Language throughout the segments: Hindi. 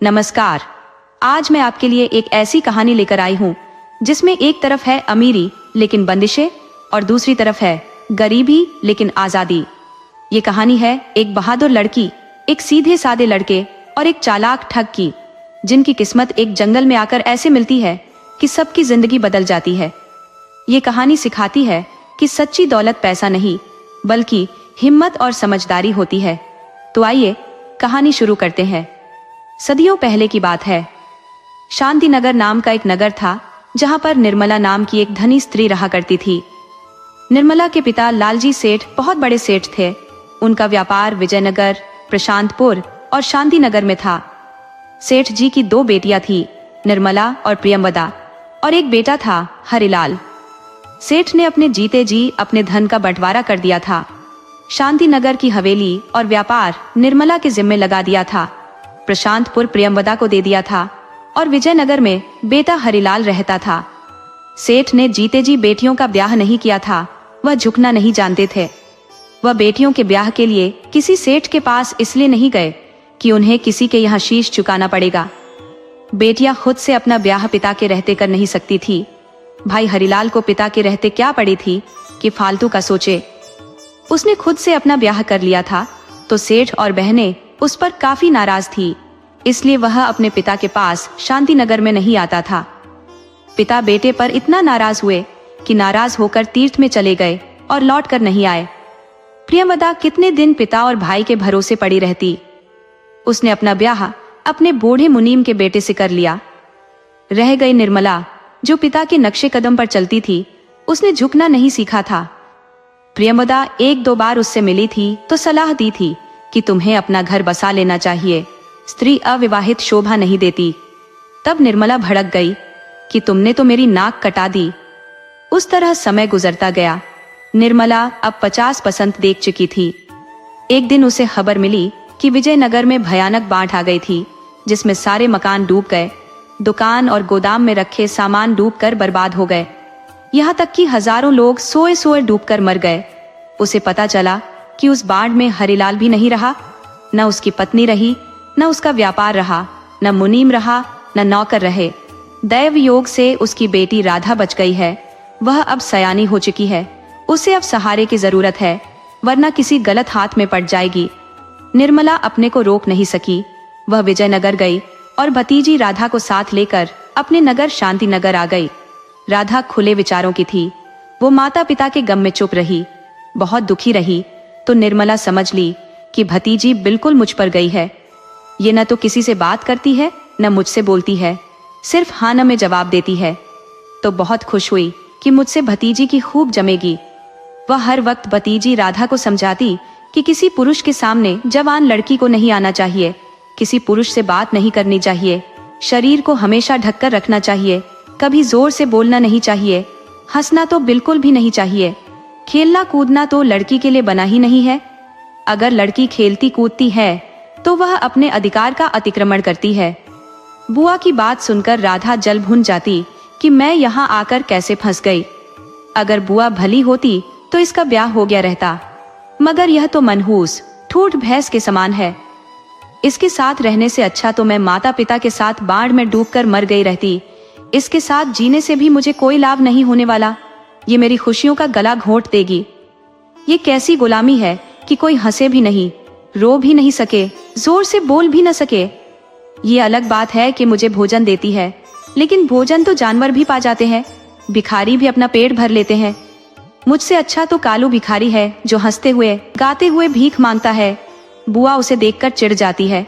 नमस्कार। आज मैं आपके लिए एक ऐसी कहानी लेकर आई हूँ जिसमें एक तरफ है अमीरी लेकिन बंदिशें और दूसरी तरफ है गरीबी लेकिन आजादी। ये कहानी है एक बहादुर लड़की, एक सीधे सादे लड़के और एक चालाक ठग की, जिनकी किस्मत एक जंगल में आकर ऐसे मिलती है कि सबकी जिंदगी बदल जाती है। ये कहानी सिखाती है कि सच्ची दौलत पैसा नहीं बल्कि हिम्मत और समझदारी होती है। तो आइए कहानी शुरू करते हैं। सदियों पहले की बात है। शांति नगर नाम का एक नगर था जहां पर निर्मला नाम की एक धनी स्त्री रहा करती थी। निर्मला के पिता लालजी सेठ बहुत बड़े सेठ थे। उनका व्यापार विजयनगर, प्रशांतपुर और शांति नगर में था। सेठ जी की 2 बेटियां थी, निर्मला और प्रियंवदा, और एक बेटा था हरिलाल। सेठ ने अपने जीते जी अपने धन का बंटवारा कर दिया था। शांति नगर की हवेली और व्यापार निर्मला के जिम्मे लगा दिया था। प्रशांतपुर प्रियंवदा को दे दिया था और विजयनगर में बेटा हरिलाल रहता था। सेठ ने जीते जी बेटियों का ब्याह नहीं किया था। वह झुकना नहीं जानते थे। वह बेटियों के ब्याह के लिए किसी सेठ के पास इसलिए नहीं गए कि उन्हें किसी के यहाँ शीश झुकाना पड़ेगा। बेटियां खुद से अपना ब्याह पिता के रहते कर नहीं सकती थी। भाई हरिलाल को पिता के रहते क्या पड़ी थी कि फालतू का सोचे। उसने खुद से अपना ब्याह कर लिया था तो सेठ और बहनें उस पर काफी नाराज थी। इसलिए वह अपने पिता के पास शांति नगर में नहीं आता था। पिता बेटे पर इतना नाराज हुए कि नाराज होकर तीर्थ में चले गए और लौट कर नहीं आए। प्रियंवदा कितने दिन पिता और भाई के भरोसे पड़ी रहती। उसने अपना ब्याह अपने बूढ़े मुनीम के बेटे से कर लिया। रह गई निर्मला, जो पिता के नक्शे कदम पर चलती थी। उसने झुकना नहीं सीखा था। प्रियंवदा 1-2 बार उससे मिली थी तो सलाह दी थी कि तुम्हें अपना घर बसा लेना चाहिए, स्त्री अविवाहित शोभा नहीं देती। तब निर्मला भड़क गई कि तुमने तो मेरी नाक कटा दी। उस तरह समय गुजरता गया। निर्मला अब 50 पसंद देख चुकी थी। एक दिन उसे खबर मिली कि विजयनगर में भयानक बाढ़ आ गई थी, जिसमें सारे मकान डूब गए। दुकान और गोदाम में रखे सामान डूबकर बर्बाद हो गए। यहाँ तक कि हजारों लोग सोए सोए डूबकर मर गए। उसे पता चला कि उस बाढ़ में हरिलाल भी नहीं रहा। न उसकी पत्नी रही, न उसका व्यापार रहा, न मुनीम रहा, न नौकर रहे। दैव योग से उसकी बेटी राधा बच गई है। वह अब सयानी हो चुकी है। उसे अब सहारे की जरूरत है, वरना किसी गलत हाथ में पड़ जाएगी। निर्मला अपने को रोक नहीं सकी। वह विजयनगर गई और भतीजी राधा को साथ लेकर अपने नगर शांति नगर आ गई। राधा खुले विचारों की थी। वो माता पिता के गम में चुप रही, बहुत दुखी रही। तो निर्मला समझ ली कि भतीजी बिल्कुल मुझ पर गई है। ये न तो किसी से बात करती है, न मुझसे बोलती है, सिर्फ हाँ न में जवाब देती है। तो बहुत खुश हुई कि मुझसे भतीजी की खूब जमेगी। वह हर वक्त भतीजी राधा को समझाती कि किसी पुरुष के सामने जवान लड़की को नहीं आना चाहिए, किसी पुरुष से बात नहीं करनी चाहिए, शरीर को हमेशा ढककर रखना चाहिए, कभी जोर से बोलना नहीं चाहिए, हंसना तो बिल्कुल भी नहीं चाहिए, खेलना कूदना तो लड़की के लिए बना ही नहीं है। अगर लड़की खेलती कूदती है तो वह अपने अधिकार का अतिक्रमण करती है। बुआ की बात सुनकर राधा जल भुन जाती कि मैं यहाँ आकर कैसे फंस गई। अगर बुआ भली होती तो इसका ब्याह हो गया रहता, मगर यह तो मनहूस ठूठ भैंस के समान है। इसके साथ रहने से अच्छा तो मैं माता पिता के साथ बाढ़ में डूबकर मर गई रहती। इसके साथ जीने से भी मुझे कोई लाभ नहीं होने वाला। ये मेरी खुशियों का गला घोंट देगी। ये कैसी गुलामी है कि कोई हंसे भी नहीं, रो भी नहीं सके, जोर से बोल भी न सके। ये अलग बात है कि मुझे भोजन देती है, लेकिन भोजन तो जानवर भी पा जाते हैं, भिखारी भी अपना पेट भर लेते हैं। मुझसे अच्छा तो कालू भिखारी है जो हंसते हुए गाते हुए भीख मांगता है। बुआ उसे देखकर चिढ़ जाती है।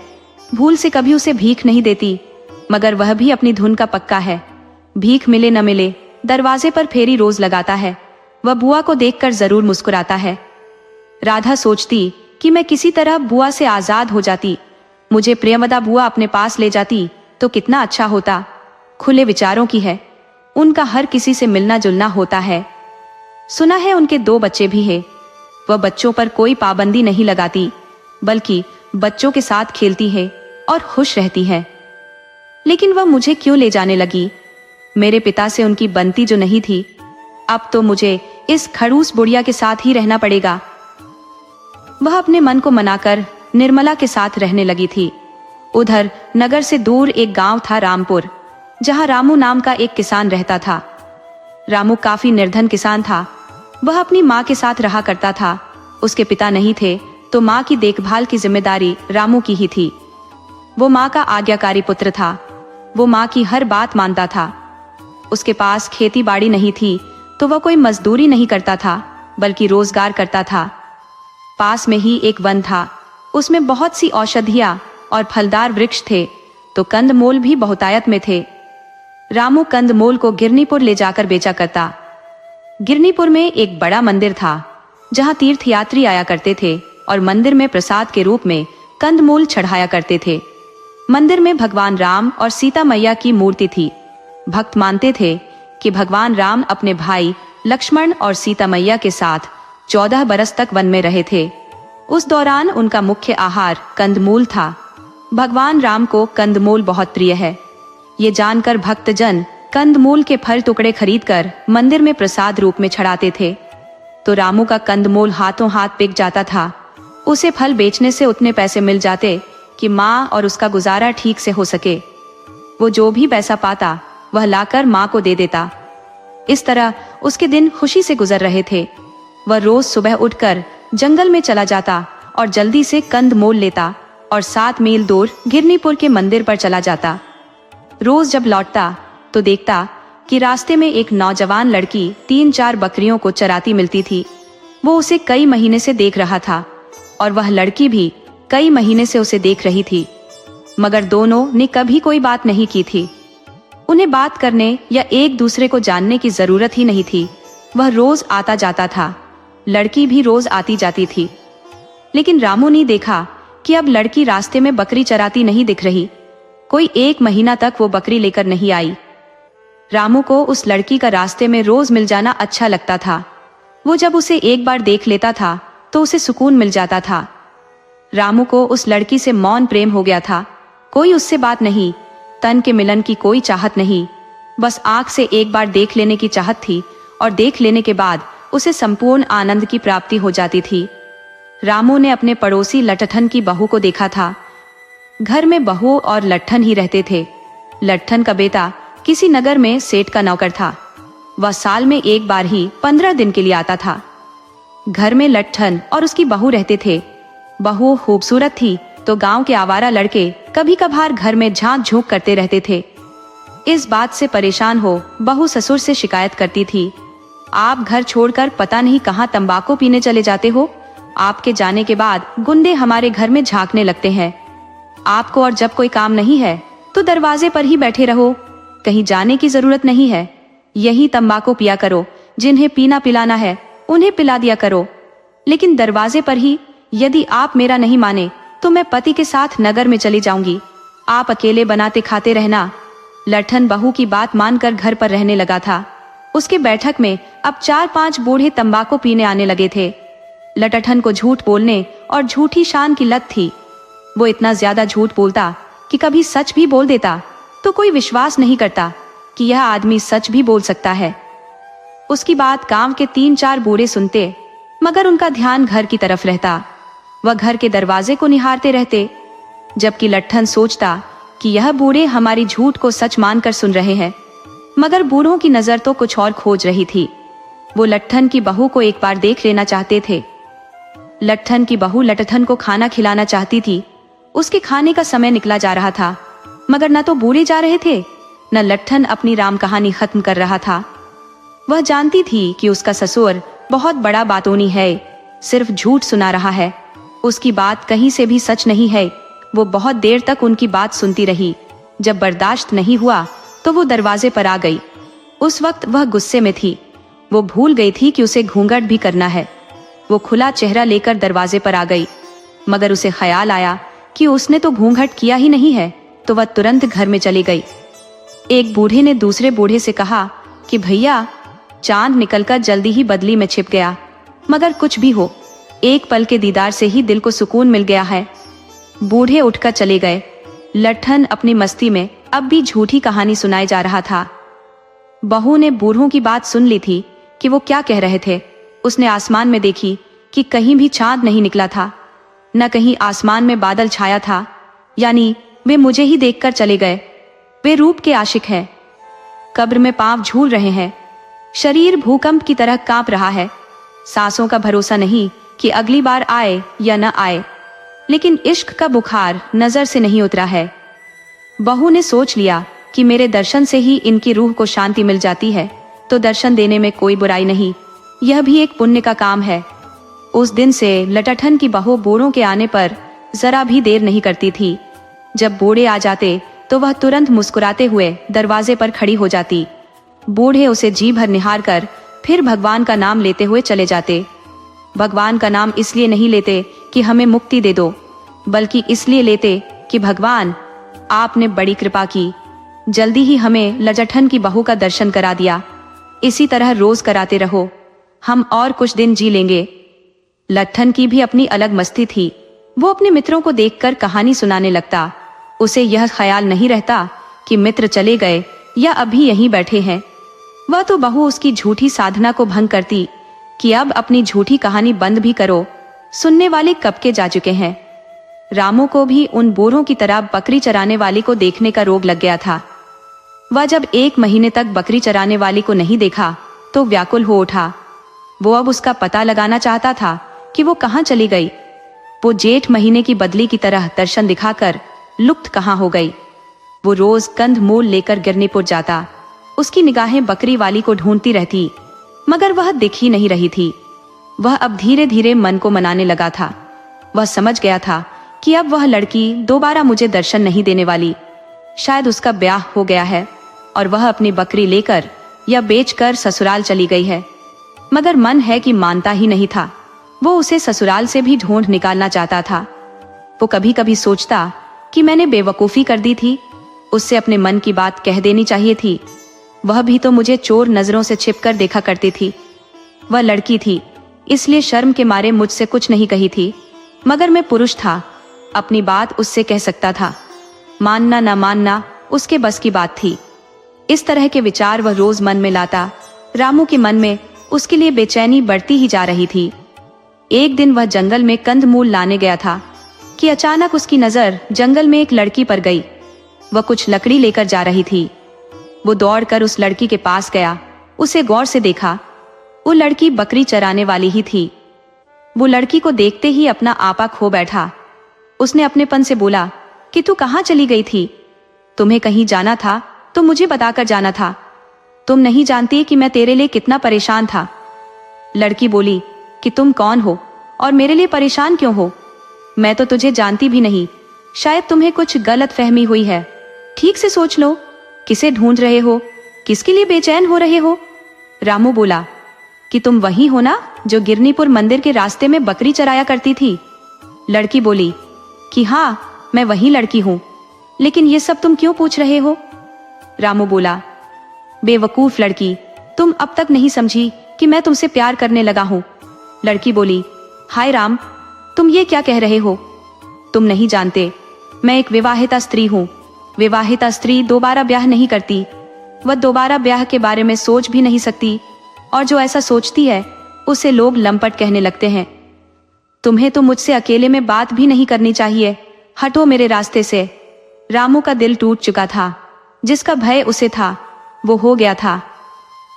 भूल से कभी उसे भीख नहीं देती, मगर वह भी अपनी धुन का पक्का है। भीख मिले न मिले दरवाजे पर फेरी रोज लगाता है। वह बुआ को देखकर जरूर मुस्कुराता है। राधा सोचती कि मैं किसी तरह बुआ से आजाद हो जाती, मुझे प्रियंवदा बुआ अपने पास ले जाती तो कितना अच्छा होता। खुले विचारों की है, उनका हर किसी से मिलना जुलना होता है। सुना है उनके 2 बच्चे भी हैं। वह बच्चों पर कोई पाबंदी नहीं लगाती, बल्कि बच्चों के साथ खेलती है और खुश रहती है। लेकिन वह मुझे क्यों ले जाने लगी? मेरे पिता से उनकी बनती जो नहीं थी, अब तो मुझे इस खड़ूस बुढ़िया के साथ ही रहना पड़ेगा। वह अपने मन को मनाकर निर्मला के साथ रहने लगी थी। उधर नगर से दूर एक गांव था रामपुर, जहां रामू नाम का एक किसान रहता था। रामू काफी निर्धन किसान था। वह अपनी माँ के साथ रहा करता था। उसके पिता नहीं थे, तो माँ की देखभाल की जिम्मेदारी रामू की ही थी। वो माँ का आज्ञाकारी पुत्र था। वो माँ की हर बात मानता था। उसके पास खेती बाड़ी नहीं थी, तो वह कोई मजदूरी नहीं करता था, बल्कि रोजगार करता था। पास में ही एक वन था। उसमें बहुत सी औषधियां और फलदार वृक्ष थे, तो कंदमूल भी बहुतायत में थे। रामू कंदमूल को गिरनीपुर ले जाकर बेचा करता। गिरनीपुर में एक बड़ा मंदिर था, जहां तीर्थयात्री आया करते थे और मंदिर में प्रसाद के रूप में कंदमूल चढ़ाया करते थे। मंदिर में भगवान राम और सीता मैया की मूर्ति थी। भक्त मानते थे कि भगवान राम अपने भाई लक्ष्मण और सीता मैया के साथ 14 बरस तक वन में रहे थे। उस दौरान उनका मुख्य आहार कंदमूल था। भगवान राम को कंदमूल बहुत प्रिय है। ये जानकर भक्तजन कंदमूल के फल टुकड़े खरीदकर मंदिर में प्रसाद रूप में चढ़ाते थे। तो रामू का कंदमूल हाथों हाथ बिक जाता था। उसे फल बेचने से उतने पैसे मिल जाते कि माँ और उसका गुजारा ठीक से हो सके। वो जो भी पैसा पाता वह लाकर माँ को दे देता। इस तरह उसके दिन खुशी से गुजर रहे थे। वह रोज सुबह उठकर जंगल में चला जाता और जल्दी से कंदमूल लेता और 7 मील दूर गिरनीपुर के मंदिर पर चला जाता। रोज जब लौटता तो देखता कि रास्ते में एक नौजवान लड़की 3-4 बकरियों को चराती मिलती थी। वो उसे कई महीने से देख रहा था और वह लड़की भी कई महीने से उसे देख रही थी, मगर दोनों ने कभी कोई बात नहीं की थी। उन्हें बात करने या एक दूसरे को जानने की जरूरत ही नहीं थी। वह रोज आता जाता था, लड़की भी रोज आती जाती थी। लेकिन रामू ने देखा कि अब लड़की रास्ते में बकरी चराती नहीं दिख रही। कोई 1 महीना तक वो बकरी लेकर नहीं आई। रामू को उस लड़की का रास्ते में रोज मिल जाना अच्छा लगता था। वो जब उसे एक बार देख लेता था तो उसे सुकून मिल जाता था। रामू को उस लड़की से मौन प्रेम हो गया था। कोई उससे बात नहीं, तन के मिलन की कोई चाहत नहीं, बस आंख से एक बार देख लेने की चाहत थी और देख लेने के बाद उसे संपूर्ण आनंद की प्राप्ति हो जाती थी। रामू ने अपने पड़ोसी लट्ठन की बहू को देखा था। घर में बहू और लट्ठन ही रहते थे। लट्ठन का बेटा किसी नगर में सेठ का नौकर था। वह साल में एक बार ही 15 दिन के लिए आता था। घर में लट्ठन और उसकी बहू रहते थे। बहू खूबसूरत थी, तो गांव के आवारा लड़के कभी कभार घर में झांक झूंक करते रहते थे। इस बात से परेशान हो बहू ससुर से शिकायत करती थी, आप घर छोड़कर पता नहीं कहां तंबाकू पीने चले जाते हो। आपके जाने के बाद गुंडे हमारे घर में झांकने लगते हैं। आपको और जब कोई काम नहीं है तो दरवाजे पर ही बैठे रहो, कहीं जाने की जरूरत नहीं है। यही तंबाकू पिया करो, जिन्हें पीना पिलाना है उन्हें पिला दिया करो, लेकिन दरवाजे पर ही। यदि आप मेरा नहीं माने तो मैं पति के साथ नगर में चली जाऊंगी। आप अकेले बनाते खाते रहना। लट्ठन बहू की बात मानकर घर पर रहने लगा था। उसके बैठक में अब 4-5 बूढ़े तंबाकू पीने आने लगे थे। लट्ठन को झूठ बोलने और झूठी शान की लत थी। वो इतना ज्यादा झूठ बोलता कि कभी सच भी बोल देता तो कोई विश्वास नहीं करता कि यह आदमी सच भी बोल सकता है। उसकी बात गांव के 3-4 बूढ़े सुनते, मगर उनका ध्यान घर की तरफ रहता। वह घर के दरवाजे को निहारते रहते, जबकि लट्ठन सोचता कि यह बूढ़े हमारी झूठ को सच मानकर सुन रहे हैं। मगर बूढ़ों की नजर तो कुछ और खोज रही थी। वो लट्ठन की बहू को एक बार देख लेना चाहते थे। लट्ठन की बहू लट्ठन को खाना खिलाना चाहती थी। उसके खाने का समय निकला जा रहा था, मगर न तो बूढ़े जा रहे थे, न लट्ठन अपनी राम कहानी खत्म कर रहा था। वह जानती थी कि उसका ससुर बहुत बड़ा बातोनी है, सिर्फ झूठ सुना रहा है। उसकी बात कहीं से भी सच नहीं है। वो बहुत देर तक उनकी बात सुनती रही। जब बर्दाश्त नहीं हुआ तो वो दरवाजे पर आ गई। उस वक्त वह गुस्से में थी। वो भूल गई थी कि उसे घूंघट भी करना है। वो खुला चेहरा लेकर दरवाजे पर आ गई, मगर उसे ख्याल आया कि उसने तो घूंघट किया ही नहीं है, तो वह तुरंत घर में चली गई। एक बूढ़े ने दूसरे बूढ़े से कहा कि भैया, चांद निकलकर जल्दी ही बदली में छिप गया, मगर कुछ भी हो, एक पल के दीदार से ही दिल को सुकून मिल गया है। बूढ़े उठकर चले गए। लट्ठन अपनी मस्ती में अब भी झूठी कहानी सुनाए जा रहा था। बहू ने बूढ़ों की बात सुन ली थी कि वो क्या कह रहे थे। उसने आसमान में देखी कि कहीं भी चांद नहीं निकला था, न कहीं आसमान में बादल छाया था, यानी वे मुझे ही देखकर चले गए। वे रूप के आशिक हैं। कब्र में पांव झूल रहे हैं। शरीर भूकंप की तरह कांप रहा है। सांसों का भरोसा नहीं कि अगली बार आए या न आए। लेकिन इश्क का बुखार नजर से नहीं उतरा है। बहू ने सोच लिया कि मेरे दर्शन से ही इनकी रूह को शांति मिल जाती है, तो दर्शन देने में कोई बुराई नहीं। यह भी एक पुण्य का काम है। उस दिन से लटठन की बहू बूढ़ों के आने पर जरा भी देर नहीं करती थी। जब बूढ़े आ जाते तो वह तुरंत मुस्कुराते हुए दरवाजे पर खड़ी हो जाती। बूढ़े उसे जी भर निहार कर फिर भगवान का नाम लेते हुए चले जाते। भगवान का नाम इसलिए नहीं लेते कि हमें मुक्ति दे दो, बल्कि इसलिए लेते कि भगवान आपने बड़ी कृपा की, जल्दी ही हमें लटठन की बहू का दर्शन करा दिया। इसी तरह रोज कराते रहो, हम और कुछ दिन जी लेंगे। लट्ठन की भी अपनी अलग मस्ती थी। वो अपने मित्रों को देखकर कहानी सुनाने लगता। उसे यह ख्याल नहीं रहता कि मित्र चले गए या अभी यहीं बैठे हैं। वह तो बहू उसकी झूठी साधना को भंग करती कि अब अपनी झूठी कहानी बंद भी करो, सुनने वाले कब के जा चुके हैं। रामू को भी उन बूढ़ों की तरह बकरी चराने वाली को देखने का रोग लग गया था। वह जब 1 महीने तक बकरी चराने वाली को नहीं देखा तो व्याकुल हो उठा। वो अब उसका पता लगाना चाहता था कि वो कहाँ चली गई। वो जेठ महीने की बदली की तरह दर्शन दिखाकर लुप्त कहाँ हो गई। वो रोज कंद मूल लेकर गिरनीपुर जाता। उसकी निगाहें बकरी वाली को ढूंढती रहती, मगर वह दिख ही नहीं रही थी। वह अब धीरे धीरे मन को मनाने लगा था। वह समझ गया था कि अब वह लड़की दोबारा मुझे दर्शन नहीं देने वाली। शायद उसका ब्याह हो गया है और वह अपनी बकरी लेकर या बेचकर ससुराल चली गई है। मगर मन है कि मानता ही नहीं था। वो उसे ससुराल से भी ढूंढ निकालना चाहता था। वो कभी कभी सोचता कि मैंने बेवकूफ़ी कर दी थी, उससे अपने मन की बात कह देनी चाहिए थी। वह भी तो मुझे चोर नजरों से छिपकर देखा करती थी। वह लड़की थी, इसलिए शर्म के मारे मुझसे कुछ नहीं कही थी, मगर मैं पुरुष था, अपनी बात उससे कह सकता था। मानना न मानना उसके बस की बात थी। इस तरह के विचार वह रोज मन में लाता। रामू के मन में उसके लिए बेचैनी बढ़ती ही जा रही थी। एक दिन वह जंगल में कंदमूल लाने गया था कि अचानक उसकी नजर जंगल में एक लड़की पर गई। वह कुछ लकड़ी लेकर जा रही थी। वो दौड़कर उस लड़की के पास गया, उसे गौर से देखा। वो लड़की बकरी चराने वाली ही थी। वो लड़की को देखते ही अपना आपा खो बैठा। उसने अपनेपन से बोला कि तू कहाँ चली गई थी? तुम्हें कहीं जाना था तो मुझे बताकर जाना था। तुम नहीं जानती कि मैं तेरे लिए कितना परेशान था। लड़की बोली कि तुम कौन हो और मेरे लिए परेशान क्यों हो? मैं तो तुझे जानती भी नहीं। शायद तुम्हें कुछ गलत फहमी हुई है। ठीक से सोच लो, किसे ढूंढ रहे हो? किसके लिए बेचैन हो रहे हो? रामू बोला कि तुम वही हो ना जो गिरनीपुर मंदिर के रास्ते में बकरी चराया करती थी। लड़की बोली कि हाँ, मैं वही लड़की हूँ, लेकिन ये सब तुम क्यों पूछ रहे हो? रामू बोला, बेवकूफ लड़की, तुम अब तक नहीं समझी कि मैं तुमसे प्यार करने लगा हूँ। लड़की बोली, हाय राम, तुम ये क्या कह रहे हो? तुम नहीं जानते, मैं एक विवाहिता स्त्री हूँ। विवाहिता स्त्री दोबारा ब्याह नहीं करती। वह दोबारा ब्याह के बारे में सोच भी नहीं सकती, और जो ऐसा सोचती है उसे लोग लंपट कहने लगते हैं। तुम्हें तो मुझसे अकेले में बात भी नहीं करनी चाहिए। हटो मेरे रास्ते से। रामू का दिल टूट चुका था। जिसका भय उसे था वो हो गया था।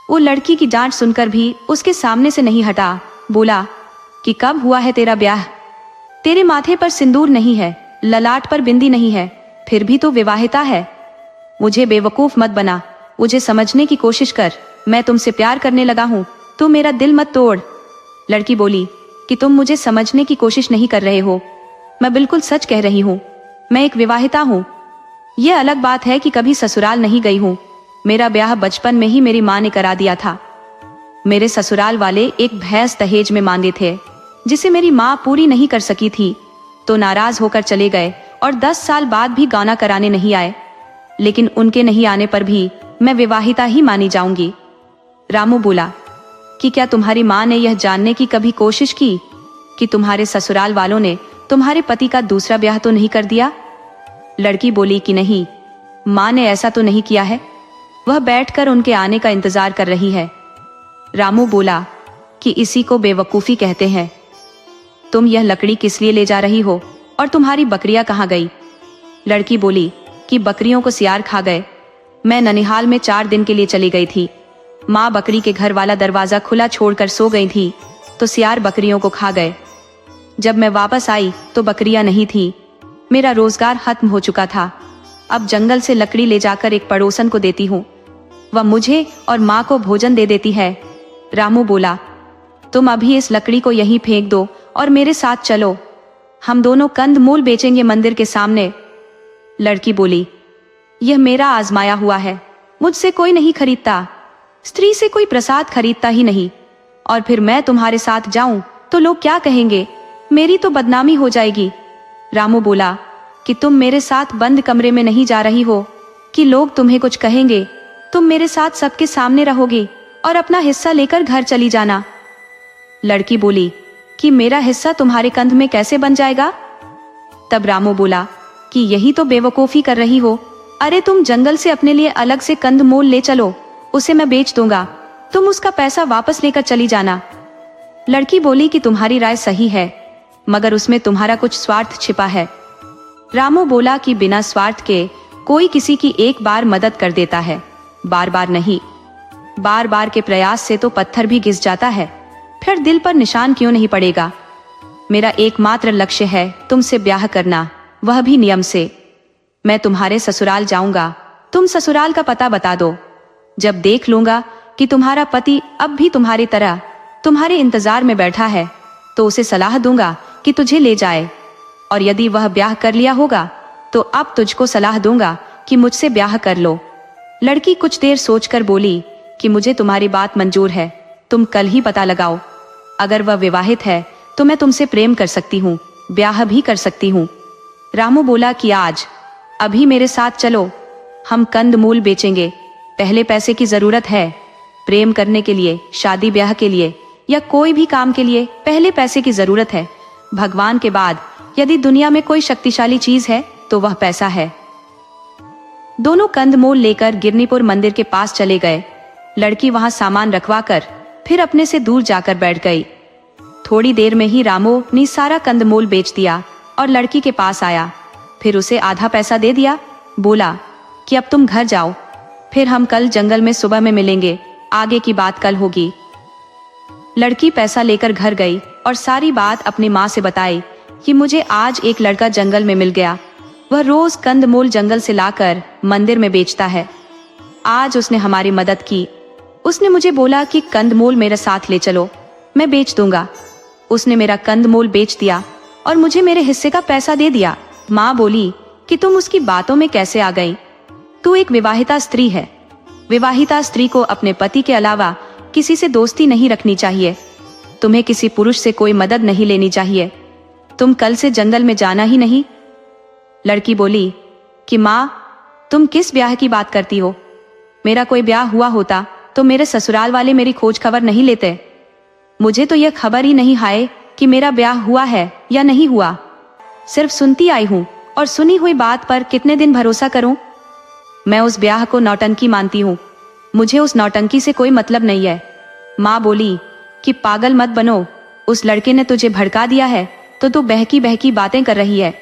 वो लड़की की डांट सुनकर भी उसके सामने से नहीं हटा। बोला कि कब हुआ है तेरा ब्याह? तेरे माथे पर सिंदूर नहीं है, ललाट पर बिंदी नहीं है, फिर भी तो विवाहिता है। मुझे बेवकूफ मत बना, मुझे समझने की कोशिश कर। मैं तुमसे प्यार करने लगा हूँ, तू मेरा दिल मत तोड़। लड़की बोली कि तुम मुझे समझने की कोशिश नहीं कर रहे हो। मैं बिल्कुल सच कह रही हूँ, मैं एक विवाहिता हूँ। यह अलग बात है कि कभी ससुराल नहीं गई हूँ। मेरा ब्याह बचपन में ही मेरी माँ ने करा दिया था। मेरे ससुराल वाले एक भैंस दहेज में मांगे थे, जिसे मेरी माँ पूरी नहीं कर सकी थी, तो नाराज होकर चले गए और 10 साल बाद भी गाना कराने नहीं आए। लेकिन उनके नहीं आने पर भी मैं विवाहिता ही मानी जाऊंगी। रामू बोला कि क्या तुम्हारी माँ ने यह जानने की कभी कोशिश की कि तुम्हारे ससुराल वालों ने तुम्हारे पति का दूसरा ब्याह तो नहीं कर दिया? लड़की बोली कि नहीं, माँ ने ऐसा तो नहीं किया है। वह बैठकर उनके आने का इंतजार कर रही है। रामू बोला कि इसी को बेवकूफ़ी कहते हैं। तुम यह लकड़ी किस लिए ले जा रही हो और तुम्हारी बकरियां कहाँ गई? लड़की बोली कि बकरियों को सियार खा गए। मैं ननिहाल में 4 दिन के लिए चली गई थी। माँ बकरी के घर वाला दरवाजा खुला छोड़कर सो गई थी तो सियार बकरियों को खा गए। जब मैं वापस आई तो बकरियां नहीं थी। मेरा रोजगार खत्म हो चुका था। अब जंगल से लकड़ी ले जाकर एक पड़ोसन को देती हूँ, वह मुझे और माँ को भोजन दे देती है। रामू बोला, तुम अभी इस लकड़ी को यहीं फेंक दो और मेरे साथ चलो, हम दोनों कंदमूल बेचेंगे मंदिर के सामने। लड़की बोली, यह मेरा आजमाया हुआ है, मुझसे कोई नहीं खरीदता, स्त्री से कोई प्रसाद खरीदता ही नहीं, और फिर मैं तुम्हारे साथ जाऊं तो लोग क्या कहेंगे, मेरी तो बदनामी हो जाएगी। रामू बोला कि तुम मेरे साथ बंद कमरे में नहीं जा रही हो कि लोग तुम्हें कुछ कहेंगे, तुम मेरे साथ सबके सामने रहोगे और अपना हिस्सा लेकर घर चली जाना। लड़की बोली कि मेरा हिस्सा तुम्हारे कंध में कैसे बन जाएगा? तब रामू बोला कि यही तो बेवकूफी कर रही हो। अरे तुम जंगल से अपने लिए अलग से कंदमूल ले चलो, उसे मैं बेच दूंगा, तुम उसका पैसा वापस लेकर चली जाना। लड़की बोली कि तुम्हारी राय सही है, मगर उसमें तुम्हारा कुछ स्वार्थ छिपा है। रामू बोला कि बिना स्वार्थ के कोई किसी की एक बार मदद कर देता है, बार बार नहीं। बार बार के प्रयास से तो पत्थर भी घिस जाता है, फिर दिल पर निशान क्यों नहीं पड़ेगा। मेरा एकमात्र लक्ष्य है तुमसे ब्याह करना, वह भी नियम से। मैं तुम्हारे ससुराल जाऊंगा, तुम ससुराल का पता बता दो। जब देख लूंगा कि तुम्हारा पति अब भी तुम्हारी तरह तुम्हारे इंतजार में बैठा है तो उसे सलाह दूंगा कि तुझे ले जाए, और यदि वह ब्याह कर लिया होगा तो अब तुझको सलाह दूंगा कि मुझसे ब्याह कर लो। लड़की कुछ देर सोचकर बोली कि मुझे तुम्हारी बात मंजूर है, तुम कल ही पता लगाओ। अगर वह विवाहित है तो मैं तुमसे प्रेम कर सकती हूँ, ब्याह भी कर सकती हूँ। रामू बोला कि आज अभी मेरे साथ चलो, हम कंदमूल बेचेंगे। पहले पैसे की जरूरत है, प्रेम करने के लिए, शादी ब्याह के लिए या कोई भी काम के लिए पहले पैसे की जरूरत है। भगवान के बाद यदि दुनिया में कोई शक्तिशाली चीज है तो वह पैसा है। दोनों कंदमूल लेकर गिरनीपुर मंदिर के पास चले गए। लड़की वहां सामान रखवाकर फिर अपने से दूर जाकर बैठ गई। थोड़ी देर में ही रामू ने सारा कंदमूल बेच दिया और लड़की के पास आया, फिर उसे आधा पैसा दे दिया। बोला कि अब तुम घर जाओ, फिर हम कल जंगल में सुबह में मिलेंगे, आगे की बात कल होगी। लड़की पैसा लेकर घर गई और सारी बात अपनी माँ से बताई कि मुझे आज एक लड़का जंगल में मिल गया, वह रोज कंदमूल जंगल से लाकर मंदिर में बेचता है। आज उसने हमारी मदद की। उसने मुझे बोला कि कंदमूल मेरे साथ ले चलो, मैं बेच दूंगा। उसने मेरा कंदमूल बेच दिया और मुझे मेरे हिस्से का पैसा दे दिया। माँ बोली कि तुम उसकी बातों में कैसे आ गई? तू एक विवाहिता स्त्री है। विवाहिता स्त्री को अपने पति के अलावा किसी से दोस्ती नहीं रखनी चाहिए। तुम्हें किसी पुरुष से कोई मदद नहीं लेनी चाहिए। तुम कल से जंगल में जाना ही नहीं। लड़की बोली कि माँ, तुम किस ब्याह की बात करती हो? मेरा कोई ब्याह हुआ होता तो मेरे ससुराल वाले मेरी खोज खबर नहीं लेते। मुझे तो यह खबर ही नहीं है कि मेरा ब्याह हुआ है या नहीं हुआ। सिर्फ सुनती आई हूँ और सुनी हुई बात पर कितने दिन भरोसा करूं? मैं उस ब्याह को नौटंकी मानती हूँ। मुझे उस नौटंकी से कोई मतलब नहीं है। माँ बोली कि पागल मत बनो, उस लड़के ने तुझे भड़का दिया है तो तू बहकी बहकी बातें कर रही है।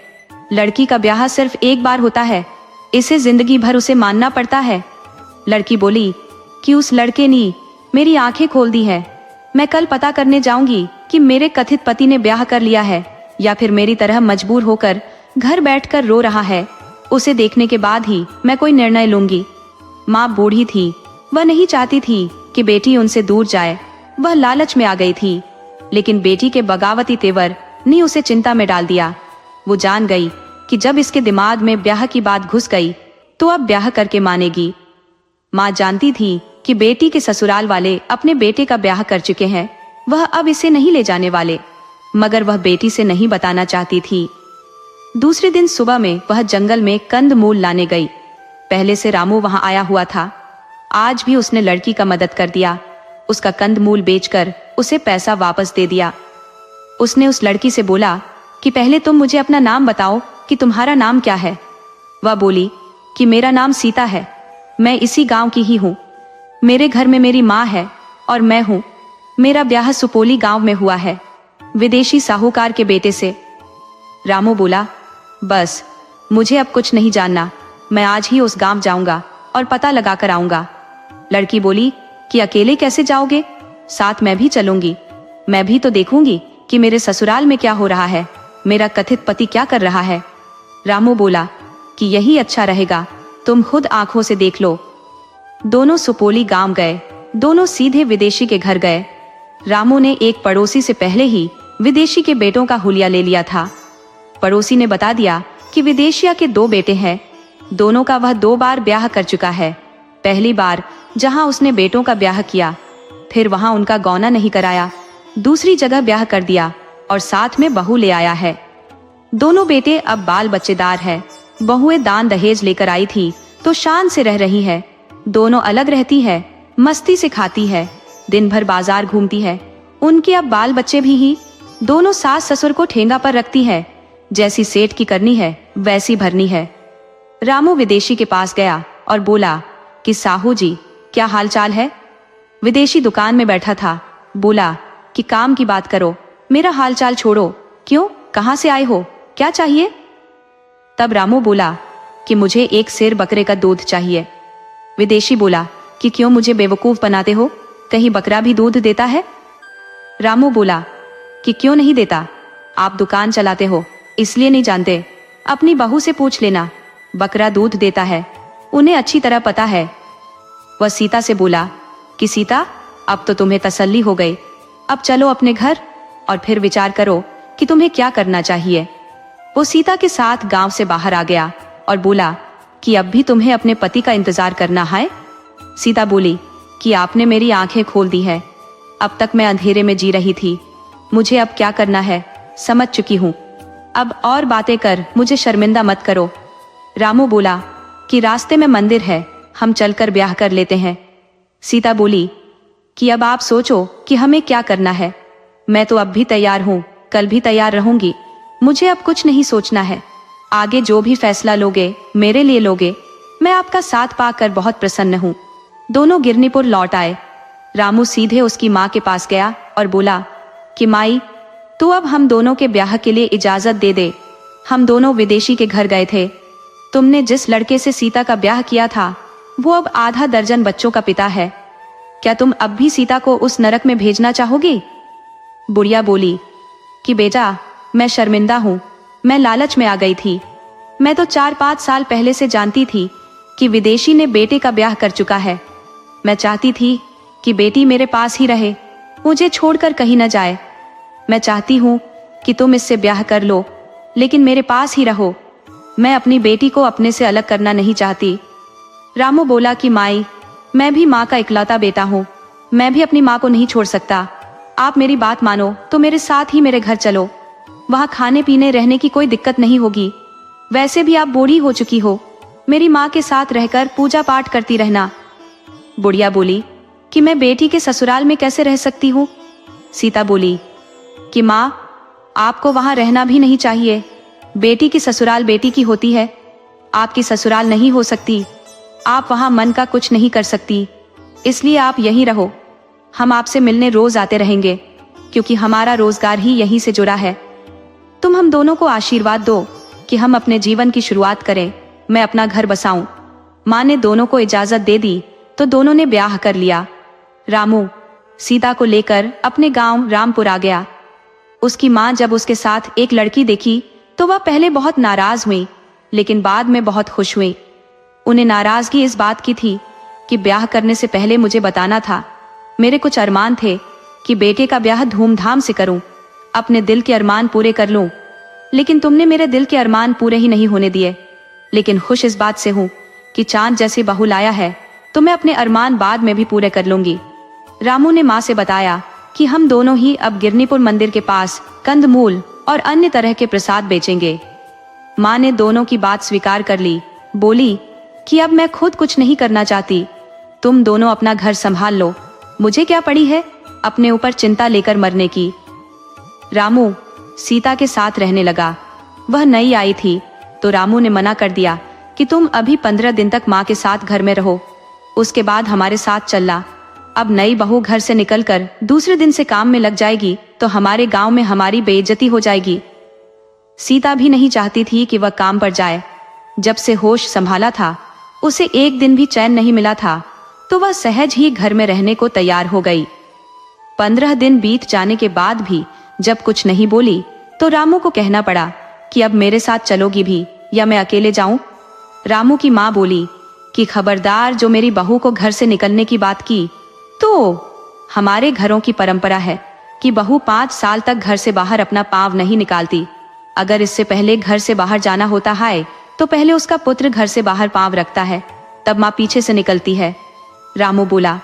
लड़की का ब्याह सिर्फ एक बार होता है, इसे जिंदगी भर उसे मानना पड़ता है। लड़की बोली कि उस लड़के ने मेरी आंखें खोल दी है। मैं कल पता करने जाऊंगी कि मेरे कथित पति ने ब्याह कर लिया है या फिर मेरी तरह मजबूर होकर घर बैठकर रो रहा है। उसे देखने के बाद ही मैं कोई निर्णय लूंगी। माँ बूढ़ी थी, वह नहीं चाहती थी कि बेटी उनसे दूर जाए। वह लालच में आ गई थी, लेकिन बेटी के बगावती तेवर ने उसे चिंता में डाल दिया। वो जान गई कि जब इसके दिमाग में ब्याह की बात घुस गई तो अब ब्याह करके मानेगी। माँ जानती थी कि बेटी के ससुराल वाले अपने बेटे का ब्याह कर चुके हैं, वह अब इसे नहीं ले जाने वाले, मगर वह बेटी से नहीं बताना चाहती थी। दूसरे दिन सुबह में वह जंगल में कंदमूल लाने गई। पहले से रामू वहां आया हुआ था। आज भी उसने लड़की का मदद कर दिया। उसका कंदमूल बेचकर उसे पैसा वापस दे दिया। उसने उस लड़की से बोला कि पहले तुम मुझे अपना नाम बताओ कि तुम्हारा नाम क्या है। वह बोली कि मेरा नाम सीता है, मैं इसी गांव की ही हूँ। मेरे घर में मेरी माँ है और मैं हूँ। मेरा ब्याह सुपोली गांव में हुआ है, विदेशी साहूकार के बेटे से। रामू बोला, बस मुझे अब कुछ नहीं जानना, मैं आज ही उस गांव जाऊंगा और पता लगा कर आऊंगा। लड़की बोली कि अकेले कैसे जाओगे, साथ मैं भी चलूंगी। मैं भी तो देखूंगी कि मेरे ससुराल में क्या हो रहा है, मेरा कथित पति क्या कर रहा है। रामू बोला कि यही अच्छा रहेगा, तुम खुद आंखों से देख लो। दोनों सुपोली गांव गए। दोनों सीधे विदेशी के घर गए। रामू ने एक पड़ोसी से पहले ही विदेशी के बेटों का हुलिया ले लिया था। पड़ोसी ने बता दिया कि विदेशिया के 2 बेटे हैं। दोनों का वह 2 बार ब्याह कर चुका है। पहली बार जहां उसने बेटों का ब्याह किया, फिर वहां उनका गौना नहीं कराया, दूसरी जगह ब्याह कर दिया और साथ में बहू ले आया है। दोनों बेटे अब बाल बच्चेदार है। बहुएं दान दहेज लेकर आई थी तो शान से रह रही है। दोनों अलग रहती है, मस्ती से खाती है, दिन भर बाजार घूमती है। उनके अब बाल बच्चे भी ही। दोनों सास ससुर को ठेंगा पर रखती है, जैसी सेठ की करनी है वैसी भरनी है। रामू विदेशी के पास गया और बोला कि साहू जी, क्या हाल चाल है। विदेशी दुकान में बैठा था। बोला कि काम की बात करो, मेरा हाल चाल छोड़ो। क्यों, कहां से आए हो, क्या चाहिए। तब रामू बोला कि मुझे 1 सेर बकरे का दूध चाहिए। विदेशी बोला कि क्यों मुझे बेवकूफ बनाते हो, कहीं बकरा भी दूध देता है। रामू बोला कि क्यों नहीं देता, आप दुकान चलाते हो इसलिए नहीं जानते। अपनी बहू से पूछ लेना, बकरा दूध देता है, उन्हें अच्छी तरह पता है। वह सीता से बोला कि सीता, अब तो तुम्हें तसल्ली हो गई, अब चलो अपने घर और फिर विचार करो कि तुम्हें क्या करना चाहिए। वो सीता के साथ गांव से बाहर आ गया और बोला कि अब भी तुम्हें अपने पति का इंतजार करना है। सीता बोली कि आपने मेरी आंखें खोल दी है, अब तक मैं अंधेरे में जी रही थी, मुझे अब क्या करना है समझ चुकी हूँ, अब और बातें कर मुझे शर्मिंदा मत करो। रामू बोला कि रास्ते में मंदिर है, हम चलकर ब्याह कर लेते हैं। सीता बोली कि अब आप सोचो कि हमें क्या करना है, मैं तो अब भी तैयार हूँ, कल भी तैयार रहूंगी, मुझे अब कुछ नहीं सोचना है। आगे जो भी फैसला लोगे मेरे लिए लोगे, मैं आपका साथ पाकर बहुत प्रसन्न हूँ। दोनों गिरनीपुर लौट आए। रामू सीधे उसकी माँ के पास गया और बोला कि माई, तू अब हम दोनों के ब्याह के लिए इजाजत दे दे। हम दोनों विदेशी के घर गए थे। तुमने जिस लड़के से सीता का ब्याह किया था वो अब आधा दर्जन बच्चों का पिता है। क्या तुम अब भी सीता को उस नरक में भेजना चाहोगी। बुढ़िया बोली कि बेटा, मैं शर्मिंदा हूँ, मैं लालच में आ गई थी। मैं तो 4-5 साल पहले से जानती थी कि विदेशी ने बेटे का ब्याह कर चुका है। मैं चाहती थी कि बेटी मेरे पास ही रहे, मुझे छोड़कर कहीं न जाए। मैं चाहती हूँ कि तुम इससे ब्याह कर लो, लेकिन मेरे पास ही रहो। मैं अपनी बेटी को अपने से अलग करना नहीं चाहती। रामू बोला कि माई, मैं भी माँ का इकलौता बेटा हूँ, मैं भी अपनी माँ को नहीं छोड़ सकता। आप मेरी बात मानो तो मेरे साथ ही मेरे घर चलो, वहाँ खाने पीने रहने की कोई दिक्कत नहीं होगी। वैसे भी आप बूढ़ी हो चुकी हो, मेरी माँ के साथ रहकर पूजा पाठ करती रहना। बुढ़िया बोली कि मैं बेटी के ससुराल में कैसे रह सकती हूँ। सीता बोली कि माँ, आपको वहाँ रहना भी नहीं चाहिए, बेटी की ससुराल बेटी की होती है, आपकी ससुराल नहीं हो सकती। आप वहाँ मन का कुछ नहीं कर सकती, इसलिए आप यहीं रहो। हम आपसे मिलने रोज आते रहेंगे, क्योंकि हमारा रोजगार ही यहीं से जुड़ा है। तुम हम दोनों को आशीर्वाद दो कि हम अपने जीवन की शुरुआत करें, मैं अपना घर बसाऊं। माँ ने दोनों को इजाजत दे दी तो दोनों ने ब्याह कर लिया। रामू सीता को लेकर अपने गांव रामपुर आ गया। उसकी माँ जब उसके साथ एक लड़की देखी तो वह पहले बहुत नाराज हुई, लेकिन बाद में बहुत खुश हुई। उन्हें नाराजगी इस बात की थी कि ब्याह करने से पहले मुझे बताना था। मेरे कुछ अरमान थे कि बेटे का ब्याह धूमधाम से करूं, अपने दिल के अरमान पूरे कर लूं, लेकिन तुमने मेरे दिल के अरमान पूरे ही नहीं होने दिए। लेकिन खुश इस बात से हूं कि चांद जैसी बहू लाया है तो मैं अपने अरमान बाद में भी पूरे कर लूंगी। रामू ने माँ से बताया कि हम दोनों ही अब गिरनीपुर मंदिर के पास कंदमूल और अन्य तरह के प्रसाद बेचेंगे। माँ ने दोनों की बात स्वीकार कर ली। बोली कि अब मैं खुद कुछ नहीं करना चाहती, तुम दोनों अपना घर संभाल लो, मुझे क्या पड़ी है अपने ऊपर चिंता लेकर मरने की। रामू सीता के साथ रहने लगा। वह नई आई थी तो रामू ने मना कर दिया कि तुम अभी 15 दिन तक माँ के साथ घर में रहो, उसके बाद हमारे साथ चलना। अब नई बहू घर से निकलकर दूसरे दिन से काम में लग जाएगी तो हमारे गांव में हमारी बेइज्जती हो जाएगी। सीता भी नहीं चाहती थी कि वह काम पर जाए, जब से होश संभाला था उसे एक दिन भी चैन नहीं मिला था, तो वह सहज ही घर में रहने को तैयार हो गई। 15 दिन बीत जाने के बाद भी जब कुछ नहीं बोली तो रामू को कहना पड़ा कि अब मेरे साथ चलोगी भी या मैं अकेले जाऊं। रामू की माँ बोली कि खबरदार, जो मेरी बहू को घर से निकलने की बात की तो हमारे घरों की परंपरा है कि बहू 5 साल तक घर से बाहर अपना पांव नहीं निकालती। अगर इससे पहले घर से बाहर जाना होता है तो पहले उसका पुत्र घर से बाहर पांव रखता है, तब माँ पीछे से निकलती है। रामू बोला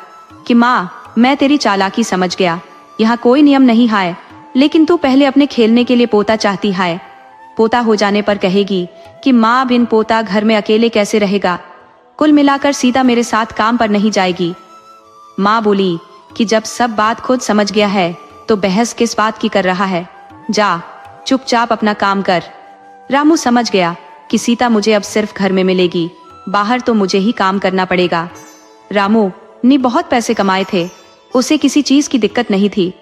कि माँ, मैं तेरी चालाकी समझ गया, यहाँ कोई नियम नहीं है, लेकिन तू पहले अपने खेलने के लिए पोता चाहती है। पोता हो जाने पर कहेगी कि माँ बिन पोता घर में अकेले कैसे रहेगा। कुल मिलाकर सीता मेरे साथ काम पर नहीं जाएगी। माँ बोली कि जब सब बात खुद समझ गया है तो बहस किस बात की कर रहा है, जा चुपचाप अपना काम कर। रामू समझ गया कि सीता मुझे अब सिर्फ घर में मिलेगी, बाहर तो मुझे ही काम करना पड़ेगा। रामू ने बहुत पैसे कमाए थे, उसे किसी चीज की दिक्कत नहीं थी।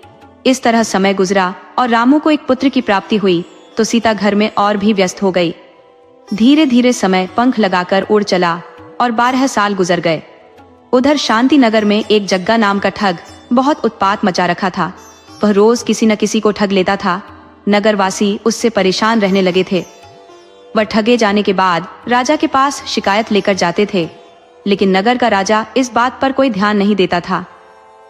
इस तरह समय गुजरा और रामू को एक पुत्र की प्राप्ति हुई तो सीता घर में और भी व्यस्त हो गई। धीरे धीरे समय पंख लगाकर उड़ चला और 12 साल गुजर गए। उधर शांति नगर में एक जग्गा नाम का ठग बहुत उत्पात मचा रखा था। वह रोज किसी न किसी को ठग लेता था। नगरवासी उससे परेशान रहने लगे थे। वह ठगे जाने के बाद राजा के पास शिकायत लेकर जाते थे, लेकिन नगर का राजा इस बात पर कोई ध्यान नहीं देता था।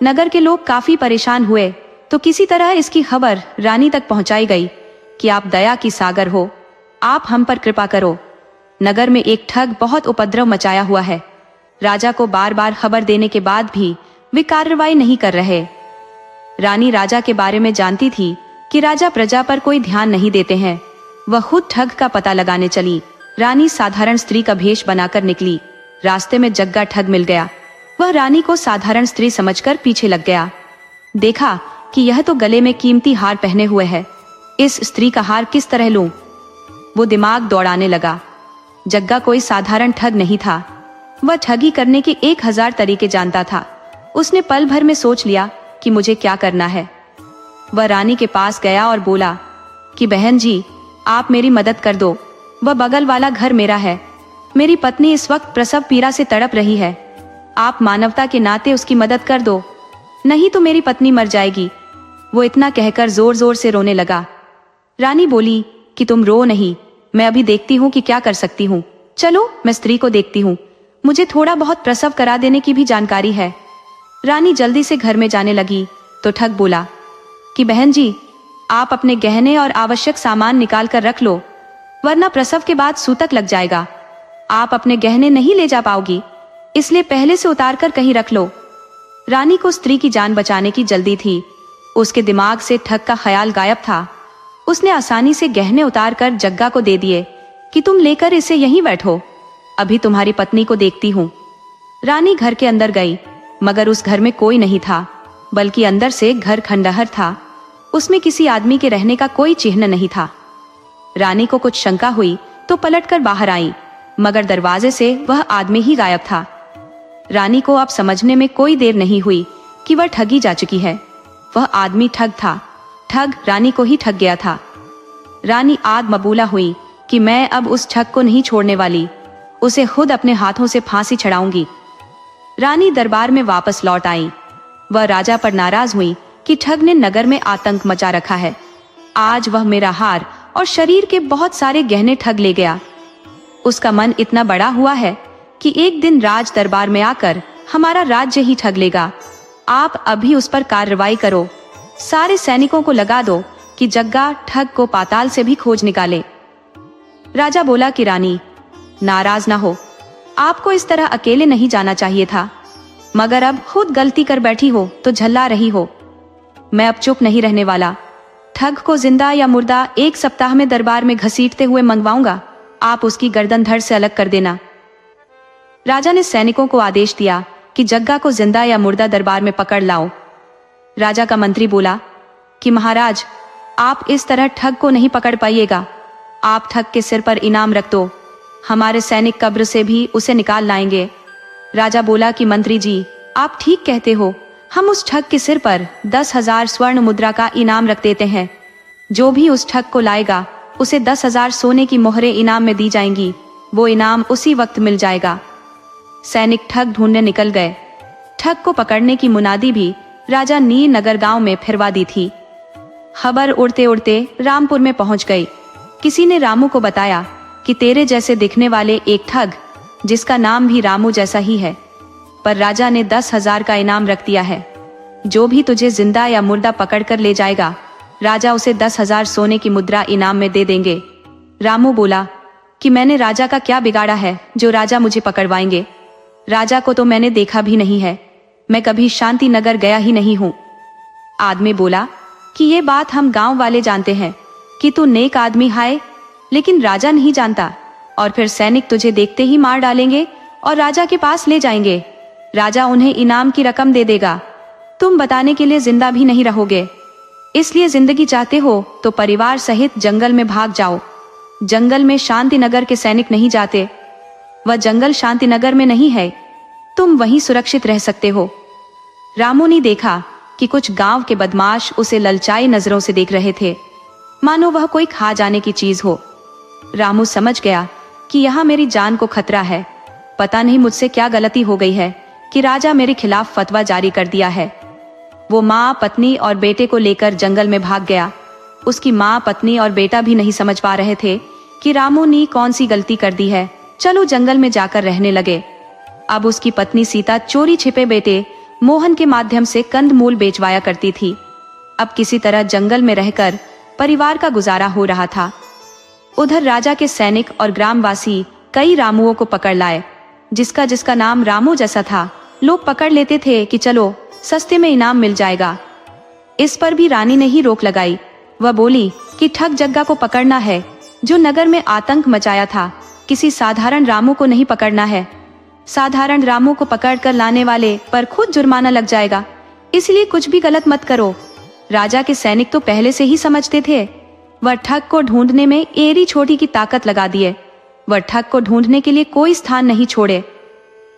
नगर के लोग काफी परेशान हुए तो किसी तरह इसकी खबर रानी तक पहुंचाई गई कि आप दया की सागर हो, आप हम पर कृपा करो। नगर में एक ठग बहुत उपद्रव मचाया हुआ है। राजा को बार बार खबर देने के बाद भी वे कार्रवाई नहीं कर रहे। रानी राजा के बारे में जानती थी कि राजा प्रजा पर कोई ध्यान नहीं देते हैं। वह खुद ठग का पता लगाने चली। रानी साधारण स्त्री का भेष बनाकर निकली। रास्ते में जग्गा ठग मिल गया। वह रानी को साधारण स्त्री समझकर पीछे लग गया। देखा कि यह तो गले में कीमती हार पहने हुए है, इस स्त्री का हार किस तरह लूं? वो दिमाग दौड़ाने लगा। जग्गा कोई साधारण ठग नहीं था, वह ठगी करने के 1000 तरीके जानता था। उसने पल भर में सोच लिया कि मुझे क्या करना है। वह रानी के पास गया और बोला कि बहन जी, आप मेरी मदद कर दो। वह बगल वाला घर मेरा है। मेरी पत्नी इस वक्त प्रसव पीड़ा से तड़प रही है। आप मानवता के नाते उसकी मदद कर दो, नहीं तो मेरी पत्नी मर जाएगी। वो इतना कहकर जोर जोर से रोने लगा। रानी बोली कि तुम रो नहीं, मैं अभी देखती हूँ कि क्या कर सकती हूँ। चलो मैं स्त्री को देखती हूँ, मुझे थोड़ा बहुत प्रसव करा देने की भी जानकारी है। रानी जल्दी से घर में जाने लगी तो ठग बोला कि बहन जी, आप अपने गहने और आवश्यक सामान निकाल कर रख लो, वरना प्रसव के बाद सूतक लग जाएगा। आप अपने गहने नहीं ले जा पाओगी, इसलिए पहले से उतार कर कहीं रख लो। रानी को स्त्री की जान बचाने की जल्दी थी। उसके दिमाग से ठग का ख्याल गायब था। उसने आसानी से गहने उतार कर जग्गा को दे दिए कि तुम लेकर इसे यहीं बैठो, अभी तुम्हारी पत्नी को देखती हूँ। रानी घर के अंदर गई, मगर उस घर में कोई नहीं था, बल्कि अंदर से घर खंडहर था। उसमें किसी आदमी के रहने का कोई चिन्ह नहीं था। रानी को कुछ शंका हुई तो पलटकर बाहर आई, मगर दरवाजे से वह आदमी ही गायब था। रानी को अब समझने में कोई देर नहीं हुई कि वह ठगी जा चुकी है। वह आदमी ठग था। ठग रानी को ही ठग गया था। रानी आग मबूला हुई कि मैं अब उस ठग को नहीं छोड़ने वाली, उसे खुद अपने हाथों से फांसी चढ़ाऊंगी। रानी दरबार में वापस लौट आई। वह राजा पर नाराज हुई कि ठग ने नगर में आतंक मचा रखा है। आज वह मेरा हार और शरीर के बहुत सारे गहने ठग ले गया। उसका मन इतना बड़ा हुआ है कि एक दिन राज दरबार में आकर हमारा राज्य ही ठग लेगा। आप अभी उस पर कार्रवाई करो। सारे सैनिकों को लगा दो कि जग्गा ठग को पाताल से भी खोज निकाले। राजा बोला कि रानी, नाराज ना हो, आपको इस तरह अकेले नहीं जाना चाहिए था, मगर अब खुद गलती कर बैठी हो तो झल्ला रही हो। मैं अब चुप नहीं रहने वाला। ठग को जिंदा या मुर्दा 1 सप्ताह में दरबार में घसीटते हुए मंगवाऊंगा। आप उसकी गर्दन धड़ से अलग कर देना। राजा ने सैनिकों को आदेश दिया कि जग्गा को जिंदा या मुर्दा दरबार में पकड़ लाओ। राजा का मंत्री बोला कि महाराज, आप इस तरह ठग को नहीं पकड़ पाइएगा। आप ठग के सिर पर इनाम रख दो, हमारे सैनिक कब्र से भी उसे निकाल लाएंगे। राजा बोला कि मंत्री जी, आप ठीक कहते हो, हम उस ठग के सिर पर 10,000 स्वर्ण मुद्रा का इनाम रख देते हैं। जो भी उस ठग को लाएगा उसे 10,000 सोने की मोहरें इनाम में दी जाएंगी। वो इनाम उसी वक्त मिल जाएगा। सैनिक ठग ढूंढने निकल गए। ठग को पकड़ने की मुनादी भी राजा नीर नगर गांव में फिरवा दी थी। खबर उड़ते उड़ते रामपुर में पहुंच गई। किसी ने रामू को बताया कि तेरे जैसे दिखने वाले एक ठग, जिसका नाम भी रामू जैसा ही है, पर राजा ने 10,000 का इनाम रख दिया है। जो भी तुझे जिंदा या मुर्दा पकड़ कर ले जाएगा, राजा उसे 10,000 सोने की मुद्रा इनाम में दे देंगे। रामू बोला कि मैंने राजा का क्या बिगाड़ा है जो राजा मुझे पकड़वाएंगे। राजा को तो मैंने देखा भी नहीं है, मैं कभी शांति नगर गया ही नहीं हूँ। आदमी बोला कि ये बात हम गांव वाले जानते हैं कि तू नेक आदमी है, लेकिन राजा नहीं जानता, और फिर सैनिक तुझे देखते ही मार डालेंगे और राजा के पास ले जाएंगे। राजा उन्हें इनाम की रकम दे देगा। तुम बताने के लिए जिंदा भी नहीं रहोगे। इसलिए जिंदगी चाहते हो तो परिवार सहित जंगल में भाग जाओ। जंगल में शांति नगर के सैनिक नहीं जाते। वह जंगल शांति नगर में नहीं है, तुम वहीं सुरक्षित रह सकते हो। रामू ने देखा कि कुछ गांव के बदमाश उसे ललचाई नजरों से देख रहे थे, मानो वह कोई खा जाने की चीज हो। रामू समझ गया कि यहाँ मेरी जान को खतरा है। पता नहीं मुझसे क्या गलती हो गई है कि राजा मेरे खिलाफ फतवा जारी कर दिया है। वो माँ, पत्नी और बेटे को लेकर जंगल में भाग गया। उसकी माँ, पत्नी और बेटा भी नहीं समझ पा रहे थे कि रामू ने कौन सी गलती कर दी है। चलो जंगल में जाकर रहने लगे। अब उसकी पत्नी सीता चोरी छिपे बेटे मोहन के माध्यम से कंदमूल बेचवाया करती थी। अब किसी तरह जंगल में रहकर परिवार का गुजारा हो रहा था। उधर राजा के सैनिक और ग्रामवासी कई रामुओं को पकड़ लाए। जिसका जिसका नाम रामू जैसा था, लोग पकड़ लेते थे कि चलो सस्ते में इनाम मिल जाएगा। इस पर भी रानी ने ही रोक लगाई। वह बोली कि ठग जग्गा को पकड़ना है, जो नगर में आतंक मचाया था। किसी साधारण रामू को नहीं पकड़ना है। साधारण रामू को पकड़ कर लाने वाले पर खुद जुर्माना लग जाएगा, इसलिए कुछ भी गलत मत करो। राजा के सैनिक तो पहले से ही समझते थे। वह ठग को ढूंढने में एरी छोटी की ताकत लगा दिए। वह ठग को ढूंढने के लिए कोई स्थान नहीं छोड़े।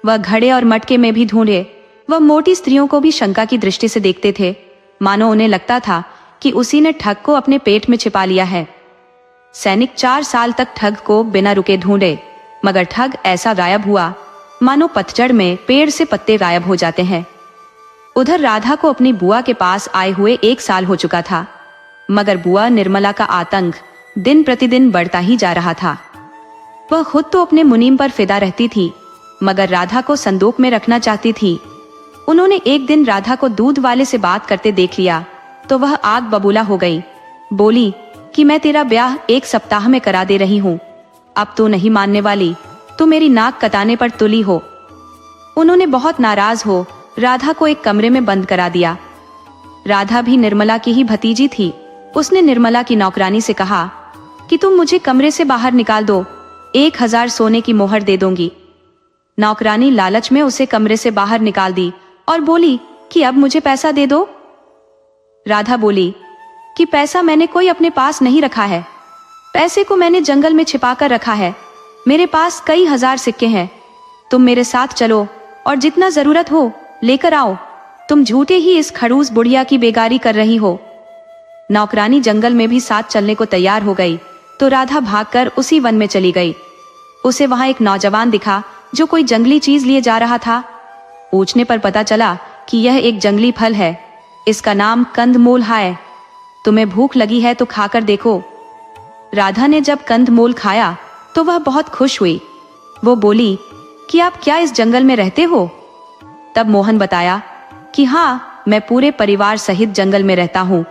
वह घड़े और मटके में भी ढूंढे। वह मोटी स्त्रियों को भी शंका की दृष्टि से देखते थे, मानो उन्हें लगता था कि उसी ने ठग को अपने पेट में छिपा लिया है। सैनिक 4 साल तक ठग को बिना रुके ढूंढे, मगर ठग ऐसा गायब हुआ मानो पतझड़ में पेड़ से पत्ते गायब हो जाते हैं। उधर राधा को अपनी बुआ के पास आए हुए 1 साल हो चुका था, मगर बुआ निर्मला का आतंक दिन प्रतिदिन बढ़ता ही जा रहा था। वह खुद तो अपने मुनीम पर फिदा रहती थी, मगर राधा को संदूक में रखना चाहती थी। उन्होंने एक दिन राधा को दूध वाले से बात करते देख लिया तो वह आग बबूला हो गई। बोली कि मैं तेरा ब्याह 1 सप्ताह में करा दे रही हूँ। अब तू नहीं मानने वाली, तू मेरी नाक कटाने पर तुली हो। उन्होंने बहुत नाराज हो राधा को एक कमरे में बंद करा दिया। राधा भी निर्मला की ही भतीजी थी। उसने निर्मला की नौकरानी से कहा कि तुम मुझे कमरे से बाहर निकाल दो, 1000 सोने की मोहर दे दूंगी। नौकरानी लालच में उसे कमरे से बाहर निकाल दी और बोली कि अब मुझे पैसा दे दो। राधा बोली कि पैसा मैंने कोई अपने पास नहीं रखा है, पैसे को मैंने जंगल में छिपा कर रखा है। मेरे पास कई 1000 सिक्के हैं। तुम मेरे साथ चलो और जितना जरूरत हो लेकर आओ। तुम झूठे ही इस खड़ूस बुढ़िया की बेगारी कर रही हो। नौकरानी जंगल में भी साथ चलने को तैयार हो गई तो राधा भागकर उसी वन में चली गई। उसे वहां एक नौजवान दिखा जो कोई जंगली चीज लिए जा रहा था। पूछने पर पता चला कि यह एक जंगली फल है। इसका नाम कंदमूल है। तुम्हें भूख लगी है तो खाकर देखो। राधा ने जब कंदमूल खाया तो वह बहुत खुश हुई। वो बोली कि आप क्या इस जंगल में रहते हो? तब मोहन बताया कि हाँ, मैं पूरे परिवार सहित जंगल में रहता हूँ।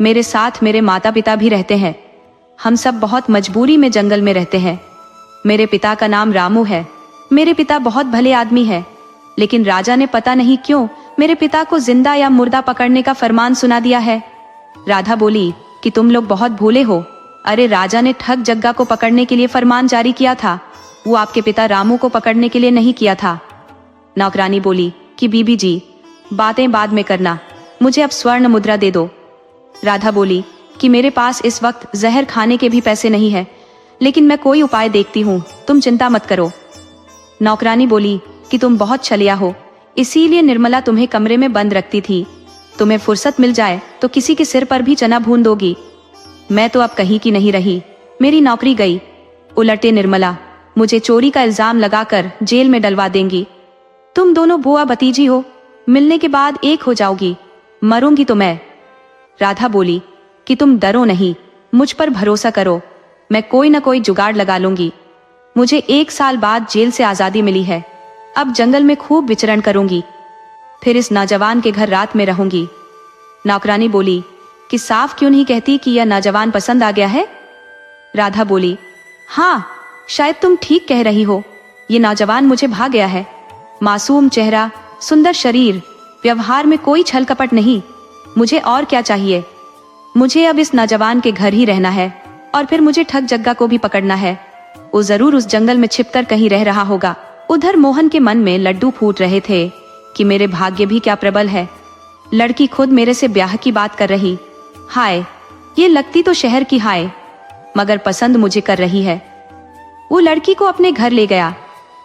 मेरे साथ मेरे माता पिता भी रहते हैं। हम सब बहुत मजबूरी में जंगल में रहते हैं। मेरे पिता का नाम रामू है। मेरे पिता बहुत भले आदमी है, लेकिन राजा ने पता नहीं क्यों मेरे पिता को जिंदा या मुर्दा पकड़ने का फरमान सुना दिया है। राधा बोली कि तुम लोग बहुत भूले हो। अरे राजा ने ठग जग्गा को पकड़ने के लिए फरमान जारी किया था, वो आपके पिता रामू को पकड़ने के लिए नहीं किया था। नौकरानी बोली कि बीबी जी, बातें बाद में करना, मुझे अब स्वर्ण मुद्रा दे दो। राधा बोली कि मेरे पास इस वक्त जहर खाने के भी पैसे नहीं है, लेकिन मैं कोई उपाय देखती हूँ, तुम चिंता मत करो। नौकरानी बोली कि तुम बहुत छलिया हो, इसीलिए निर्मला तुम्हें कमरे में बंद रखती थी। तुम्हें फुर्सत मिल जाए तो किसी के सिर पर भी चना भून दोगी। मैं तो अब कहीं की नहीं रही, मेरी नौकरी गई। उलटे निर्मला, मुझे चोरी का इल्जाम लगाकर जेल में डलवा देंगी। तुम दोनों बुआ भतीजी हो, मिलने के बाद एक हो जाओगी, मरूंगी तो मैं। राधा बोली कि तुम डरो नहीं, मुझ पर भरोसा करो, मैं कोई ना कोई जुगाड़ लगा लूंगी। मुझे 1 साल बाद जेल से आजादी मिली है, अब जंगल में खूब विचरण करूंगी, फिर इस नौजवान के घर रात में रहूंगी। नौकरानी बोली कि साफ क्यों नहीं कहती कि यह नौजवान पसंद आ गया है? राधा बोली, हाँ, शायद तुम ठीक कह रही हो, ये नौजवान मुझे भा गया है। मासूम चेहरा, सुंदर शरीर, व्यवहार में कोई छल कपट नहीं, मुझे और क्या चाहिए? मुझे अब इस नौजवान के घर ही रहना है और फिर मुझे ठग जग्गा को भी पकड़ना है। वो जरूर उस जंगल में छिपकर कहीं रह रहा होगा। उधर मोहन के मन में लड्डू फूट रहे थे कि मेरे भाग्य भी क्या प्रबल है, लड़की खुद मेरे से ब्याह की बात कर रही। हाय, ये लगती तो शहर की हाय, मगर पसंद मुझे कर रही है। वो लड़की को अपने घर ले गया।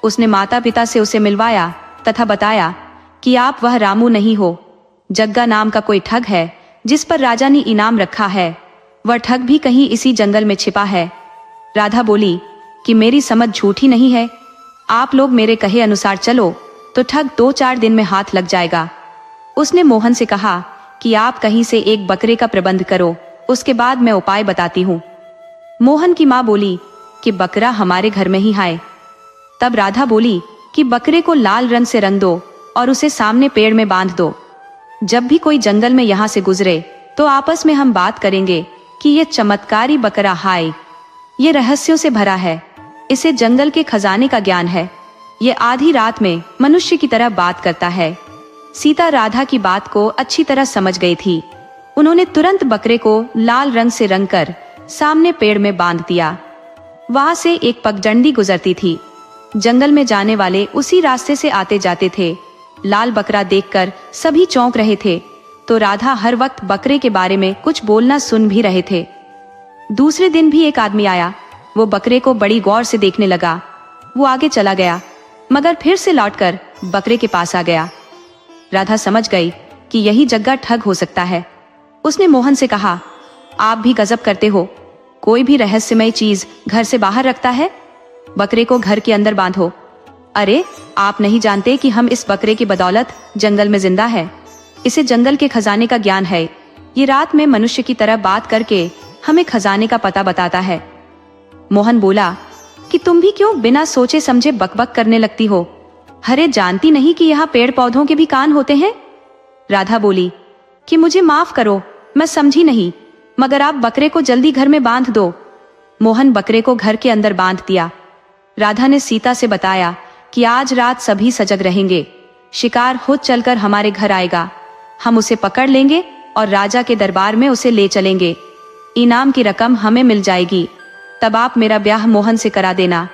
उसने माता पिता से उसे मिलवाया तथा बताया कि आप वह रामू नहीं हो, जग्गा नाम का कोई ठग है जिस पर राजा ने इनाम रखा है। वह ठग भी कहीं इसी जंगल में छिपा है। राधा बोली कि मेरी समझ झूठी नहीं है, आप लोग मेरे कहे अनुसार चलो तो ठग 2-4 दिन में हाथ लग जाएगा। उसने मोहन से कहा कि आप कहीं से एक बकरे का प्रबंध करो, उसके बाद मैं उपाय बताती हूँ। मोहन की माँ बोली कि बकरा हमारे घर में ही है। तब राधा बोली कि बकरे को लाल रंग से रंग दो और उसे सामने पेड़ में बांध दो। जब भी कोई जंगल में यहाँ से गुजरे तो आपस में हम बात करेंगे कि ये चमत्कारी बकरा हाय, ये रहस्यों से भरा है, इसे जंगल के खजाने का ज्ञान है, ये आधी रात में मनुष्य की तरह बात करता है। सीता राधा की बात को अच्छी तरह समझ गई थी। उन्होंने तुरंत बकरे को लाल रंग से रंगकर सामने पेड़ में बांध दिया। वहां से एक पगडंडी गुजरती थी। जंगल में जाने वाले उसी रास्ते से आते जाते थे। लाल बकरा देखकर सभी चौंक रहे थे, तो राधा हर वक्त बकरे के बारे में कुछ बोलना सुन भी रहे थे। दूसरे दिन भी एक आदमी आया। वो बकरे को बड़ी गौर से देखने लगा। वो आगे चला गया, मगर फिर से लौटकर बकरे के पास आ गया। राधा समझ गई कि यही जग्गा ठग हो सकता है। उसने मोहन से कहा, आप भी गजब करते हो, कोई भी रहस्यमय चीज घर से बाहर रखता है, बकरे को घर के अंदर बांधो। अरे, आप नहीं जानते कि हम इस बकरे की बदौलत जंगल में जिंदा है। इसे जंगल के खजाने का ज्ञान है। ये रात में मनुष्य की तरह बात करके हमें खजाने का पता बताता है। मोहन बोला कि तुम भी क्यों बिना सोचे समझे बकबक करने लगती हो? अरे, जानती नहीं कि यहाँ पेड़ पौधों के भी कान होते हैं? राधा बोली कि मुझे माफ करो, मैं समझी नहीं, मगर आप बकरे को जल्दी घर में बांध दो। मोहन बकरे को घर के अंदर बांध दिया। राधा ने सीता से बताया कि आज रात सभी सजग रहेंगे, शिकार खुद चलकर हमारे घर आएगा, हम उसे पकड़ लेंगे और राजा के दरबार में उसे ले चलेंगे। इनाम की रकम हमें मिल जाएगी, तब आप मेरा ब्याह मोहन से करा देना।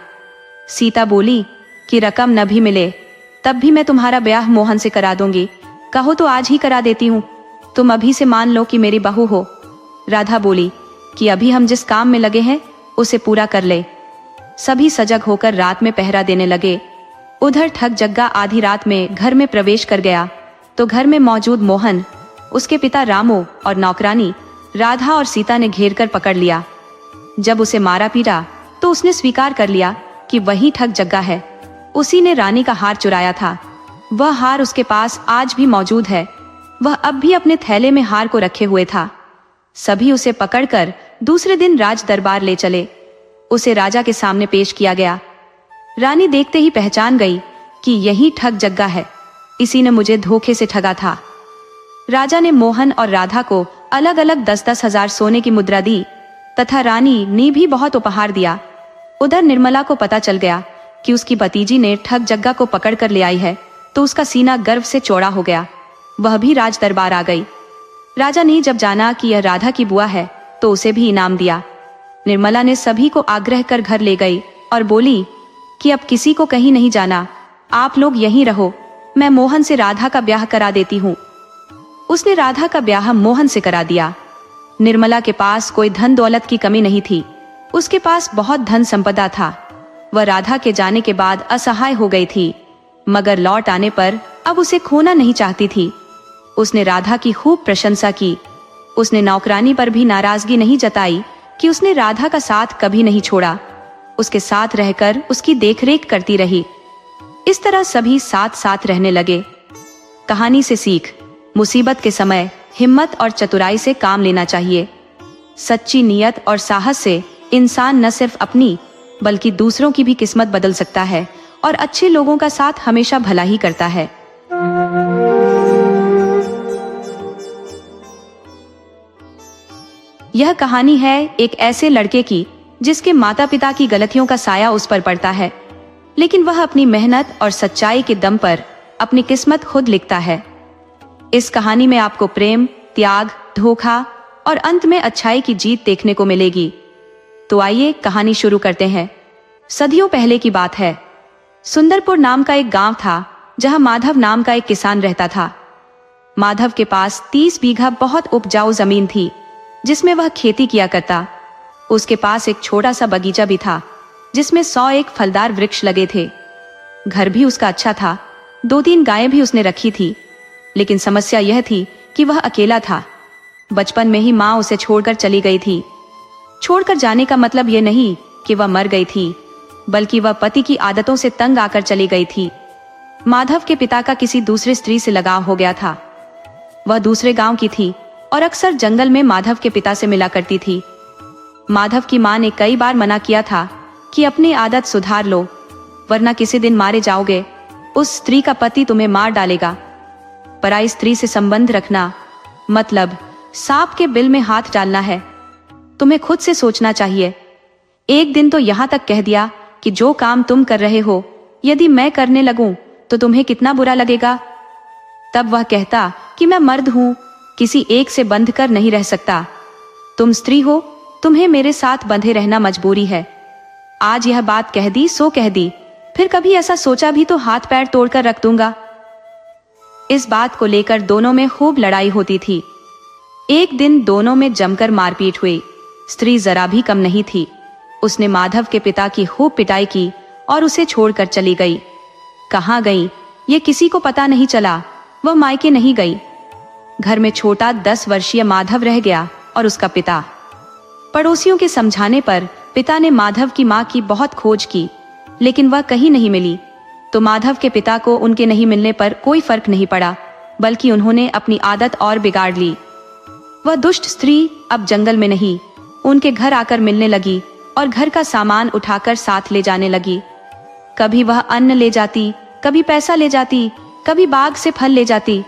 सीता बोली कि रकम न भी मिले तब भी मैं तुम्हारा ब्याह मोहन से करा दूंगी, कहो तो आज ही करा देती हूँ, तुम अभी से मान लो कि मेरी बहू हो। राधा बोली कि अभी हम जिस काम में लगे हैं उसे पूरा कर ले। सभी सजग होकर रात में पहरा देने लगे। उधर ठग जग्गा आधी रात में घर में प्रवेश कर गया तो घर में मौजूद मोहन, उसके पिता रामू और नौकरानी राधा और सीता ने घेर कर पकड़ लिया। जब उसे मारा पीटा तो उसने स्वीकार कर लिया कि वही ठग जग्गा है। उसी ने रानी का हार चुराया था। वह हार उसके पास आज भी मौजूद है। वह अब भी अपने थैले में हार को रखे हुए था। सभी उसे पकड़कर दूसरे दिन राज दरबार ले चले। उसे राजा के सामने पेश किया गया। रानी देखते ही पहचान गई कि यही ठग जग्गा है, इसी ने मुझे धोखे से ठगा था। राजा ने मोहन और राधा को अलग अलग 10-10 हजार सोने की मुद्रा दी तथा रानी ने भी बहुत उपहार दिया। उधर निर्मला को पता चल गया कि उसकी भतीजी ने ठग जग्गा को पकड़ कर ले आई है, तो उसका सीना गर्व से चौड़ा हो गया। वह भी राज दरबार आ गई। राजा ने जब जाना कि यह राधा की बुआ है तो उसे भी इनाम दिया। निर्मला ने सभी को आग्रह कर घर ले गई और बोली कि अब किसी को कहीं नहीं जाना, आप लोग यहीं रहो, मैं मोहन से राधा का ब्याह करा देती हूँ। उसने राधा का ब्याह मोहन से करा दिया। निर्मला के पास कोई धन दौलत की कमी नहीं थी, उसके पास बहुत धन संपदा था। वह राधा के जाने के बाद असहाय हो गई थी, मगर लौट आने पर अब उसे खोना नहीं चाहती थी। उसने राधा की खूब प्रशंसा की। उसने नौकरानी पर भी नाराजगी नहीं जताई कि उसने राधा का साथ कभी नहीं छोड़ा। उसके साथ रहकर उसकी देखरेख करती रही। इस तरह सभी साथ साथ रहने लगे। कहानी से सीख: मुसीबत के समय हिम्मत और चतुराई से काम लेना चाहिए। सच्ची नीयत और साहस से इंसान न सिर्फ अपनी बल्कि दूसरों की भी किस्मत बदल सकता है और अच्छे लोगों का साथ हमेशा भला ही करता है। यह कहानी है एक ऐसे लड़के की जिसके माता पिता की गलतियों का साया उस पर पड़ता है, लेकिन वह अपनी मेहनत और सच्चाई के दम पर अपनी किस्मत खुद लिखता है। इस कहानी में आपको प्रेम, त्याग, धोखा और अंत में अच्छाई की जीत देखने को मिलेगी। तो आइए कहानी शुरू करते हैं। सदियों पहले की बात है। सुंदरपुर नाम का एक गांव था जहां माधव नाम का एक किसान रहता था। माधव के पास 30 बीघा बहुत उपजाऊ जमीन थी जिसमें वह खेती किया करता। उसके पास एक छोटा सा बगीचा भी था जिसमें 101 फलदार वृक्ष लगे थे। घर भी उसका अच्छा था। 2-3 गायें भी उसने रखी थी, लेकिन समस्या यह थी कि वह अकेला था। बचपन में ही माँ उसे छोड़कर चली गई थी। छोड़कर जाने का मतलब यह नहीं कि वह मर गई थी, बल्कि वह पति की आदतों से तंग आकर चली गई थी। माधव के पिता का किसी दूसरे स्त्री से लगाव हो गया था। वह दूसरे गांव की थी और अक्सर जंगल में माधव के पिता से मिला करती थी। माधव की मां ने कई बार मना किया था कि अपनी आदत सुधार लो, वरना किसी दिन मारे जाओगे। उस स्त्री का पति तुम्हें मार डालेगा। पराई स्त्री से संबंध रखना मतलब सांप के बिल में हाथ डालना है। तुम्हें खुद से सोचना चाहिए। एक दिन तो यहां तक कह दिया कि जो काम तुम कर रहे हो यदि मैं करने लगूं तो तुम्हें कितना बुरा लगेगा। तब वह कहता कि मैं मर्द हूं, किसी एक से बंध कर नहीं रह सकता। तुम स्त्री हो, तुम्हें मेरे साथ बंधे रहना मजबूरी है। आज यह बात कह दी सो कह दी, फिर कभी ऐसा सोचा भी तो हाथ पैर तोड़कर रख दूंगा। इस बात को लेकर दोनों में खूब लड़ाई होती थी। एक दिन दोनों में जमकर मारपीट हुई। स्त्री जरा भी कम नहीं थी। उसने माधव के पिता की खूब पिटाई की और उसे छोड़कर चली गई। कहाँ गई ये किसी को पता नहीं चला। वह मायके नहीं गई। घर में छोटा 10 वर्षीय माधव रह गया और उसका पिता। पड़ोसियों के समझाने पर पिता ने माधव की मां की बहुत खोज की, लेकिन वह कहीं नहीं मिली। तो माधव के पिता को उनके नहीं मिलने पर कोई फर्क नहीं पड़ा, बल्कि उन्होंने अपनी आदत और बिगाड़ ली। वह दुष्ट स्त्री अब जंगल में नहीं, उनके घर आकर मिलने लगी और घर का सामान उठाकर साथ ले जाने लगी। कभी वह अन्न ले जाती, कभी पैसा ले जाती, कभी बाग से फल ले जाती।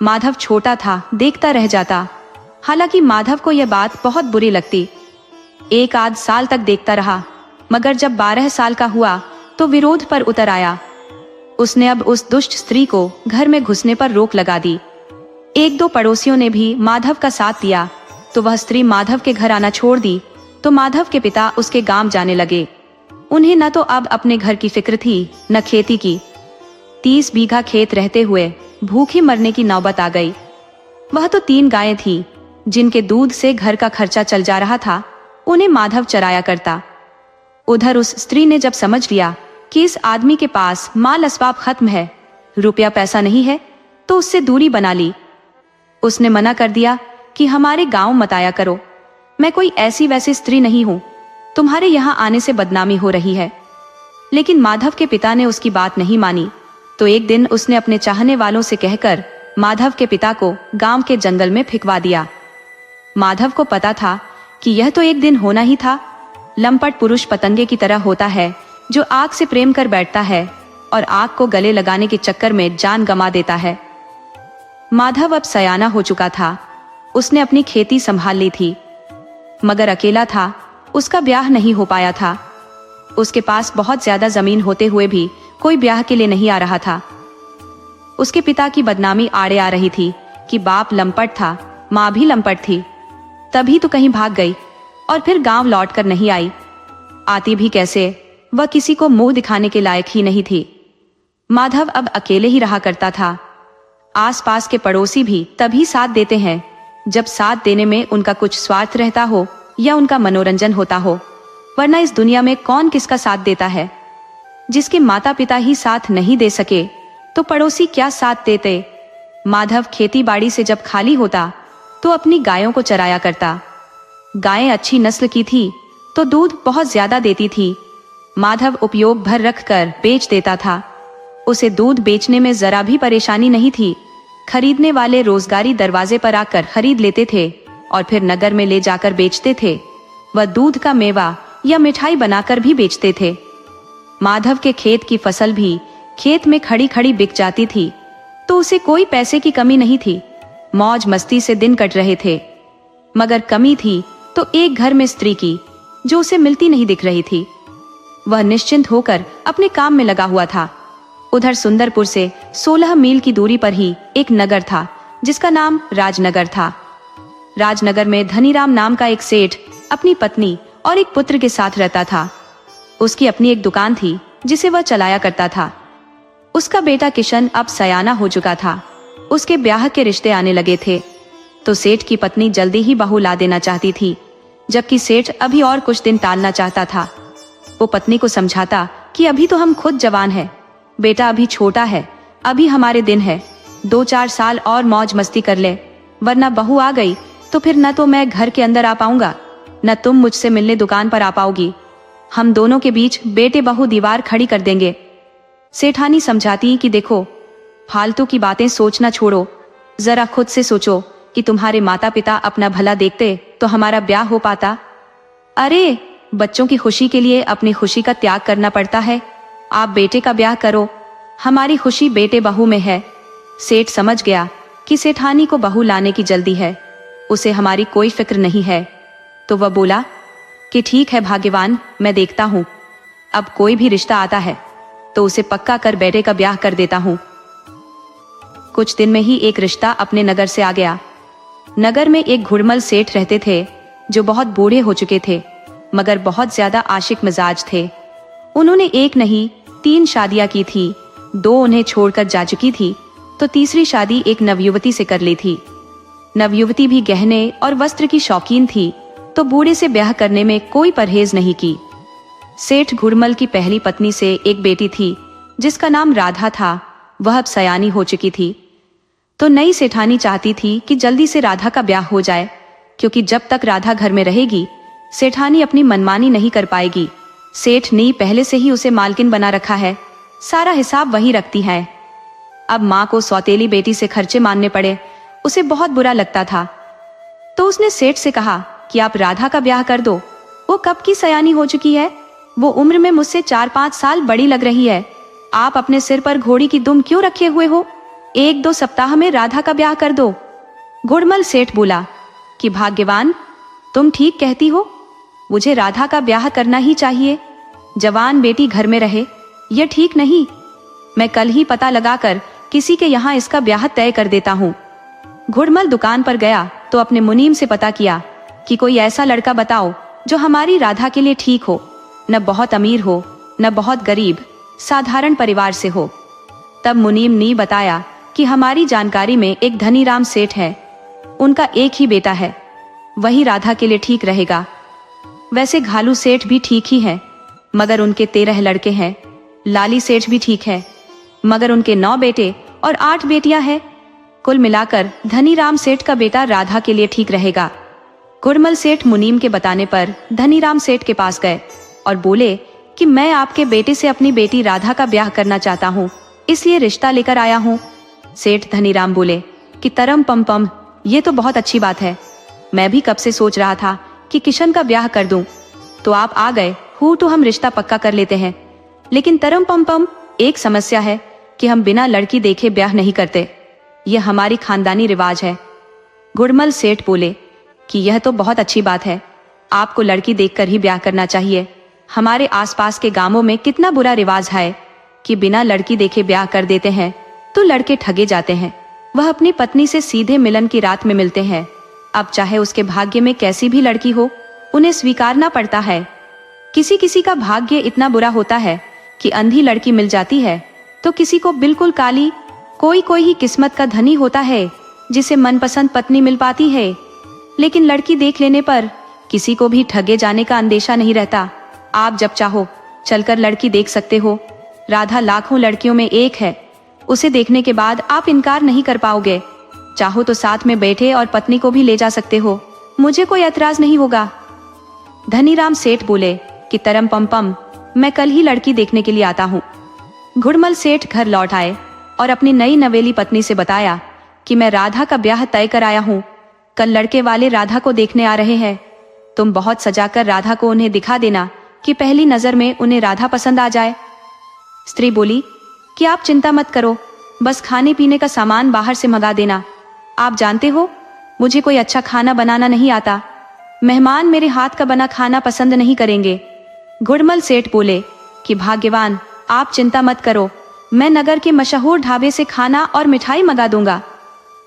माधव छोटा था, देखता रह जाता। हालांकि माधव को यह बात बहुत बुरी लगती। 1 आध साल तक देखता रहा, मगर जब 12 साल का हुआ तो विरोध पर उतर आया। उसने अब उस दुष्ट स्त्री को घर में घुसने पर रोक लगा दी। 1-2 पड़ोसियों ने भी माधव का साथ दिया, तो वह स्त्री माधव के घर आना छोड़ दी। तो माधव के पिता उसके गांव जाने लगे। उन्हें न तो अब अपने घर की फिक्र थी न खेती की। 30 बीघा खेत रहते हुए भूखे मरने की नौबत आ गई। वह तो 3 गायें थी जिनके दूध से घर का खर्चा चल जा रहा था। उन्हें माधव चराया करता। उधर उस स्त्री ने जब समझ लिया कि इस आदमी के पास माल असबाब खत्म है, रुपया पैसा नहीं है, तो उससे दूरी बना ली। उसने मना कर दिया कि हमारे गांव मत आया करो। मैं कोई ऐसी वैसी स्त्री नहीं हूं, तुम्हारे यहां आने से बदनामी हो रही है। लेकिन माधव के पिता ने उसकी बात नहीं मानी। तो एक दिन उसने अपने चाहने वालों से कहकर माधव के पिता को गांव के जंगल में फिकवा दिया। माधव को पता था कि यह तो एक दिन होना ही था। लंपट पुरुष पतंगे की तरह होता है जो आग से प्रेम कर बैठता है और आग को गले लगाने के चक्कर में जान गंवा देता है। माधव अब सयाना हो चुका था। उसने अपनी खेती संभाल ली थी, मगर अकेला था। उसका ब्याह नहीं हो पाया था। उसके पास बहुत ज्यादा जमीन होते हुए भी कोई ब्याह के लिए नहीं आ रहा था। उसके पिता की बदनामी आड़े आ रही थी कि बाप लंपट था, माँ भी लंपट थी। तभी तो कहीं भाग गई और फिर गांव लौटकर नहीं आई। आती भी कैसे, वह किसी को मुंह दिखाने के लायक ही नहीं थी। माधव अब अकेले ही रहा करता था। आसपास के पड़ोसी भी तभी साथ देते हैं जब साथ देने में उनका कुछ स्वार्थ रहता हो या उनका मनोरंजन होता हो, वरना इस दुनिया में कौन किसका साथ देता है। जिसके माता पिता ही साथ नहीं दे सके तो पड़ोसी क्या साथ देते। माधव खेती बाड़ी से जब खाली होता तो अपनी गायों को चराया करता। गायें अच्छी नस्ल की थी तो दूध बहुत ज्यादा देती थी माधव उपयोग भर रखकर बेच देता था। उसे दूध बेचने में जरा भी परेशानी नहीं थी। खरीदने वाले रोजगारी दरवाजे पर आकर खरीद लेते थे और फिर नगर में ले जाकर बेचते थे। वह दूध का मेवा या मिठाई बनाकर भी बेचते थे। माधव के खेत की फसल भी खेत में खड़ी खड़ी बिक जाती थी, तो उसे कोई पैसे की कमी नहीं थी। मौज मस्ती से दिन कट रहे थे। मगर कमी थी तो एक घर में स्त्री की, जो उसे मिलती नहीं दिख रही थी। वह निश्चिंत होकर अपने काम में लगा हुआ था। उधर सुंदरपुर से 16 मील की दूरी पर ही एक नगर था, जिसका नाम राजनगर था। राजनगर में धनीराम नाम का एक सेठ अपनी पत्नी और एक पुत्र के साथ रहता था। उसकी अपनी एक दुकान थी, जिसे वह चलाया करता था। उसका बेटा किशन अब सयाना हो चुका था। उसके ब्याह के रिश्ते आने लगे थे, तो सेठ की पत्नी जल्दी ही बहू ला देना चाहती थी, जबकि सेठ अभी और कुछ दिन टालना चाहता था। वो पत्नी को समझाता कि अभी तो हम खुद जवान हैं, बेटा अभी छोटा है, अभी हमारे दिन है, 2-4 साल और मौज मस्ती कर ले, वरना बहू आ गई तो फिर न तो मैं घर के अंदर आ पाऊंगा, न तुम मुझसे मिलने दुकान पर आ पाओगी। हम दोनों के बीच बेटे बहू दीवार खड़ी कर देंगे। सेठानी समझाती कि देखो, फालतू की बातें सोचना छोड़ो, जरा खुद से सोचो कि तुम्हारे माता पिता अपना भला देखते तो हमारा ब्याह हो पाता। अरे, बच्चों की खुशी के लिए अपनी खुशी का त्याग करना पड़ता है। आप बेटे का ब्याह करो, हमारी खुशी बेटे बहू में है। सेठ समझ गया कि सेठानी को बहू लाने की जल्दी है, उसे हमारी कोई फिक्र नहीं है, तो वह बोला कि ठीक है भाग्यवान, मैं देखता हूँ, अब कोई भी रिश्ता आता है तो उसे पक्का कर बेटे का ब्याह कर देता हूँ। कुछ दिन में ही एक रिश्ता अपने नगर से आ गया। नगर में एक घुड़मल सेठ रहते थे, जो बहुत बूढ़े हो चुके थे, मगर बहुत ज्यादा आशिक मिजाज थे। उन्होंने एक नहीं 3 शादियां की थी। 2 उन्हें छोड़कर जा चुकी थी, तो तीसरी शादी एक नवयुवती से कर ली थी। नवयुवती भी गहने और वस्त्र की शौकीन थी, तो बूढ़े से ब्याह करने में कोई परहेज नहीं की। सेठ घुड़मल की पहली पत्नी से एक बेटी थी, जिसका नाम राधा था। वह अब सयानी हो चुकी थी, तो नई सेठानी चाहती थी कि जल्दी से राधा का ब्याह हो जाए, क्योंकि जब तक राधा घर में रहेगी सेठानी अपनी मनमानी नहीं कर पाएगी। सेठ ने पहले से ही उसे मालकिन बना रखा है, सारा हिसाब वही रखती है। अब माँ को सौतेली बेटी से खर्चे मानने पड़े, उसे बहुत बुरा लगता था। तो उसने सेठ से कहा कि आप राधा का ब्याह कर दो, वो कब की सयानी हो चुकी है, वो उम्र में मुझसे 4-5 साल बड़ी लग रही है। आप अपने सिर पर घोड़ी की दुम क्यों रखे हुए हो, 1-2 सप्ताह में राधा का ब्याह कर दो। घुड़मल सेठ बोला कि भाग्यवान, तुम ठीक कहती हो, मुझे राधा का ब्याह करना ही चाहिए। जवान बेटी घर में रहे, यह ठीक नहीं। मैं कल ही पता लगाकर किसी के यहाँ इसका ब्याह तय कर देता हूँ। घुड़मल दुकान पर गया तो अपने मुनीम से पता किया कि कोई ऐसा लड़का बताओ जो हमारी राधा के लिए ठीक हो, न बहुत अमीर हो न बहुत गरीब, साधारण परिवार से हो। तब मुनीम ने बताया कि हमारी जानकारी में एक धनीराम सेठ है, उनका एक ही बेटा है, वही राधा के लिए ठीक रहेगा। वैसे घालू सेठ भी ठीक ही है, मगर उनके 13 लड़के हैं। लाली सेठ भी ठीक है, मगर उनके 9 बेटे और 8 बेटियां हैं। कुल मिलाकर धनीराम सेठ का बेटा राधा के लिए ठीक रहेगा। घुड़मल सेठ मुनीम के बताने पर धनीराम सेठ के पास गए और बोले कि मैं आपके बेटे से अपनी बेटी राधा का ब्याह करना चाहता हूँ, इसलिए रिश्ता लेकर आया हूँ। सेठ धनीराम बोले कि तरम पम पम, ये तो बहुत अच्छी बात है। मैं भी कब से सोच रहा था कि किशन का ब्याह कर दूं, तो आप आ गए हो तो हम रिश्ता पक्का कर लेते हैं। लेकिन तरम पम पम, एक समस्या है कि हम बिना लड़की देखे ब्याह नहीं करते, यह हमारी खानदानी रिवाज है। घुड़मल सेठ बोले कि यह तो बहुत अच्छी बात है, आपको लड़की देखकर ही ब्याह करना चाहिए। हमारे आसपास के गांवों में कितना बुरा रिवाज है कि बिना लड़की देखे ब्याह कर देते हैं तो लड़के ठगे जाते हैं। वह अपनी पत्नी से सीधे मिलन की रात में मिलते हैं। अब चाहे उसके भाग्य में कैसी भी लड़की हो, उन्हें स्वीकारना पड़ता है। किसी किसी का भाग्य इतना बुरा होता है कि अंधी लड़की मिल जाती है, तो किसी को बिल्कुल काली। कोई कोई ही किस्मत का धनी होता है जिसे मनपसंद पत्नी मिल पाती है, लेकिन लड़की देख लेने पर किसी को भी ठगे जाने का अंदेशा नहीं रहता। आप जब चाहो चलकर लड़की देख सकते हो। राधा लाखों लड़कियों में एक है, उसे देखने के बाद आप इनकार नहीं कर पाओगे। चाहो तो साथ में बैठे और पत्नी को भी ले जा सकते हो, मुझे कोई ऐतराज नहीं होगा। धनीराम सेठ बोले कि तरम पम पम, मैं कल ही लड़की देखने के लिए आता हूँ। घुड़मल सेठ घर लौट आए और अपनी नई नवेली पत्नी से बताया कि मैं राधा का ब्याह तय कर आया हूँ। कल लड़के वाले राधा को देखने आ रहे हैं। तुम बहुत सजाकर राधा को उन्हें दिखा देना कि पहली नजर में उन्हें राधा पसंद आ जाए। स्त्री बोली कि आप चिंता मत करो, बस खाने पीने का सामान बाहर से मंगा देना। आप जानते हो मुझे कोई अच्छा खाना बनाना नहीं आता। मेहमान मेरे हाथ का बना खाना पसंद नहीं करेंगे। घुड़मल सेठ बोले कि भाग्यवान, आप चिंता मत करो, मैं नगर के मशहूर ढाबे से खाना और मिठाई मंगा दूंगा।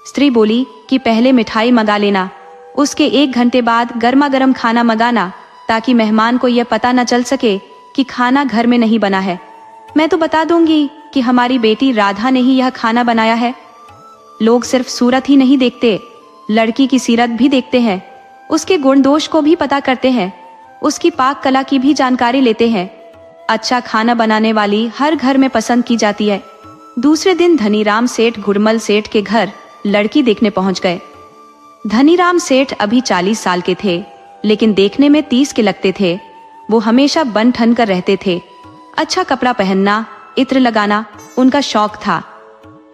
स्त्री बोली कि पहले मिठाई मंगा लेना, उसके 1 घंटे बाद गर्मा गर्म खाना मंगाना, ताकि मेहमान को यह पता न चल सके कि खाना घर में नहीं बना है। मैं तो बता दूंगी कि हमारी बेटी राधा ने ही यह खाना बनाया है। लोग सिर्फ सूरत ही नहीं देखते, लड़की की सीरत भी देखते हैं, उसके गुण दोष को भी पता करते हैं, उसकी पाक कला की भी जानकारी लेते हैं। अच्छा खाना बनाने वाली हर घर में पसंद की जाती है। दूसरे दिन धनीराम सेठ घुड़मल सेठ के घर लड़की देखने पहुंच गए। धनीराम सेठ अभी 40 साल के थे, लेकिन देखने में 30 के लगते थे। वो हमेशा बन ठन कर रहते थे। अच्छा कपड़ा पहनना, इत्र लगाना उनका शौक था।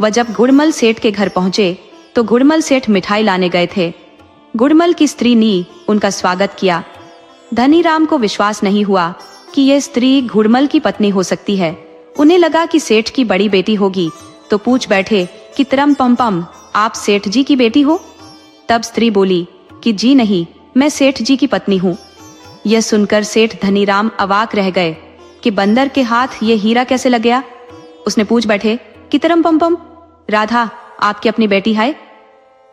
वह जब घुड़मल सेठ के घर पहुंचे तो घुड़मल सेठ मिठाई लाने गए थे। घुड़मल की स्त्री ने उनका स्वागत किया। धनीराम को विश्वास नहीं हुआ कि यह स्त्री घुड़मल की पत्नी हो सकती है। उन्हें लगा कि सेठ की बड़ी बेटी होगी, तो पूछ बैठे कि तरम पम पम, आप सेठ जी की बेटी हो? तब स्त्री बोली कि जी नहीं, मैं सेठ जी की पत्नी हूँ। यह सुनकर सेठ धनीराम अवाक रह गए कि बंदर के हाथ ये हीरा कैसे लग गया। उसने पूछ बैठे कि तरम पम पम, राधा आपकी अपनी बेटी है?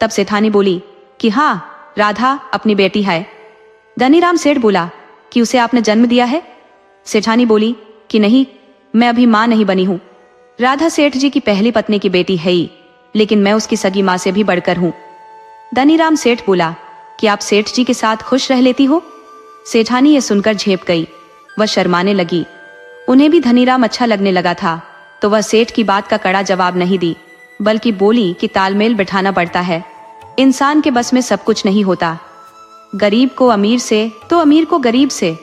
तब सेठानी बोली कि हाँ, राधा अपनी बेटी है। धनीराम सेठ बोला कि उसे आपने जन्म दिया है? सेठानी बोली कि नहीं, मैं अभी मां नहीं बनी हूँ। राधा सेठ जी की पहली पत्नी की बेटी है ही, लेकिन मैं उसकी सगी मां से भी बढ़कर हूँ। धनीराम सेठ बोला कि आप सेठ जी के साथ खुश रह लेती हो? सेठानी ये सुनकर झेप गई। वह शर्माने लगी। उन्हें भी धनीराम अच्छा लगने लगा था, तो वह सेठ की बात का कड़ा जवाब नहीं दी, बल्कि बोली कि तालमेल बिठाना पड़ता है। इंसान के बस में सब कुछ नहीं होता। गरीब को अमीर से तो अमीर को गरीब से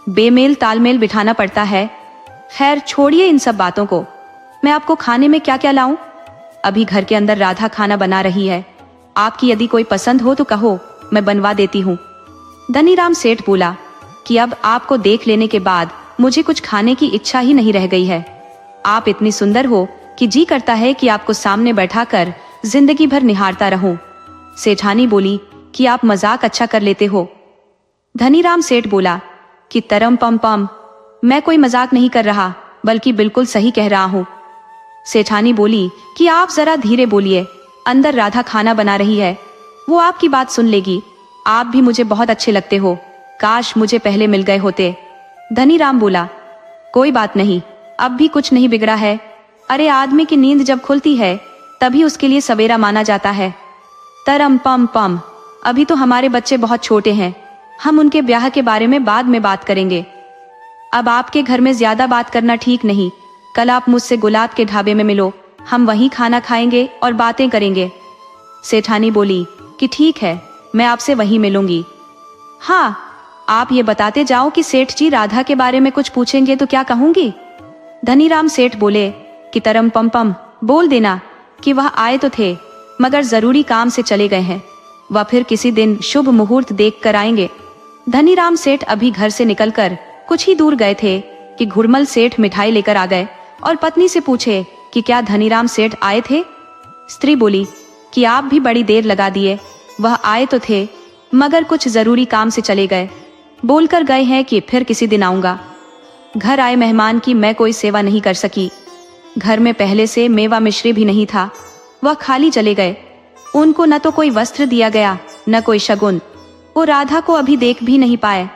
बेमेल तालमेल बिठाना पड़ता है। खैर छोड़िए इन सब बातों को। मैं आपको खाने में क्या क्या लाऊं? अभी घर के अंदर राधा खाना बना रही है। आपकी यदि कोई पसंद हो तो कहो, मैं बनवा देती हूँ। धनीराम सेठ बोला कि अब आपको देख लेने के बाद मुझे कुछ खाने की इच्छा ही नहीं रह गई है। आप इतनी सुंदर हो कि जी करता है कि आपको सामने बैठाकर जिंदगी भर निहारता रहूं। सेठानी बोली कि आप मजाक अच्छा कर लेते हो। धनीराम सेठ बोला कि तरम पम पम, मैं कोई मजाक नहीं कर रहा, बल्कि बिल्कुल सही कह रहा हूँ। सेठानी बोली कि आप जरा धीरे बोलिए, अंदर राधा खाना बना रही है, वो आपकी बात सुन लेगी। आप भी मुझे बहुत अच्छे लगते हो, काश मुझे पहले मिल गए होते। धनीराम बोला कोई बात नहीं, अब भी कुछ नहीं बिगड़ा है। अरे आदमी की नींद जब खुलती है तभी उसके लिए सवेरा माना जाता है। तरम पम पम, अभी तो हमारे बच्चे बहुत छोटे हैं, हम उनके ब्याह के बारे में बाद में बात करेंगे। अब आपके घर में ज्यादा बात करना ठीक नहीं। कल आप मुझसे गुलाब के ढाबे में मिलो, हम वहीं खाना खाएंगे और बातें करेंगे। सेठानी बोली कि ठीक है, मैं आपसे वहीं मिलूंगी। हाँ, आप ये बताते जाओ कि सेठ जी राधा के बारे में कुछ पूछेंगे तो क्या कहूंगी? धनीराम सेठ बोले कि तरम पम पम, बोल देना कि वह आए तो थे, मगर जरूरी काम से चले गए हैं। वह फिर किसी दिन शुभ मुहूर्त देख कर आएंगे। धनीराम सेठ अभी घर से निकलकर कुछ ही दूर गए थे कि घुड़मल सेठ मिठाई लेकर आ गए और पत्नी से पूछे कि क्या धनीराम सेठ आए थे? स्त्री बोली कि आप भी बड़ी देर लगा दिए, वह आए तो थे, मगर कुछ जरूरी काम से चले गए, बोलकर गए हैं कि फिर किसी दिन आऊंगा। घर आए मेहमान की मैं कोई सेवा नहीं कर सकी। घर में पहले से मेवा मिश्री भी नहीं था, वह खाली चले गए। उनको न तो कोई वस्त्र दिया गया, न कोई शगुन। वो राधा को अभी देख भी नहीं पाए।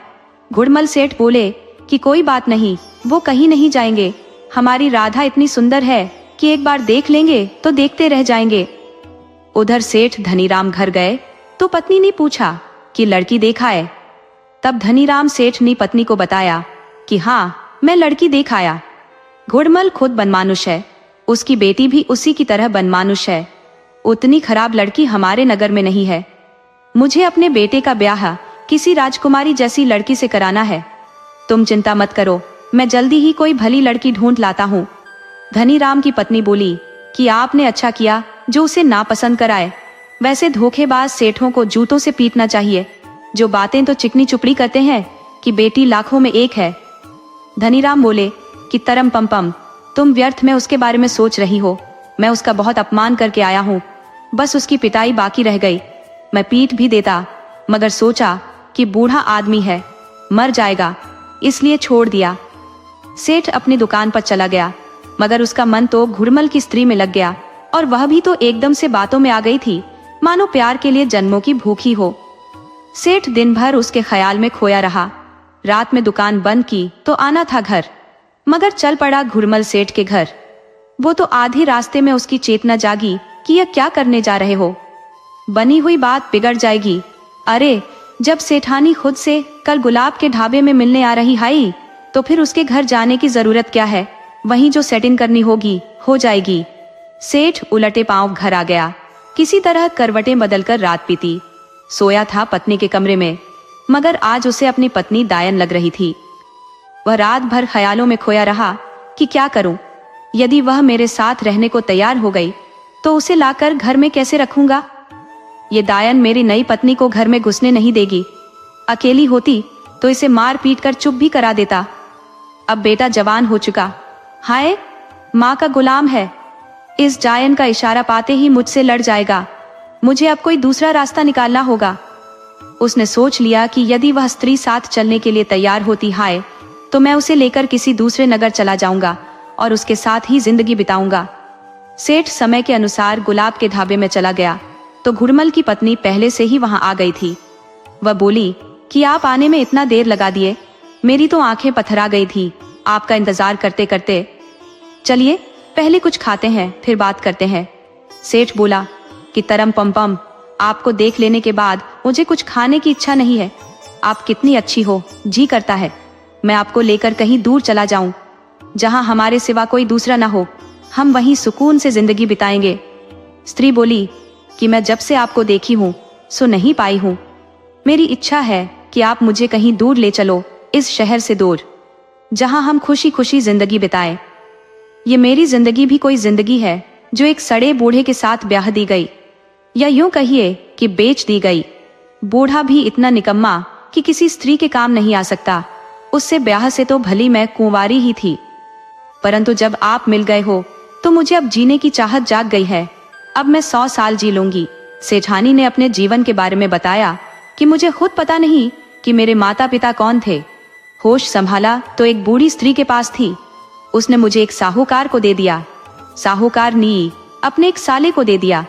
घुड़मल सेठ बोले कि कोई बात नहीं, वो कहीं नहीं जाएंगे। हमारी राधा इतनी सुंदर है कि एक बार देख लेंगे तो देखते रह जाएंगे। उधर सेठ धनीराम घर गए तो पत्नी ने पूछा कि लड़की देखा है? तब धनीराम सेठ ने पत्नी को बताया कि हाँ, मैं लड़की देख आया। घुड़मल खुद बनमानुष है, उसकी बेटी भी उसी की तरह बनमानुष है। उतनी खराब लड़की हमारे नगर में नहीं है। मुझे अपने बेटे का ब्याह किसी राजकुमारी जैसी लड़की से कराना है। तुम चिंता मत करो, मैं जल्दी ही कोई भली लड़की ढूंढ लाता हूँ। धनीराम की पत्नी बोली कि आपने अच्छा किया जो उसे नापसंद कराए। वैसे धोखेबाज सेठों को जूतों से पीटना चाहिए, जो बातें तो चिकनी चुपड़ी करते हैं कि बेटी लाखों में एक है। धनीराम बोले कि तरम पम, तुम व्यर्थ में उसके बारे में सोच रही हो। मैं उसका बहुत अपमान करके आया हूँ, बस उसकी पिटाई बाकी रह गई। मैं पीट भी देता, मगर सोचा कि बूढ़ा आदमी है, मर जाएगा, इसलिए छोड़ दिया। सेठ अपनी दुकान पर चला गया, मगर उसका मन तो घुड़मल की स्त्री में लग गया, और वह भी तो एकदम से बातों में आ गई थी, मानो प्यार के लिए जन्मों की भूखी हो। सेठ दिन भर उसके ख्याल में खोया रहा। रात में दुकान बंद की तो आना था घर, मगर चल पड़ा घुड़मल सेठ के घर। वो तो आधी रास्ते में उसकी चेतना जागी कि यह क्या करने जा रहे हो, बनी हुई बात बिगड़ जाएगी। अरे, जब सेठानी खुद से कल गुलाब के ढाबे में मिलने आ रही है, तो फिर उसके घर जाने की जरूरत क्या है, वहीं जो सेटिंग करनी होगी हो जाएगी। सेठ उलटे पांव घर आ गया, किसी तरह करवटें बदलकर रात बीती। सोया था पत्नी के कमरे में, मगर आज उसे अपनी पत्नी दायन लग रही थी। वह रात भर ख्यालों में खोया रहा कि क्या करूं, यदि वह मेरे साथ रहने को तैयार हो गई तो उसे लाकर घर में कैसे रखूंगा। ये दायन मेरी नई पत्नी को घर में घुसने नहीं देगी। अकेली होती तो इसे मार पीट कर चुप भी करा देता। अब बेटा जवान हो चुका, हाय माँ का गुलाम है, इस जायन का इशारा पाते ही मुझसे लड़ जाएगा। मुझे अब कोई दूसरा रास्ता निकालना होगा। उसने सोच लिया कि यदि वह स्त्री साथ चलने के लिए तैयार होती है तो मैं उसे लेकर किसी दूसरे नगर चला जाऊंगा और उसके साथ ही जिंदगी बिताऊंगा। सेठ समय के अनुसार गुलाब के ढाबे में चला गया तो घुड़मल की पत्नी पहले से ही वहां आ गई थी। वह बोली कि आप आने में इतना देर लगा दिए, मेरी तो आंखें पथरा गई थी आपका इंतजार करते करते। चलिए पहले कुछ खाते हैं फिर बात करते हैं। सेठ बोला कि तरम पम, आपको देख लेने के बाद मुझे कुछ खाने की इच्छा नहीं है। आप कितनी अच्छी हो, जी करता है मैं आपको लेकर कहीं दूर चला जाऊं, जहां हमारे सिवा कोई दूसरा ना हो। हम वहीं सुकून से जिंदगी बिताएंगे। स्त्री बोली कि मैं जब से आपको देखी हूं सो नहीं पाई हूं। मेरी इच्छा है कि आप मुझे कहीं दूर ले चलो, इस शहर से दूर, जहां हम खुशी खुशी जिंदगी बिताएं। ये मेरी जिंदगी भी कोई जिंदगी है जो एक सड़े बूढ़े के साथ ब्याह दी गई, या यूं कहिए कि बेच दी गई। बूढ़ा भी इतना निकम्मा कि किसी स्त्री के काम नहीं आ सकता। उससे ब्याह से तो भली मैं कुंवारी ही थी, परंतु जब आप मिल गए हो तो मुझे अब जीने की चाहत जाग गई है। अब मैं 100 साल जी लूंगी। सेठानी ने अपने जीवन के बारे में बताया कि मुझे खुद पता नहीं कि मेरे माता पिता कौन थे। होश संभाला तो एक बूढ़ी स्त्री के पास थी। उसने मुझे एक साहूकार को दे दिया। साहूकार नी अपने एक साले को दे दिया।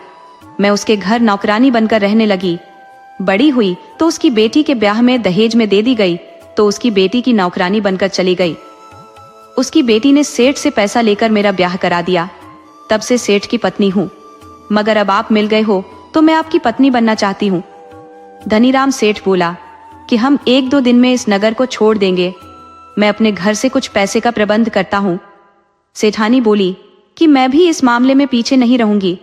मैं उसके घर नौकरानी बनकर रहने लगी। बड़ी हुई तो उसकी बेटी के ब्याह में दहेज में दे दी गई, तो उसकी बेटी की नौकरानी बनकर चली गई। उसकी बेटी ने सेठ से पैसा लेकर मेरा ब्याह करा दिया। तब से सेठ की पत्नी हूँ, मगर अब आप मिल गए हो तो मैं आपकी पत्नी बनना चाहती हूँ। धनीराम सेठ बोला कि हम 1-2 दिन में इस नगर को छोड़ देंगे। मैं अपने घर से कुछ पैसे का प्रबंध करता हूँ। सेठानी बोली कि मैं भी इस मामले में पीछे नहीं रहूंगी।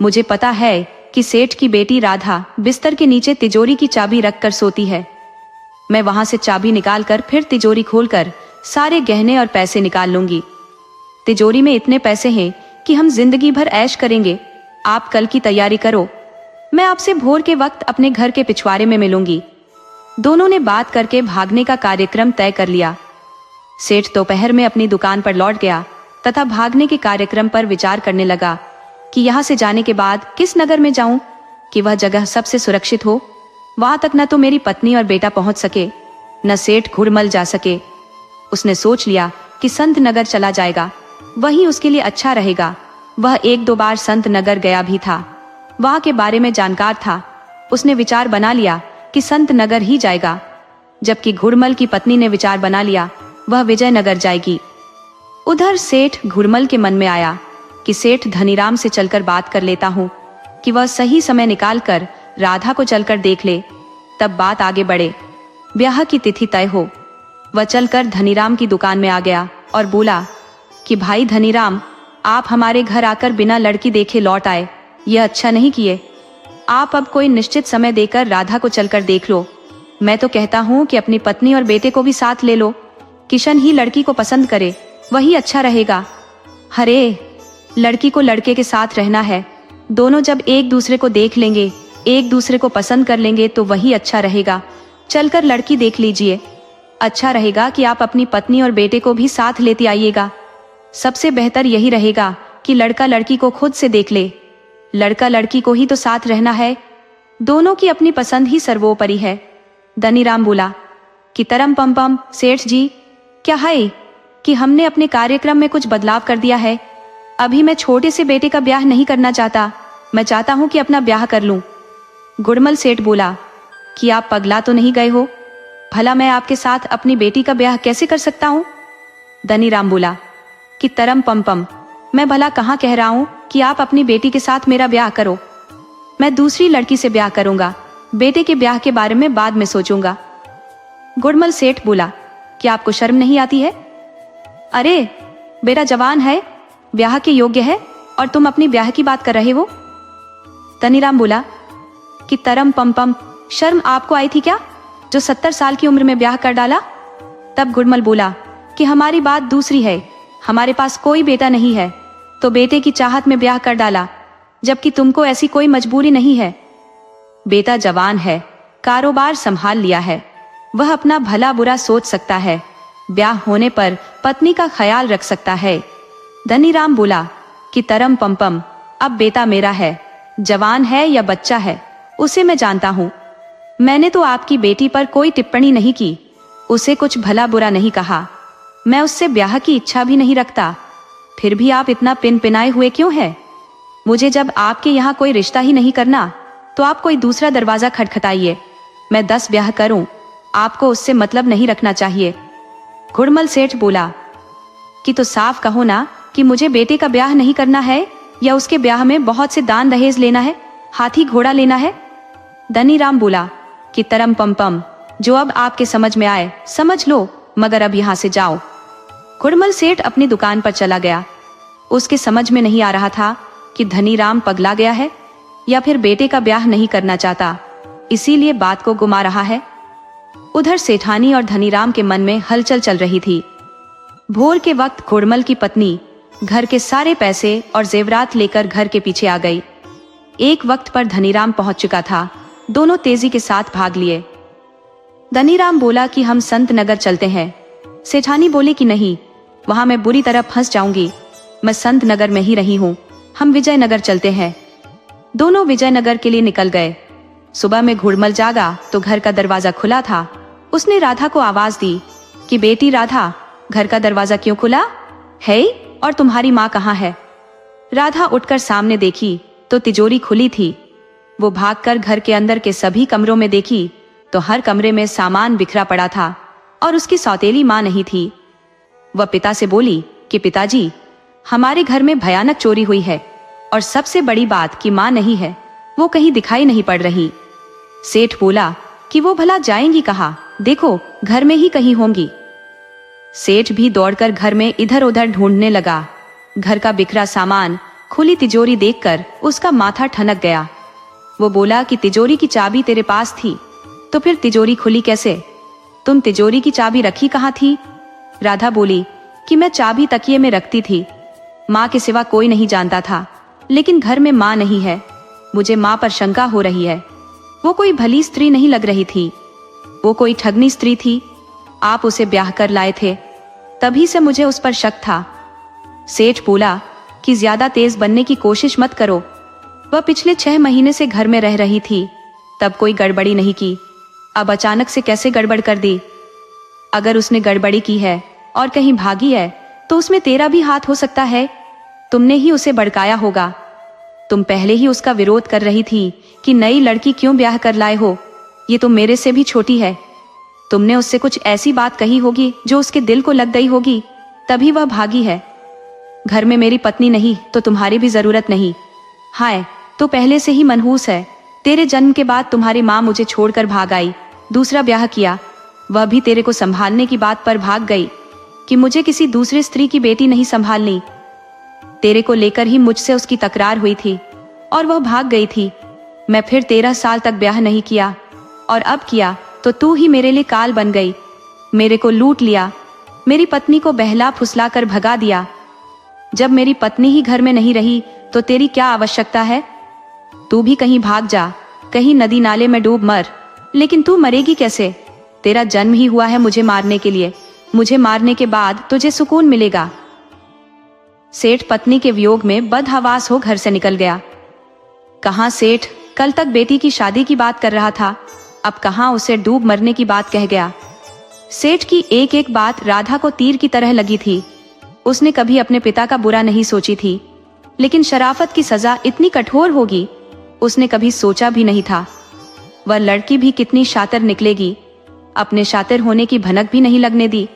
मुझे पता है कि सेठ की बेटी राधा बिस्तर के नीचे तिजोरी की चाबी रखकर सोती है। मैं वहां से चाबी निकालकर फिर तिजोरी खोलकर सारे गहने और पैसे निकाल लूंगी। तिजोरी में इतने पैसे हैं कि हम जिंदगी भर ऐश करेंगे। आप कल की तैयारी करो, मैं आपसे भोर के वक्त अपने घर के पिछवाड़े में मिलूंगी। दोनों ने बात करके भागने का कार्यक्रम तय कर लिया। सेठ दोपहर में अपनी दुकान पर लौट गया तथा भागने के कार्यक्रम पर विचार करने लगा कि यहाँ से जाने के बाद किस नगर में जाऊं कि वह जगह सबसे सुरक्षित हो। वहां तक न तो मेरी पत्नी और बेटा पहुंच सके, न सेठ घुड़मल जा सके। उसने सोच लिया कि संत नगर चला जाएगा, वही उसके लिए अच्छा रहेगा। वह 1-2 बार संत नगर गया भी था, वहां के बारे में जानकार था। उसने विचार बना लिया कि संत नगर ही जाएगा, जबकि घुड़मल की पत्नी ने विचार बना लिया वह विजयनगर जाएगी। उधर सेठ घुड़मल के मन में आया कि सेठ धनीराम से चलकर बात कर लेता हूँ कि वह सही समय निकालकर राधा को चलकर देख ले, तब बात आगे बढ़े, ब्याह की तिथि तय हो। वह चलकर धनीराम की दुकान में आ गया और बोला कि भाई धनीराम, आप हमारे घर आकर बिना लड़की देखे लौट आए, यह अच्छा नहीं किए। आप अब कोई निश्चित समय देकर राधा को चलकर देख लो। मैं तो कहता हूँ कि अपनी पत्नी और बेटे को भी साथ ले लो। किशन ही लड़की को पसंद करे, वही अच्छा रहेगा। अरे, लड़की को लड़के के साथ रहना है, दोनों जब एक दूसरे को देख लेंगे, एक दूसरे को पसंद कर लेंगे तो वही अच्छा रहेगा। चलकर लड़की देख लीजिए। अच्छा रहेगा कि आप अपनी पत्नी और बेटे को भी साथ लेते आइएगा। सबसे बेहतर यही रहेगा कि लड़का लड़की को खुद से देख ले। लड़का लड़की को ही तो साथ रहना है, दोनों की अपनी पसंद ही सर्वोपरि है। धनीराम बोला कि तरम पम पम सेठ जी, क्या है कि हमने अपने कार्यक्रम में कुछ बदलाव कर दिया है। अभी मैं छोटे से बेटे का ब्याह नहीं करना चाहता, मैं चाहता हूं कि अपना ब्याह कर लूं। गुड़मल सेठ बोला कि आप पगला तो नहीं गए हो, भला मैं आपके साथ अपनी बेटी का ब्याह कैसे कर सकता हूं। धनीराम बोला कि तरम पम पम, मैं भला कहाँ कह रहा हूं कि आप अपनी बेटी के साथ मेरा ब्याह करो। मैं दूसरी लड़की से ब्याह करूंगा, बेटे के ब्याह के बारे में बाद में सोचूंगा। गुड़मल सेठ बोला कि आपको शर्म नहीं आती है? अरे, बेटा जवान है, ब्याह के योग्य है, और तुम अपनी ब्याह की बात कर रहे हो। धनीराम बोला कि तरम पम पम, शर्म आपको आई थी क्या, जो 70 साल की उम्र में ब्याह कर डाला। तब गुड़मल बोला कि हमारी बात दूसरी है, हमारे पास कोई बेटा नहीं है, तो बेटे की चाहत में ब्याह कर डाला, जबकि तुमको ऐसी कोई मजबूरी नहीं है। बेटा जवान है, कारोबार संभाल लिया है, वह अपना भला बुरा सोच सकता है, ब्याह होने पर पत्नी का ख्याल रख सकता है। धनीराम बोला कि तरम पम पम, अब बेटा मेरा है, जवान है या बच्चा है उसे मैं जानता हूँ। मैंने तो आपकी बेटी पर कोई टिप्पणी नहीं की, उसे कुछ भला बुरा नहीं कहा, मैं उससे ब्याह की इच्छा भी नहीं रखता। फिर भी आप इतना पिनपिनाए हुए क्यों है? मुझे जब आपके यहाँ कोई रिश्ता ही नहीं करना तो आप कोई दूसरा दरवाजा खटखटाइए, मैं 10 ब्याह करूं, आपको उससे मतलब नहीं रखना चाहिए। गुड़मल सेठ बोला कि तो साफ कहो ना कि मुझे बेटे का ब्याह नहीं करना है, या उसके ब्याह में बहुत से दान दहेज लेना है, हाथी घोड़ा लेना है। धनीराम बोला कि तरम पम पम, जो अब आपके समझ में आए समझ लो, मगर अब यहाँ से जाओ। गुड़मल सेठ अपनी दुकान पर चला गया। उसके समझ में नहीं आ रहा था कि धनीराम पगला गया है या फिर बेटे का ब्याह नहीं करना चाहता, इसीलिए बात को गुमा रहा है। उधर सेठानी और धनीराम के मन में हलचल चल रही थी। भोर के वक्त गुड़मल की पत्नी घर के सारे पैसे और जेवरात लेकर घर के पीछे आ गई। एक वक्त पर धनीराम पहुंच चुका था, दोनों तेजी के साथ भाग लिए। धनीराम बोला कि हम संत नगर चलते हैं। सेठानी बोली कि नहीं, वहां मैं बुरी तरह फंस जाऊंगी, मैं संत नगर में ही रही हूं, हम विजयनगर चलते हैं। दोनों विजयनगर के लिए निकल गए। सुबह में गुड़मल जागा तो घर का दरवाजा खुला था। उसने राधा को आवाज दी कि बेटी राधा, घर का दरवाजा क्यों खुला है और तुम्हारी माँ कहाँ है? राधा उठकर सामने देखी तो तिजोरी खुली थी। वो भागकर घर के अंदर के सभी कमरों में देखी तो हर कमरे में सामान बिखरा पड़ा था और उसकी सौतेली माँ नहीं थी। वह पिता से बोली कि पिताजी, हमारे घर में भयानक चोरी हुई है, और सबसे बड़ी बात कि माँ नहीं है, वो कहीं दिखाई नहीं पड़ रही। सेठ बोला कि वो भला जाएंगी कहाँ, देखो घर में ही कहीं होंगी। सेठ भी दौड़कर घर में इधर उधर ढूंढने लगा। घर का बिखरा सामान, खुली तिजोरी देखकर उसका माथा ठनक गया। वो बोला कि तिजोरी की चाबी तेरे पास थी, तो फिर तिजोरी खुली कैसे? तुम तिजोरी की चाबी रखी कहाँ थी? राधा बोली कि मैं चाबी तकिए में रखती थी, माँ के सिवा कोई नहीं जानता था, लेकिन घर में माँ नहीं है, मुझे माँ पर शंका हो रही है। वो कोई भली स्त्री नहीं लग रही थी, वो कोई ठगनी स्त्री थी। आप उसे ब्याह कर लाए थे, तभी से मुझे उस पर शक था। सेठ बोला कि ज्यादा तेज बनने की कोशिश मत करो, वह पिछले 6 महीने से घर में रह रही थी, तब कोई गड़बड़ी नहीं की, अब अचानक से कैसे गड़बड़ कर दी? अगर उसने गड़बड़ी की है और कहीं भागी है तो उसमें तेरा भी हाथ हो सकता है, तुमने ही उसे भड़काया होगा। तुम पहले ही उसका विरोध कर रही थी कि नई लड़की क्यों ब्याह कर लाए हो, ये तो मेरे से भी छोटी है। तुमने उससे कुछ ऐसी बात कही होगी जो उसके दिल को लग गई होगी, तभी वह भागी है। घर में मेरी पत्नी नहीं तो तुम्हारी भी जरूरत नहीं। हाय, तो पहले से ही मनहूस है, तेरे जन्म के बाद तुम्हारी माँ मुझे छोड़कर भाग आई, दूसरा ब्याह किया, वह भी तेरे को संभालने की बात पर भाग गई कि मुझे किसी दूसरी स्त्री की बेटी नहीं संभालनी। तेरे को लेकर ही मुझसे उसकी तकरार हुई थी और वह भाग गई थी। मैं फिर 13 साल तक ब्याह नहीं किया, और अब किया तो तू ही मेरे लिए काल बन गई, मेरे को लूट लिया। मेरी पत्नी को बहला फुसला कर भगा दिया। जब मेरी पत्नी ही घर में नहीं रही तो तेरी क्या आवश्यकता है? तू भी कहीं भाग जा, कहीं नदी नाले में डूब मर। लेकिन तू मरेगी कैसे? तेरा जन्म ही हुआ है मुझे मारने के लिए। मुझे मारने के बाद तुझे सुकून मिलेगा। सेठ पत्नी के वियोग में बदहवास हो घर से निकल गया। कहाँ सेठ कल तक बेटी की शादी की बात कर रहा था, अब कहाँ उसे डूब मरने की बात कह गया। सेठ की एक एक बात राधा को तीर की तरह लगी थी। उसने कभी अपने पिता का बुरा नहीं सोची थी, लेकिन शराफत की सजा इतनी कठोर होगी उसने कभी सोचा भी नहीं था। वह लड़की भी कितनी शातिर निकलेगी, अपने शातिर होने की भनक भी नहीं लगने दी।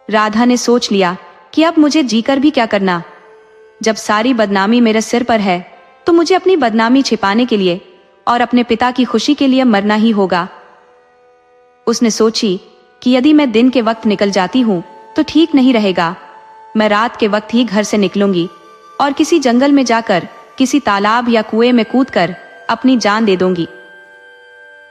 राधा ने सोच लिया कि अब मुझे जीकर भी क्या करना। जब सारी बदनामी मेरे सिर पर है तो मुझे अपनी बदनामी छिपाने के लिए और अपने पिता की खुशी के लिए मरना ही होगा। उसने सोची कि यदि मैं दिन के वक्त निकल जाती हूँ तो ठीक नहीं रहेगा। मैं रात के वक्त ही घर से निकलूंगी और किसी जंगल में जाकर किसी तालाब या कुएं में कूदकर अपनी जान दे दूंगी।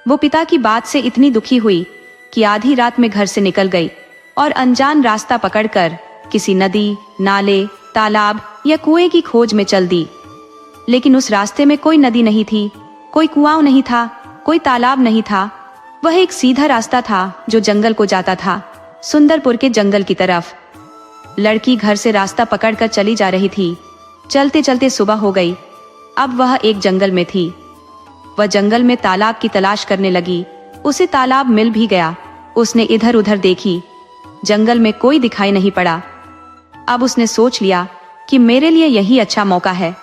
वो पिता की बात से इतनी दुखी हुई कि आधी रात में घर से निकल गई और अनजान रास्ता पकड़कर किसी नदी, नाले, तालाब या कुएं की खोज में चल दी। लेकिन उस रास्ते में कोई नदी नहीं थी, कोई कुआं नहीं था, कोई तालाब नहीं था। वह एक सीधा रास्ता था जो जंगल को जाता था, सुंदरपुर के जंगल की तरफ। लड़की घर से रास्ता पकड़कर चली जा रही थी। चलते चलते सुबह हो गई। अब वह एक जंगल में थी। वह जंगल में तालाब की तलाश करने लगी। उसे तालाब मिल भी गया। उसने इधर उधर देखी, जंगल में कोई दिखाई नहीं पड़ा। अब उसने सोच लिया कि मेरे लिए यही अच्छा मौका है,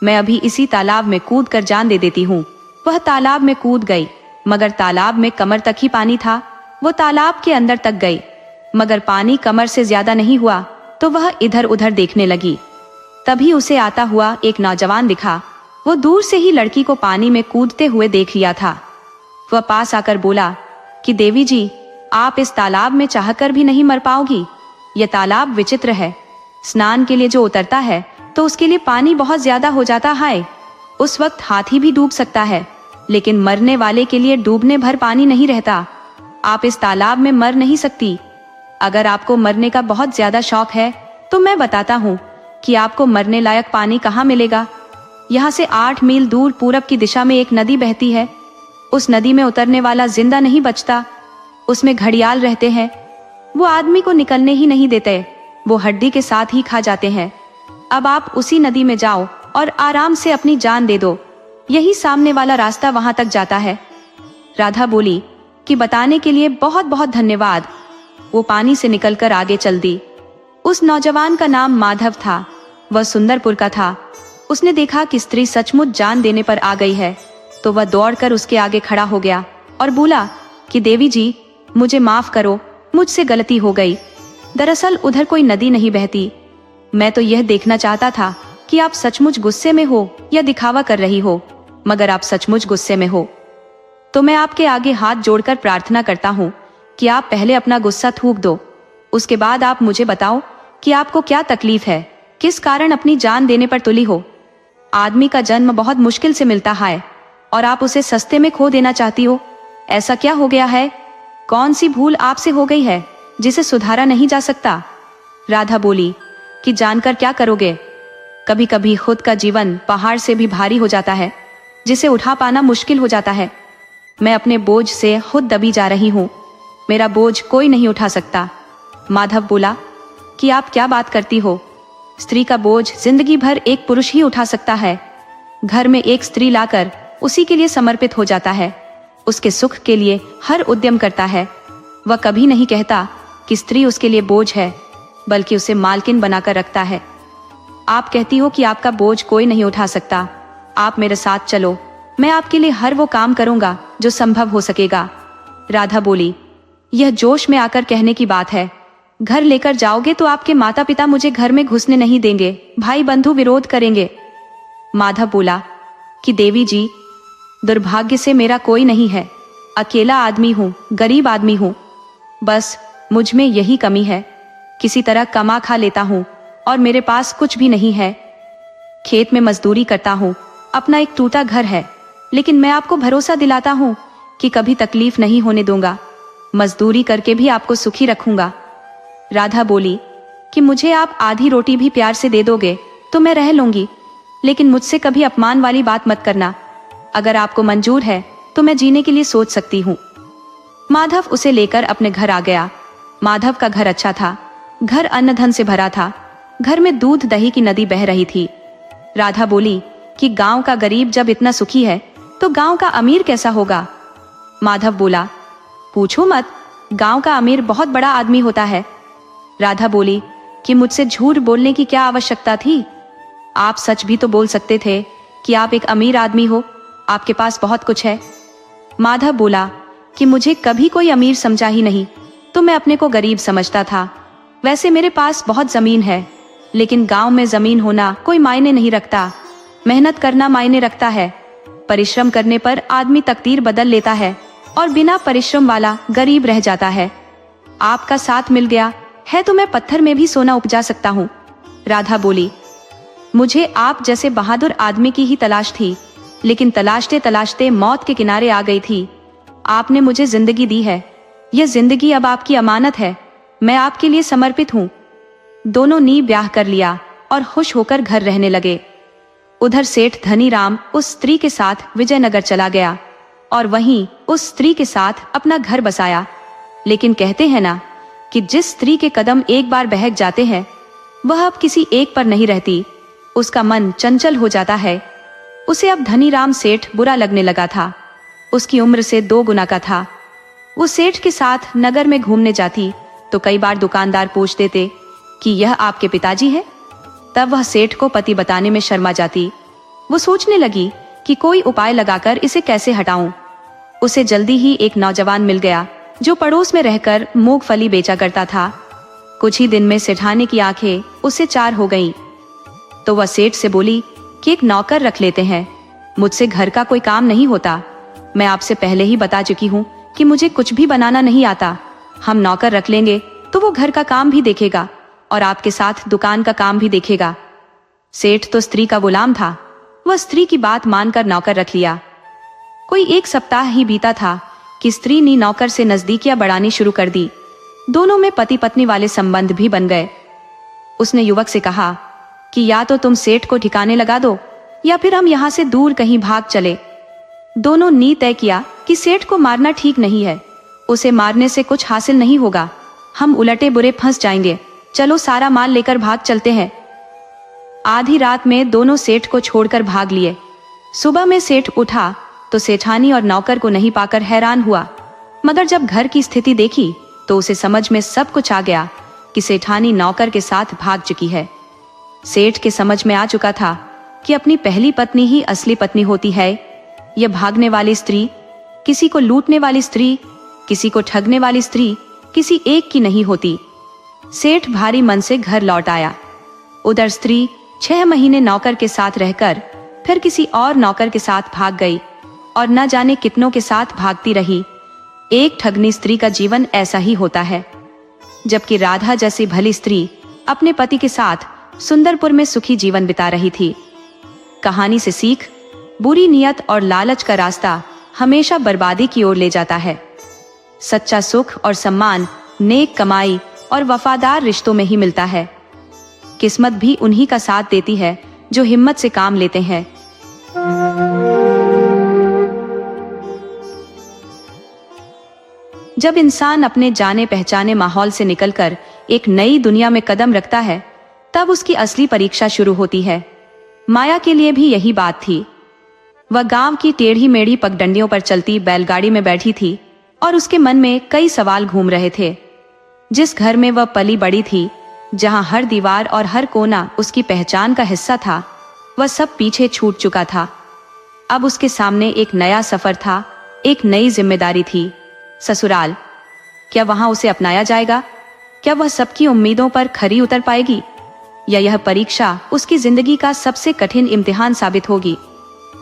मैं अभी इसी तालाब में कूद कर जान दे देती हूँ। वह तालाब में कूद गई, मगर तालाब में कमर तक ही पानी था। वो तालाब के अंदर तक गई, मगर पानी कमर से ज्यादा नहीं हुआ, तो वह इधर उधर देखने लगी। तभी उसे आता हुआ एक नौजवान दिखा। वो दूर से ही लड़की को पानी में कूदते हुए देख लिया था। वह पास आकर बोला कि देवी जी, आप इस तालाब में चाहकर भी नहीं मर पाओगी। यह तालाब विचित्र है। स्नान के लिए जो उतरता है तो उसके लिए पानी बहुत ज्यादा हो जाता है। उस वक्त हाथी भी डूब सकता है, लेकिन मरने वाले के लिए डूबने भर पानी नहीं रहता। आप इस तालाब में मर नहीं सकती। अगर आपको मरने का बहुत ज्यादा शौक है तो मैं बताता हूँ कि आपको मरने लायक पानी कहाँ मिलेगा। यहाँ से 8 मील दूर पूरब की दिशा में एक नदी बहती है। उस नदी में उतरने वाला जिंदा नहीं बचता। उसमें घड़ियाल रहते हैं। वो आदमी को निकलने ही नहीं देते, वो हड्डी के साथ ही खा जाते हैं। अब आप उसी नदी में जाओ और आराम से अपनी जान दे दो। यही सामने वाला रास्ता वहां तक जाता है। राधा बोली कि बताने के लिए बहुत बहुत धन्यवाद। वो पानी से निकलकर आगे चल दी। उस नौजवान का नाम माधव था। वह सुंदरपुर का था। उसने देखा कि स्त्री सचमुच जान देने पर आ गई है, तो वह दौड़कर उसके आगे खड़ा हो गया और बोला कि देवी जी, मुझे माफ करो, मुझसे गलती हो गई। दरअसल उधर कोई नदी नहीं बहती। मैं तो यह देखना चाहता था कि आप सचमुच गुस्से में हो या दिखावा कर रही हो, मगर आप सचमुच गुस्से में हो। तो मैं आपके आगे हाथ जोड़कर प्रार्थना करता हूँ कि आप पहले अपना गुस्सा थूक दो, उसके बाद आप मुझे बताओ कि आपको क्या तकलीफ है, किस कारण अपनी जान देने पर तुली हो। आदमी का जन्म बहुत मुश्किल से मिलता है और आप उसे सस्ते में खो देना चाहती हो। ऐसा क्या हो गया है? कौन सी भूल आपसे हो गई है जिसे सुधारा नहीं जा सकता? राधा बोली कि जानकर क्या करोगे। कभी कभी खुद का जीवन पहाड़ से भी भारी हो जाता है, जिसे उठा पाना मुश्किल हो जाता है। मैं अपने बोझ से खुद दबी जा रही हूँ। मेरा बोझ कोई नहीं उठा सकता। माधव बोला कि आप क्या बात करती हो? स्त्री का बोझ जिंदगी भर एक पुरुष ही उठा सकता है। घर में एक स्त्री लाकर उसी के लिए समर्पित हो जाता है, उसके सुख के लिए हर उद्यम करता है। वह कभी नहीं कहता कि स्त्री उसके लिए बोझ है, बल्कि उसे मालकिन बनाकर रखता है। आप कहती हो कि आपका बोझ कोई नहीं उठा सकता। आप मेरे साथ चलो, मैं आपके लिए हर वो काम करूंगा जो संभव हो सकेगा। राधा बोली, यह जोश में आकर कहने की बात है। घर लेकर जाओगे तो आपके माता पिता मुझे घर में घुसने नहीं देंगे, भाई बंधु विरोध करेंगे। माधव बोला कि देवी जी, दुर्भाग्य से मेरा कोई नहीं है। अकेला आदमी हूँ, गरीब आदमी हूँ। बस मुझ में यही कमी है। किसी तरह कमा खा लेता हूँ और मेरे पास कुछ भी नहीं है। खेत में मजदूरी करता हूँ, अपना एक टूटा घर है, लेकिन मैं आपको भरोसा दिलाता हूँ कि कभी तकलीफ नहीं होने दूंगा। मजदूरी करके भी आपको सुखी रखूंगा। राधा बोली कि मुझे आप आधी रोटी भी प्यार से दे दोगे तो मैं रह लूंगी, लेकिन मुझसे कभी अपमान वाली बात मत करना। अगर आपको मंजूर है तो मैं जीने के लिए सोच सकती हूँ। माधव उसे लेकर अपने घर आ गया। माधव का घर अच्छा था, घर अन्न धन से भरा था। घर में दूध दही की नदी बह रही थी। राधा बोली कि गांव का गरीब जब इतना सुखी है तो गांव का अमीर कैसा होगा। माधव बोला, पूछो मत, गांव का अमीर बहुत बड़ा आदमी होता है। राधा बोली कि मुझसे झूठ बोलने की क्या आवश्यकता थी, आप सच भी तो बोल सकते थे कि आप एक अमीर आदमी हो, आपके पास बहुत कुछ है। माधव बोला कि मुझे कभी कोई अमीर समझा ही नहीं, तो मैं अपने को गरीब समझता था। वैसे मेरे पास बहुत जमीन है, लेकिन गांव में जमीन होना कोई मायने नहीं रखता, मेहनत करना मायने रखता है। परिश्रम करने पर आदमी तकदीर बदल लेता है और बिना परिश्रम वाला गरीब रह जाता है। आपका साथ मिल गया है तो मैं पत्थर में भी सोना उपजा सकता हूँ। राधा बोली, मुझे आप जैसे बहादुर आदमी की ही तलाश थी, लेकिन तलाशते तलाशते मौत के किनारे आ गई थी। आपने मुझे जिंदगी दी है, यह जिंदगी अब आपकी अमानत है, मैं आपके लिए समर्पित हूँ। दोनों ने ब्याह कर लिया और खुश होकर घर रहने लगे। उधर सेठ धनीराम उस स्त्री के साथ विजयनगर चला गया और वहीं उस स्त्री के साथ अपना घर बसाया। लेकिन कहते हैं ना कि जिस स्त्री के कदम एक बार बहक जाते हैं वह अब किसी एक पर नहीं रहती, उसका मन चंचल हो जाता है। उसे अब धनीराम सेठ बुरा लगने लगा था। उसकी उम्र से 2 गुना का था। वो सेठ के साथ नगर में घूमने जाती तो कई बार दुकानदार पूछ देते कि यह आपके पिताजी है। तब वह सेठ को पति बताने में शर्मा जाती। वो सोचने लगी कि कोई उपाय लगाकर इसे कैसे हटाऊं। उसे जल्दी ही एक नौजवान मिल गया जो पड़ोस में रहकर मूंगफली बेचा करता था। कुछ ही दिन में सेठानी की आंखें उससे चार हो गईं। तो वह सेठ से बोली कि एक नौकर रख लेते हैं, मुझसे घर का कोई काम नहीं होता। मैं आपसे पहले ही बता चुकी हूँ कि मुझे कुछ भी बनाना नहीं आता। हम नौकर रख लेंगे तो वो घर का काम भी देखेगा और आपके साथ दुकान का काम भी देखेगा। सेठ तो स्त्री का गुलाम था, वह स्त्री की बात मानकर नौकर रख लिया। कोई 1 सप्ताह ही बीता था कि स्त्री ने नौकर से नजदीकियां बढ़ानी शुरू कर दी। दोनों में पति पत्नी वाले संबंध भी बन गए। उसने युवक से कहा कि या तो तुम सेठ को ठिकाने लगा दो या फिर हम यहाँ से दूर कहीं भाग चले। दोनों ने तय किया कि सेठ को मारना ठीक नहीं है, उसे मारने से कुछ हासिल नहीं होगा, हम उलटे बुरे फंस जाएंगे। चलो सारा माल लेकर भाग चलते हैं। आधी रात में दोनों सेठ को छोड़कर भाग लिए। सुबह में सेठ उठा तो सेठानी और नौकर को नहीं पाकर हैरान हुआ, मगर जब घर की स्थिति देखी तो उसे समझ में सब कुछ आ गया कि सेठानी नौकर के साथ भाग चुकी है। सेठ के समझ में आ चुका था कि अपनी पहली पत्नी ही असली पत्नी होती है। यह भागने वाली स्त्री, किसी को लूटने वाली स्त्री, किसी को ठगने वाली स्त्री किसी एक की नहीं होती। सेठ भारी मन से घर लौट आया। उधर स्त्री 6 महीने नौकर के साथ रहकर फिर किसी और नौकर के साथ भाग गई और न जाने कितनों के साथ भागती रही। एक ठगनी स्त्री का जीवन ऐसा ही होता है। जबकि राधा जैसी भली स्त्री अपने पति के साथ सुंदरपुर में सुखी जीवन बिता रही थी। कहानी से सीख, बुरी नियत और लालच का रास्ता हमेशा बर्बादी की ओर ले जाता है। सच्चा सुख और सम्मान नेक कमाई और वफादार रिश्तों में ही मिलता है। किस्मत भी उन्हीं का साथ देती है जो हिम्मत से काम लेते हैं। जब इंसान अपने जाने पहचाने माहौल से निकलकर एक नई दुनिया में कदम रखता है, तब उसकी असली परीक्षा शुरू होती है। माया के लिए भी यही बात थी। वह गांव की टेढ़ी मेढ़ी पगडंडियों पर चलती बैलगाड़ी में बैठी थी और उसके मन में कई सवाल घूम रहे थे। जिस घर में वह पली बड़ी थी, जहां हर दीवार और हर कोना उसकी पहचान का हिस्सा था, वह सब पीछे छूट चुका था। अब उसके सामने एक नया सफर था, एक नई जिम्मेदारी थी। ससुराल, क्या वहां उसे अपनाया जाएगा? क्या वह सबकी उम्मीदों पर खरी उतर पाएगी, या यह परीक्षा उसकी जिंदगी का सबसे कठिन इम्तिहान साबित होगी?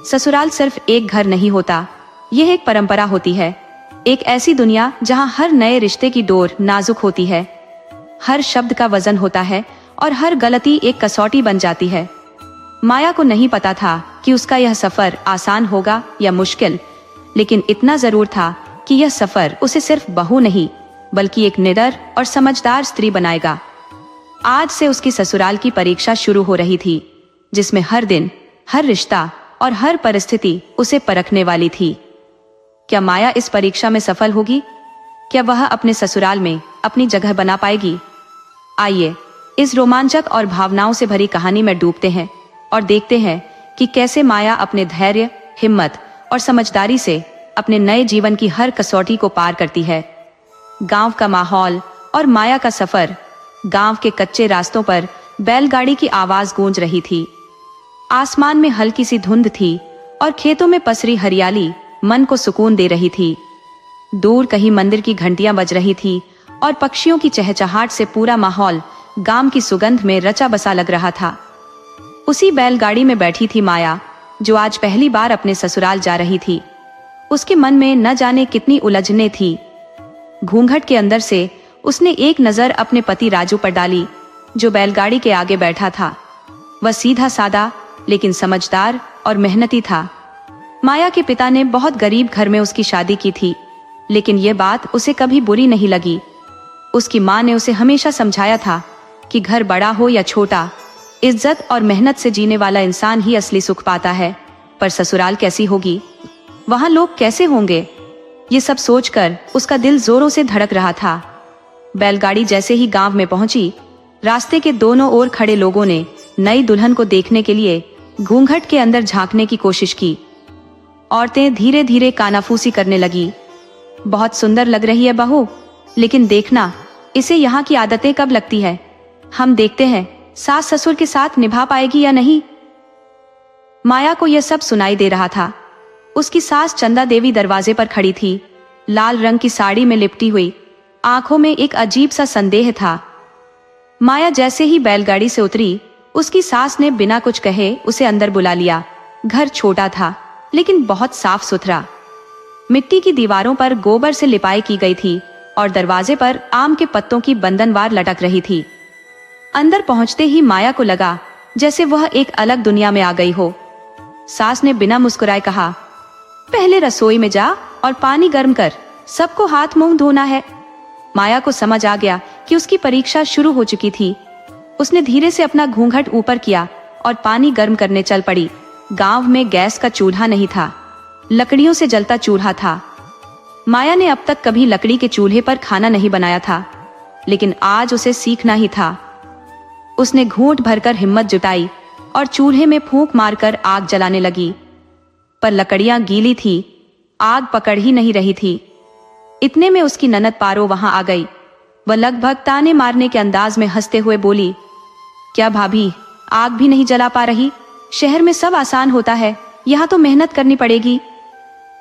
ससुराल सिर्फ एक घर नहीं होता, यह एक परंपरा होती है। एक ऐसी दुनिया जहां हर नए रिश्ते की डोर नाजुक होती है, हर शब्द का वजन होता है और हर गलती एक कसौटी बन जाती है। माया को नहीं पता था कि उसका यह सफर आसान होगा या मुश्किल, लेकिन इतना जरूर था कि यह सफर उसे सिर्फ बहू नहीं बल्कि एक निडर और समझदार स्त्री बनाएगा। आज से उसकी ससुराल की परीक्षा शुरू हो रही थी, जिसमें हर दिन, हर रिश्ता और हर परिस्थिति उसे परखने वाली थी। क्या माया इस परीक्षा में सफल होगी? क्या वह अपने ससुराल में अपनी जगह बना पाएगी? आइए इस रोमांचक और भावनाओं से भरी कहानी में डूबते हैं और देखते हैं कि कैसे माया अपने धैर्य, हिम्मत और समझदारी से अपने नए जीवन की हर कसौटी को पार करती है। गांव का माहौल और माया का सफर। गांव के कच्चे रास्तों पर बैलगाड़ी की आवाज गूंज रही थी। आसमान में हल्की सी धुंध थी और खेतों में पसरी हरियाली मन को सुकून दे रही थी। दूर कहीं मंदिर की घंटियां बज रही थी और पक्षियों की चहचहाट से पूरा माहौल गांव की सुगंध में रचा बसा लग रहा था। उसी बैलगाड़ी में बैठी थी माया, जो आज पहली बार अपने ससुराल जा रही थी। उसके मन में न जाने कितनी उलझने थी। घूंघट के अंदर से उसने एक नजर अपने पति राजू पर डाली, जो बैलगाड़ी के आगे बैठा था। वह सीधा सादा लेकिन समझदार और मेहनती था। माया के पिता ने बहुत गरीब घर में उसकी शादी की थी, लेकिन यह बात उसे कभी बुरी नहीं लगी। उसकी माँ ने उसे हमेशा समझाया था कि घर बड़ा हो या छोटा, इज्जत और मेहनत से जीने वाला इंसान ही असली सुख पाता है। पर ससुराल कैसी होगी, वहां लोग कैसे होंगे, ये सब सोचकर उसका दिल जोरों से धड़क रहा था। बैलगाड़ी जैसे ही गांव में पहुंची, रास्ते के दोनों ओर खड़े लोगों ने नई दुल्हन को देखने के लिए घूंघट के अंदर झांकने की कोशिश की। औरतें धीरे धीरे कानाफूसी करने लगी। बहुत सुंदर लग रही है बहू, लेकिन देखना इसे यहाँ की आदतें कब लगती है। हम देखते हैं सास ससुर के साथ निभा पाएगी या नहीं। माया को यह सब सुनाई दे रहा था। उसकी सास चंदा देवी दरवाजे पर खड़ी थी, लाल रंग की साड़ी में लिपटी हुई, आंखों में एक अजीब सा संदेह था। माया जैसे ही बैलगाड़ी से उतरी, उसकी सास ने बिना कुछ कहे उसे अंदर बुला लिया। घर छोटा था लेकिन बहुत साफ सुथरा। मिट्टी की दीवारों पर गोबर से लिपाई की गई थी और दरवाजे पर आम के पत्तों की बंधनवार लटक रही थी। अंदर पहुंचते ही माया को लगा जैसे वह एक अलग दुनिया में आ गई हो। सास ने बिना मुस्कुराए कहा, पहले रसोई में जा और पानी गर्म कर, सबको हाथ मुंह धोना है। माया को समझ आ गया कि उसकी परीक्षा शुरू हो चुकी थी। उसने धीरे से अपना घूंघट ऊपर किया और पानी गर्म करने चल पड़ी। गांव में गैस का चूल्हा नहीं था, लकड़ियों से जलता चूल्हा था। माया ने अब तक कभी लकड़ी के चूल्हे पर खाना नहीं बनाया था, लेकिन आज उसे सीखना ही था। उसने घूंट भरकर हिम्मत जुटाई और चूल्हे में फूंक मारकर आग जलाने लगी। पर लकड़ियां गीली थी, आग पकड़ ही नहीं रही थी। इतने में उसकी ननद पारो वहां आ गई। वह लगभग ताने मारने के अंदाज में हंसते हुए बोली, क्या भाभी, आग भी नहीं जला पा रही? शहर में सब आसान होता है, यहाँ तो मेहनत करनी पड़ेगी।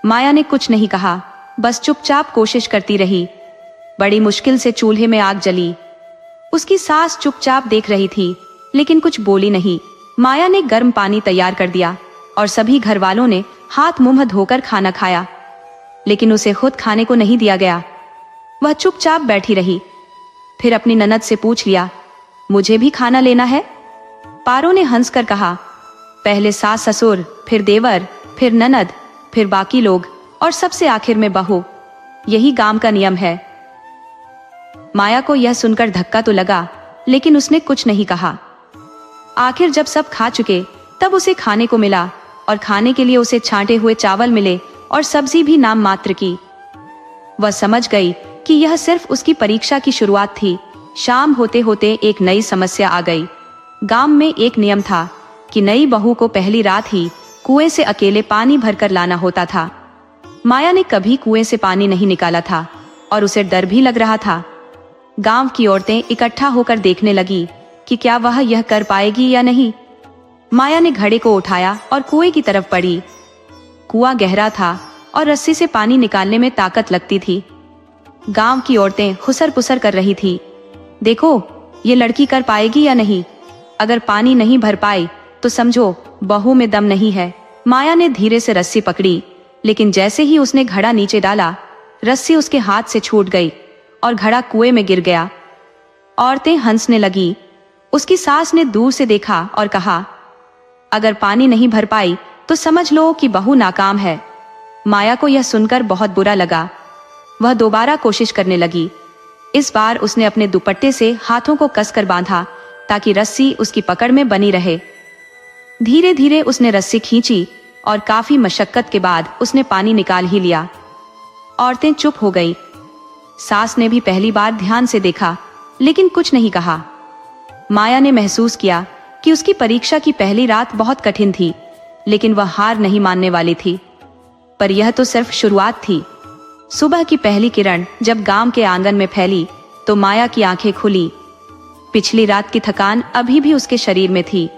माया ने कुछ नहीं कहा, बस चुपचाप कोशिश करती रही। बड़ी मुश्किल से चूल्हे में आग जली। उसकी सास चुपचाप देख रही थी, लेकिन कुछ बोली नहीं। माया ने गर्म पानी तैयार कर दिया और सभी घर वालों ने हाथ मुंह धोकर खाना खाया, लेकिन उसे खुद खाने को नहीं दिया गया। वह चुपचाप बैठी रही। फिर अपनी ननद से पूछ लिया, मुझे भी खाना लेना है? पारो ने हंसकर कहा, पहले सास ससुर, फिर देवर, फिर ननद, फिर बाकी लोग और सबसे आखिर में बहू। यही गांव का नियम है। माया को यह सुनकर धक्का तो लगा, लेकिन उसने कुछ नहीं कहा। आखिर जब सब खा चुके, तब उसे खाने को मिला और खाने के लिए उसे छांटे हुए चावल मिले और सब्जी भी नाम मात्र की। वह समझ गई कि यह सिर्फ उसकी परीक्षा की शुरुआत थी। शाम होते होते एक नई समस्या आ गई। गांव में एक नियम था कि नई बहू को पहली रात ही कुएं से अकेले पानी भरकर लाना होता था। माया ने कभी कुएं से पानी नहीं निकाला था और उसे डर भी लग रहा था। गांव की औरतें इकट्ठा होकर देखने लगी कि क्या वह यह कर पाएगी या नहीं। माया ने घड़े को उठाया और कुएं की तरफ बढ़ी। कुआं गहरा था और रस्सी से पानी निकालने में ताकत लगती थी। गांव की औरतें खुसर पुसर कर रही थी, देखो ये लड़की कर पाएगी या नहीं। अगर पानी नहीं भर पाई तो समझो बहू में दम नहीं है। माया ने धीरे से रस्सी पकड़ी, लेकिन जैसे ही उसने घड़ा नीचे डाला, रस्सी उसके हाथ से छूट गई और घड़ा कुएं में गिर गया। औरतें हंसने लगी। उसकी सास ने दूर से देखा और कहा, अगर पानी नहीं भर पाई तो समझ लो कि बहू नाकाम है। माया को यह सुनकर बहुत बुरा लगा। वह दोबारा कोशिश करने लगी, इस बार उसने अपने दुपट्टे से हाथों को कसकर बांधा ताकि रस्सी उसकी पकड़ में बनी रहे। धीरे धीरे उसने रस्सी खींची और काफी मशक्कत के बाद उसने पानी निकाल ही लिया। औरतें चुप हो गई। सास ने भी पहली बार ध्यान से देखा लेकिन कुछ नहीं कहा। माया ने महसूस किया कि उसकी परीक्षा की पहली रात बहुत कठिन थी, लेकिन वह हार नहीं मानने वाली थी। पर यह तो सिर्फ शुरुआत थी। सुबह की पहली किरण जब गांव के आंगन में फैली तो माया की आंखें खुली। पिछली रात की थकान अभी भी उसके शरीर में थी,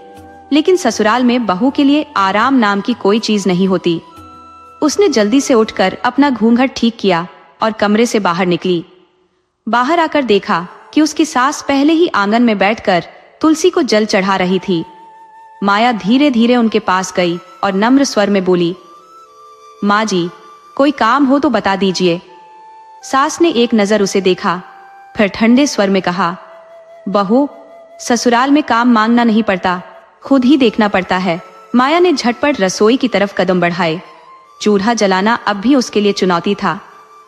लेकिन ससुराल में बहू के लिए आराम नाम की कोई चीज नहीं होती। उसने जल्दी से उठकर अपना घूंघट ठीक किया और कमरे से बाहर निकली। बाहर आकर देखा कि उसकी सास पहले ही आंगन में बैठकर तुलसी को जल चढ़ा रही थी। माया धीरे धीरे उनके पास गई और नम्र स्वर में बोली, माँ जी, कोई काम हो तो बता दीजिए। सास ने एक नजर उसे देखा, फिर ठंडे स्वर में कहा, बहू, ससुराल में काम मांगना नहीं पड़ता, खुद ही देखना पड़ता है। माया ने झटपट रसोई की तरफ कदम बढ़ाए। चूल्हा जलाना अब भी उसके लिए चुनौती था,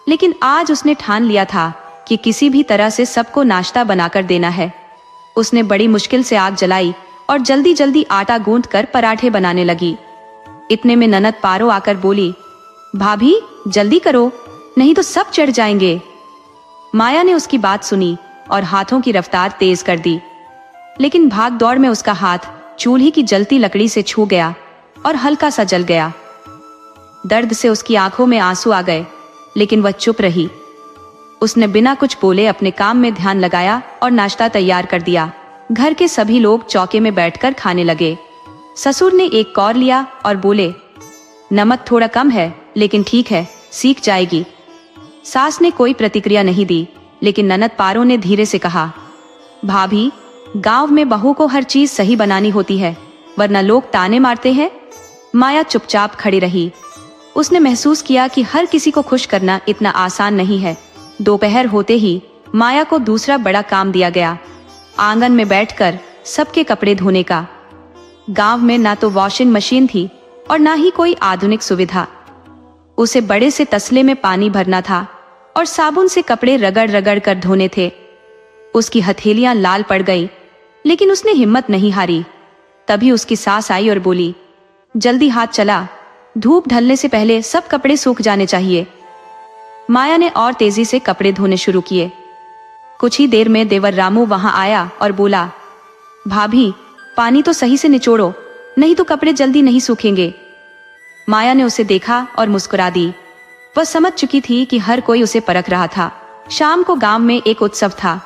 लेकिन आज उसने ठान लिया था कि किसी भी तरह से सबको नाश्ता बनाकर देना है। उसने बड़ी मुश्किल से आग जलाई और जल्दी जल्दी आटा गूंथ कर पराठे बनाने लगी। इतने में ननद पारो आकर बोली, भाभी जल्दी करो, नहीं तो सब चढ़ जाएंगे। माया ने उसकी बात सुनी और हाथों की रफ्तार तेज कर दी, लेकिन भाग दौड़ में उसका हाथ चूल्हे की जलती लकड़ी से छू गया और हल्का सा जल गया। दर्द से उसकी आंखों में आंसू आ गए, लेकिन वह चुप रही। उसने बिना कुछ बोले अपने काम में ध्यान लगाया और नाश्ता तैयार कर दिया। घर के सभी लोग चौके में बैठकर खाने लगे। ससुर ने एक कौर लिया और बोले, नमक थोड़ा कम है, लेकिन ठीक है, सीख जाएगी। सास ने कोई प्रतिक्रिया नहीं दी, लेकिन ननद पारो ने धीरे से कहा, भाभी, गांव में बहू को हर चीज सही बनानी होती है, वरना लोग ताने मारते हैं। माया चुपचाप खड़ी रही। उसने महसूस किया कि हर किसी को खुश करना इतना आसान नहीं है। दोपहर होते ही माया को दूसरा बड़ा काम दिया गया, आंगन में बैठकर सबके कपड़े धोने का। गांव में ना तो वॉशिंग मशीन थी और ना ही कोई आधुनिक सुविधा। उसे बड़े से तसले में पानी भरना था और साबुन से कपड़े रगड़ रगड़ कर धोने थे। उसकी हथेलियां लाल पड़ गईं, लेकिन उसने हिम्मत नहीं हारी। तभी उसकी सास आई और बोली, जल्दी हाथ चला, धूप ढलने से पहले सब कपड़े सूख जाने चाहिए। माया ने और तेजी से कपड़े धोने शुरू किए। कुछ ही देर में देवर रामू वहां आया और बोला, भाभी, पानी तो सही से निचोड़ो, नहीं तो कपड़े जल्दी नहीं सूखेंगे। माया ने उसे देखा और मुस्कुरा दी। वह समझ चुकी थी कि हर कोई उसे परख रहा था। शाम को गांव में एक उत्सव था।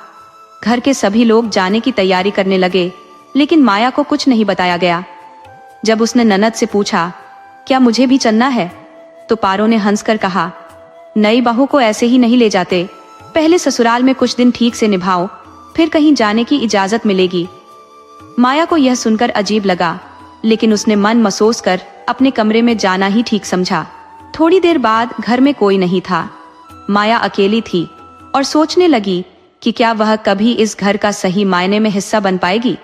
घर के सभी लोग जाने की तैयारी करने लगे, लेकिन माया को कुछ नहीं बताया गया। जब उसने ननद से पूछा, क्या मुझे भी चलना है, तो पारो ने हंसकर कहा, नई बहू को ऐसे ही नहीं ले जाते, पहले ससुराल में कुछ दिन ठीक से निभाओ, फिर कहीं जाने की इजाजत मिलेगी। माया को यह सुनकर अजीब लगा, लेकिन उसने मन मसोस कर अपने कमरे में जाना ही ठीक समझा। थोड़ी देर बाद घर में कोई नहीं था। माया अकेली थी और सोचने लगी कि क्या वह कभी इस घर का सही मायने में हिस्सा बन पाएगी।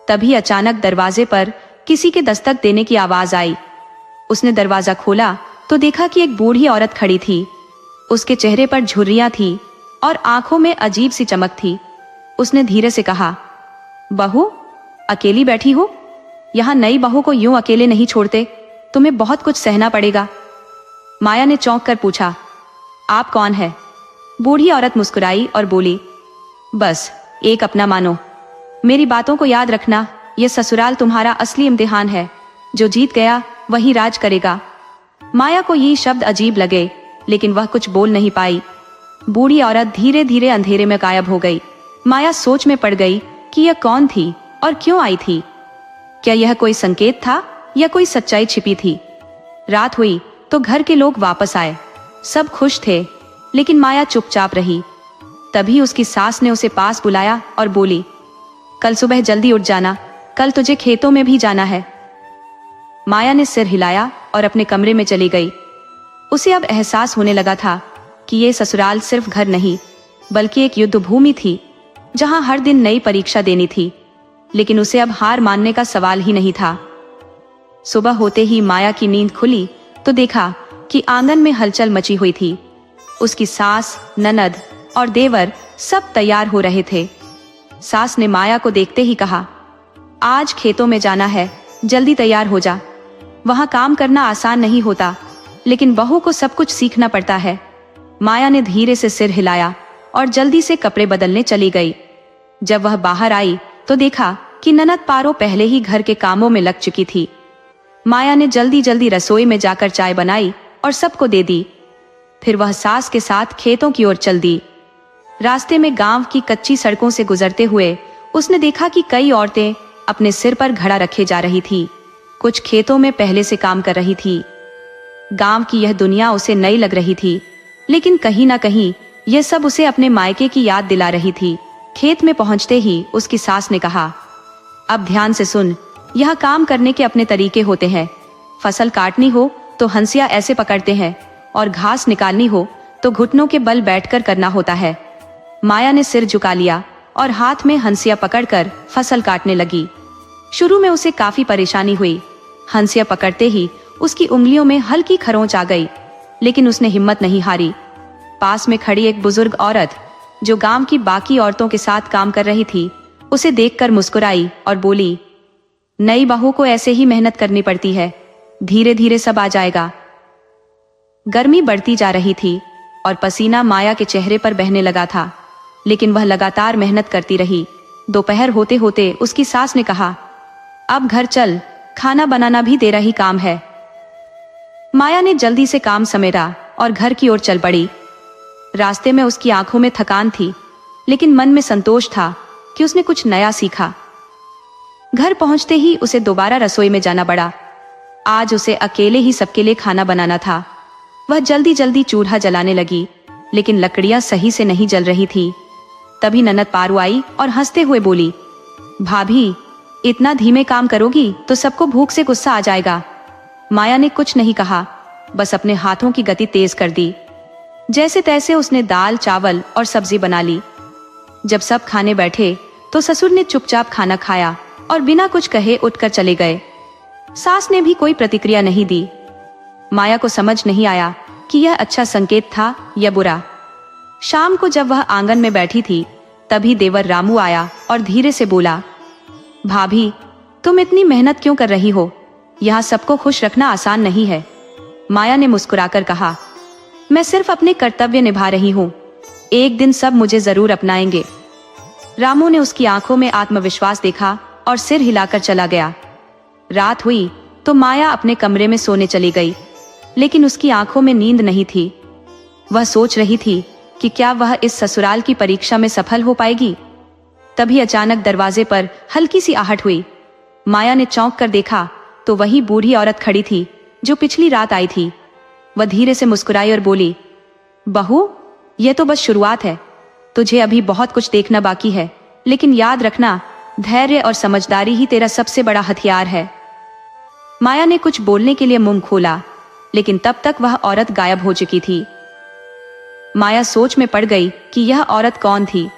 तभी अचानक दरवाजे पर किसी के दस्तक देने की आवाज आई। उसने दरवाजा खोला तो देखा कि एक बूढ़ी औरत खड़ी थी। उसके चेहरे पर झुर्रियां थी और आंखों में अजीब सी चमक थी। उसने धीरे से कहा, बहू, अकेली बैठी हो? यहाँ नई बहू को यूं अकेले नहीं छोड़ते, तुम्हें बहुत कुछ सहना पड़ेगा। माया ने चौंक कर पूछा, आप कौन है? बूढ़ी औरत मुस्कुराई और बोली, बस एक अपना मानो, मेरी बातों को याद रखना, यह ससुराल तुम्हारा असली इम्तिहान है, जो जीत गया वही राज करेगा। माया को ये शब्द अजीब लगे, लेकिन वह कुछ बोल नहीं पाई। बूढ़ी औरत धीरे धीरे अंधेरे में गायब हो गई। माया सोच में पड़ गई कि यह कौन थी और क्यों आई थी। क्या यह कोई संकेत था या कोई सच्चाई छिपी थी? रात हुई तो घर के लोग वापस आए। सब खुश थे, लेकिन माया चुपचाप रही। तभी उसकी सास ने उसे पास बुलाया और बोली, कल सुबह जल्दी उठ जाना, कल तुझे खेतों में भी जाना है। माया ने सिर हिलाया और अपने कमरे में चली गई। उसे अब एहसास होने लगा था कि ये ससुराल सिर्फ घर नहीं, बल्कि एक युद्ध भूमि थी, जहां हर दिन नई परीक्षा देनी थी। लेकिन उसे अब हार मानने का सवाल ही नहीं था। सुबह होते ही माया की नींद खुली तो देखा कि आंगन में हलचल मची हुई थी। उसकी सास, ननद और देवर सब तैयार हो रहे थे। सास ने माया को देखते ही कहा, आज खेतों में जाना है, जल्दी तैयार हो जा। वहां काम करना आसान नहीं होता, लेकिन बहू को सब कुछ सीखना पड़ता है। माया ने धीरे से सिर हिलाया और जल्दी से कपड़े बदलने चली गई। जब वह बाहर आई तो देखा कि ननद पारो पहले ही घर के कामों में लग चुकी थी। माया ने जल्दी जल्दी रसोई में जाकर चाय बनाई और सबको दे दी। फिर वह सास के साथ खेतों की ओर चल दी। रास्ते में गांव की कच्ची सड़कों से गुजरते हुए उसने देखा कि कई औरतें अपने सिर पर घड़ा रखे जा रही थी। कुछ खेतों में पहले से काम कर रही थी। गांव की यह दुनिया उसे नई लग रही थी, लेकिन कहीं ना कहीं यह सब उसे अपने मायके की याद दिला रही थी। खेत में पहुंचते ही उसकी सास ने कहा, अब ध्यान से सुन, यह काम करने के अपने तरीके होते हैं। फसल काटनी हो तो हंसिया ऐसे पकड़ते हैं और घास निकालनी हो तो घुटनों के बल बैठकर करना होता है। माया ने सिर झुका लिया और हाथ में हंसिया पकड़कर फसल काटने लगी। शुरू में उसे काफी परेशानी हुई। हंसिया पकड़ते ही उसकी उंगलियों में हल्की खरोंच आ गई, लेकिन उसने हिम्मत नहीं हारी। पास में खड़ी एक बुजुर्ग औरत जो गांव की बाकी औरतों के साथ काम कर रही थी, उसे देखकर मुस्कुराई और बोली, नई बहू को ऐसे ही मेहनत करनी पड़ती है, धीरे धीरे सब आ जाएगा। गर्मी बढ़ती जा रही थी और पसीना माया के चेहरे पर बहने लगा था, लेकिन वह लगातार मेहनत करती रही। दोपहर होते होते उसकी सास ने कहा, अब घर चल, खाना बनाना भी तेरा ही काम है। माया ने जल्दी से काम समेटा और घर की ओर चल पड़ी। रास्ते में उसकी आंखों में थकान थी, लेकिन मन में संतोष था कि उसने कुछ नया सीखा। घर पहुंचते ही उसे दोबारा रसोई में जाना पड़ा। आज उसे अकेले ही सबके लिए खाना बनाना था। वह जल्दी जल्दी चूल्हा जलाने लगी, लेकिन लकड़ियां सही से नहीं जल रही थी। तभी ननद पारू आई और हंसते हुए बोली, भाभी, इतना धीमे काम करोगी तो सबको भूख से गुस्सा आ जाएगा। माया ने कुछ नहीं कहा, बस अपने हाथों की गति तेज कर दी। जैसे तैसे उसने दाल, चावल और सब्जी बना ली। जब सब खाने बैठे तो ससुर ने चुपचाप खाना खाया और बिना कुछ कहे उठकर चले गए। सास ने भी कोई प्रतिक्रिया नहीं दी। माया को समझ नहीं आया कि यह अच्छा संकेत था या बुरा। शाम को जब वह आंगन में बैठी थी, तभी देवर रामू आया और धीरे से बोला, भाभी, तुम इतनी मेहनत क्यों कर रही हो? यहाँ सबको खुश रखना आसान नहीं है। माया ने मुस्कुराकर कहा, मैं सिर्फ अपने कर्तव्य निभा रही हूँ, एक दिन सब मुझे जरूर अपनाएंगे। रामू ने उसकी आंखों में आत्मविश्वास देखा और सिर हिलाकर चला गया। रात हुई तो माया अपने कमरे में सोने चली गई, लेकिन उसकी आंखों में नींद नहीं थी। वह सोच रही थी कि क्या वह इस ससुराल की परीक्षा में सफल हो पाएगी। तभी अचानक दरवाजे पर हल्की सी आहट हुई। माया ने चौंक कर देखा तो वही बूढ़ी औरत खड़ी थी जो पिछली रात आई थी। वह धीरे से मुस्कुराई और बोली, बहू, यह तो बस शुरुआत है, तुझे अभी बहुत कुछ देखना बाकी है, लेकिन याद रखना, धैर्य और समझदारी ही तेरा सबसे बड़ा हथियार है। माया ने कुछ बोलने के लिए मुंह खोला, लेकिन तब तक वह औरत गायब हो चुकी थी। माया सोच में पड़ गई कि यह औरत कौन थी।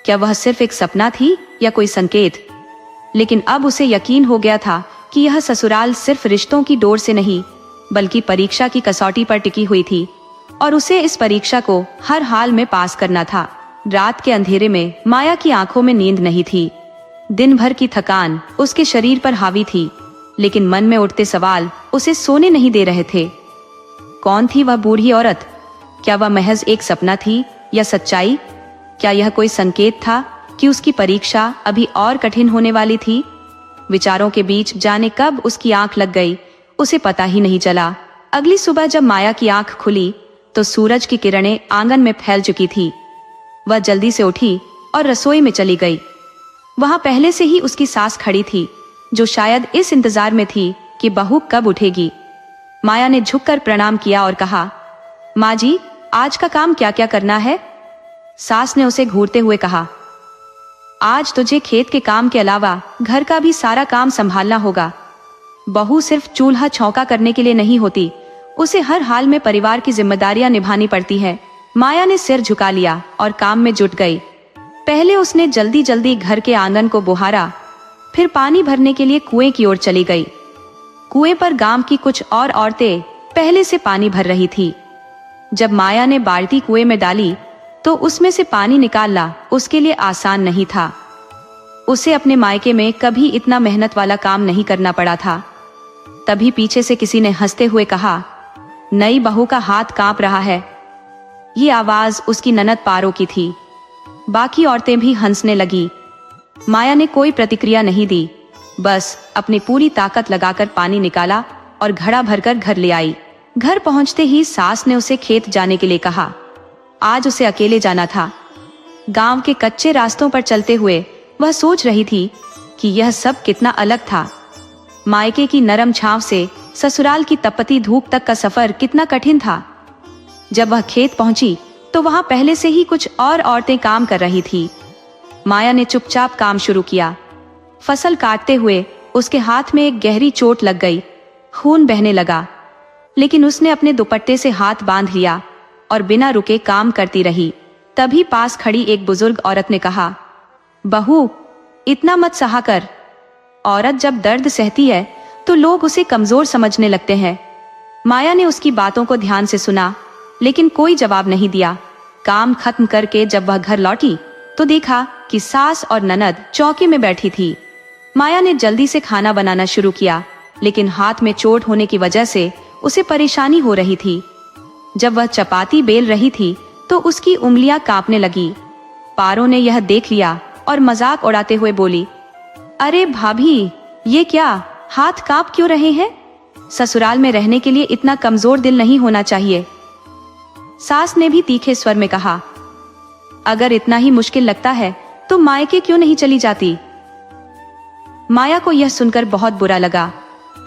क्या वह सिर्फ एक सपना थी या कोई संकेत? लेकिन अब उसे यकीन हो गया था कि यह ससुराल सिर्फ रिश्तों की डोर से नहीं, बल्कि परीक्षा की कसौटी पर टिकी हुई थी, और उसे इस परीक्षा को हर हाल में पास करना था। रात के अंधेरे में माया की आंखों में नींद नहीं थी। दिन भर की थकान उसके शरीर पर हावी थी, लेकिन मन में उठते सवाल उसे सोने नहीं दे रहे थे। कौन थी वह बूढ़ी औरत? क्या वह महज एक सपना थी या सच्चाई? क्या यह कोई संकेत था कि उसकी परीक्षा अभी और कठिन होने वाली थी? विचारों के बीच जाने कब उसकी आंख लग गई, उसे पता ही नहीं चला। अगली सुबह जब माया की आंख खुली तो सूरज की किरणें आंगन में फैल चुकी थी। वह जल्दी से उठी और रसोई में चली गई। वहां पहले से ही उसकी सास खड़ी थी, जो शायद इस इंतजार में थी कि बहू कब उठेगी। माया ने झुककर प्रणाम किया और कहा, माँ जी, आज का काम क्या क्या करना है? सास ने उसे घूरते हुए कहा, आज तुझे खेत के काम के अलावा घर का भी सारा काम संभालना होगा। बहू सिर्फ चूल्हा छौंका करने के लिए नहीं होती, उसे हर हाल में परिवार की जिम्मेदारियां निभानी पड़ती है। माया ने सिर झुका लिया और काम में जुट गई। पहले उसने जल्दी जल्दी घर के आंगन को बुहारा, फिर पानी भरने के लिए कुएं की ओर चली गई। कुएं पर गांव की कुछ और औरतें पहले से पानी भर रही थी। जब माया ने बाल्टी कुएं में डाली तो उसमें से पानी निकालना उसके लिए आसान नहीं था। उसे अपने मायके में कभी इतना मेहनत वाला काम नहीं करना पड़ा था। तभी पीछे से किसी ने हंसते हुए कहा, नई बहू का हाथ कांप रहा है। ये आवाज उसकी ननद पारो की थी। बाकी औरतें भी हंसने लगी। माया ने कोई प्रतिक्रिया नहीं दी, बस अपनी पूरी ताकत लगाकर पानी निकाला और घड़ा भरकर घर ले आई। घर पहुंचते ही सास ने उसे खेत जाने के लिए कहा। आज उसे अकेले जाना था। गांव के कच्चे रास्तों पर चलते हुए वह सोच रही थी कि यह सब कितना अलग था। मायके की नरम छांव से ससुराल की तपती धूप तक का सफर कितना कठिन था। जब वह खेत पहुंची तो वहां पहले से ही कुछ और औरतें काम कर रही थी। माया ने चुपचाप काम शुरू किया। फसल काटते हुए उसके हाथ में एक गहरी चोट लग गई। खून बहने लगा, लेकिन उसने अपने दुपट्टे से हाथ बांध लिया और बिना रुके काम करती रही। तभी पास खड़ी एक बुजुर्ग औरत ने कहा, बहू, इतना मत सहा कर। औरत जब दर्द सहती है तो लोग उसे कमजोर समझने लगते हैं। माया ने उसकी बातों को ध्यान से सुना, लेकिन कोई जवाब नहीं दिया। काम खत्म करके जब वह घर लौटी तो देखा कि सास और ननद चौकी में बैठी थी। माया ने जल्दी से खाना बनाना शुरू किया, लेकिन हाथ में चोट होने की वजह से उसे परेशानी हो रही थी। जब वह चपाती बेल रही थी तो उसकी उंगलियां कांपने लगी। पारो ने यह देख लिया और मजाक उड़ाते हुए बोली, अरे भाभी, ये क्या, हाथ कांप क्यों रहे हैं? ससुराल में रहने के लिए इतना कमजोर दिल नहीं होना चाहिए। सास ने भी तीखे स्वर में कहा, अगर इतना ही मुश्किल लगता है तो मायके क्यों नहीं चली जाती? माया को यह सुनकर बहुत बुरा लगा,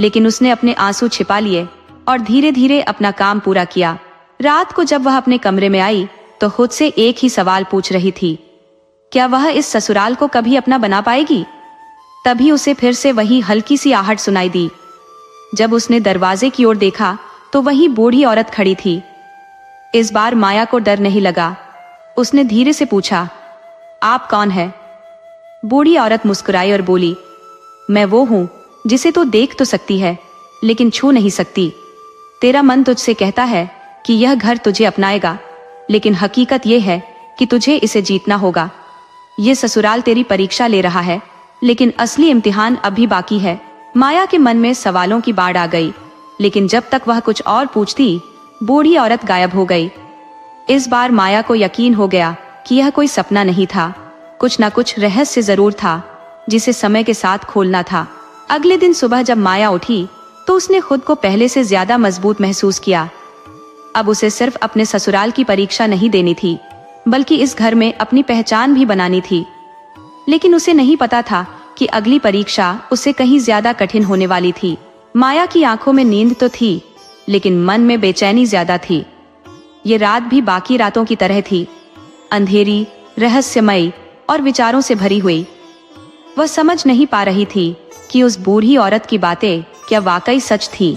लेकिन उसने अपने आंसू छिपा लिए और धीरे धीरे अपना काम पूरा किया। रात को जब वह अपने कमरे में आई तो खुद से एक ही सवाल पूछ रही थी, क्या वह इस ससुराल को कभी अपना बना पाएगी? तभी उसे फिर से वही हल्की सी आहट सुनाई दी। जब उसने दरवाजे की ओर देखा तो वही बूढ़ी औरत खड़ी थी। इस बार माया को डर नहीं लगा। उसने धीरे से पूछा, आप कौन है? बूढ़ी औरत मुस्कुराई और बोली, मैं वो हूं जिसे तो देख तो सकती है लेकिन छू नहीं सकती। तेरा मन तुझसे कहता है कि यह घर तुझे अपनाएगा, लेकिन हकीकत यह है कि तुझे इसे जीतना होगा। ये ससुराल तेरी परीक्षा ले रहा है, लेकिन असली इम्तिहान अभी बाकी है। माया के मन में सवालों की बाढ़ आ गई, लेकिन जब तक वह कुछ और पूछती, बूढ़ी औरत गायब हो गई। इस बार माया को यकीन हो गया कि यह कोई सपना नहीं था, कुछ ना कुछ रहस्य जरूर था जिसे समय के साथ खोलना था। अगले दिन सुबह जब माया उठी तो उसने खुद को पहले से ज्यादा मजबूत महसूस किया। अब उसे सिर्फ अपने ससुराल की परीक्षा नहीं देनी थी, बल्कि इस घर में अपनी पहचान भी बनानी थी। लेकिन उसे नहीं पता था कि अगली परीक्षा उससे कहीं ज्यादा कठिन होने वाली थी। माया की आंखों में नींद तो थी, लेकिन मन में बेचैनी ज्यादा थी। ये रात भी बाकी रातों की तरह थी, अंधेरी, रहस्यमयी और विचारों से भरी हुई। वह समझ नहीं पा रही थी कि उस बूढ़ी औरत की बातें क्या वाकई सच थी।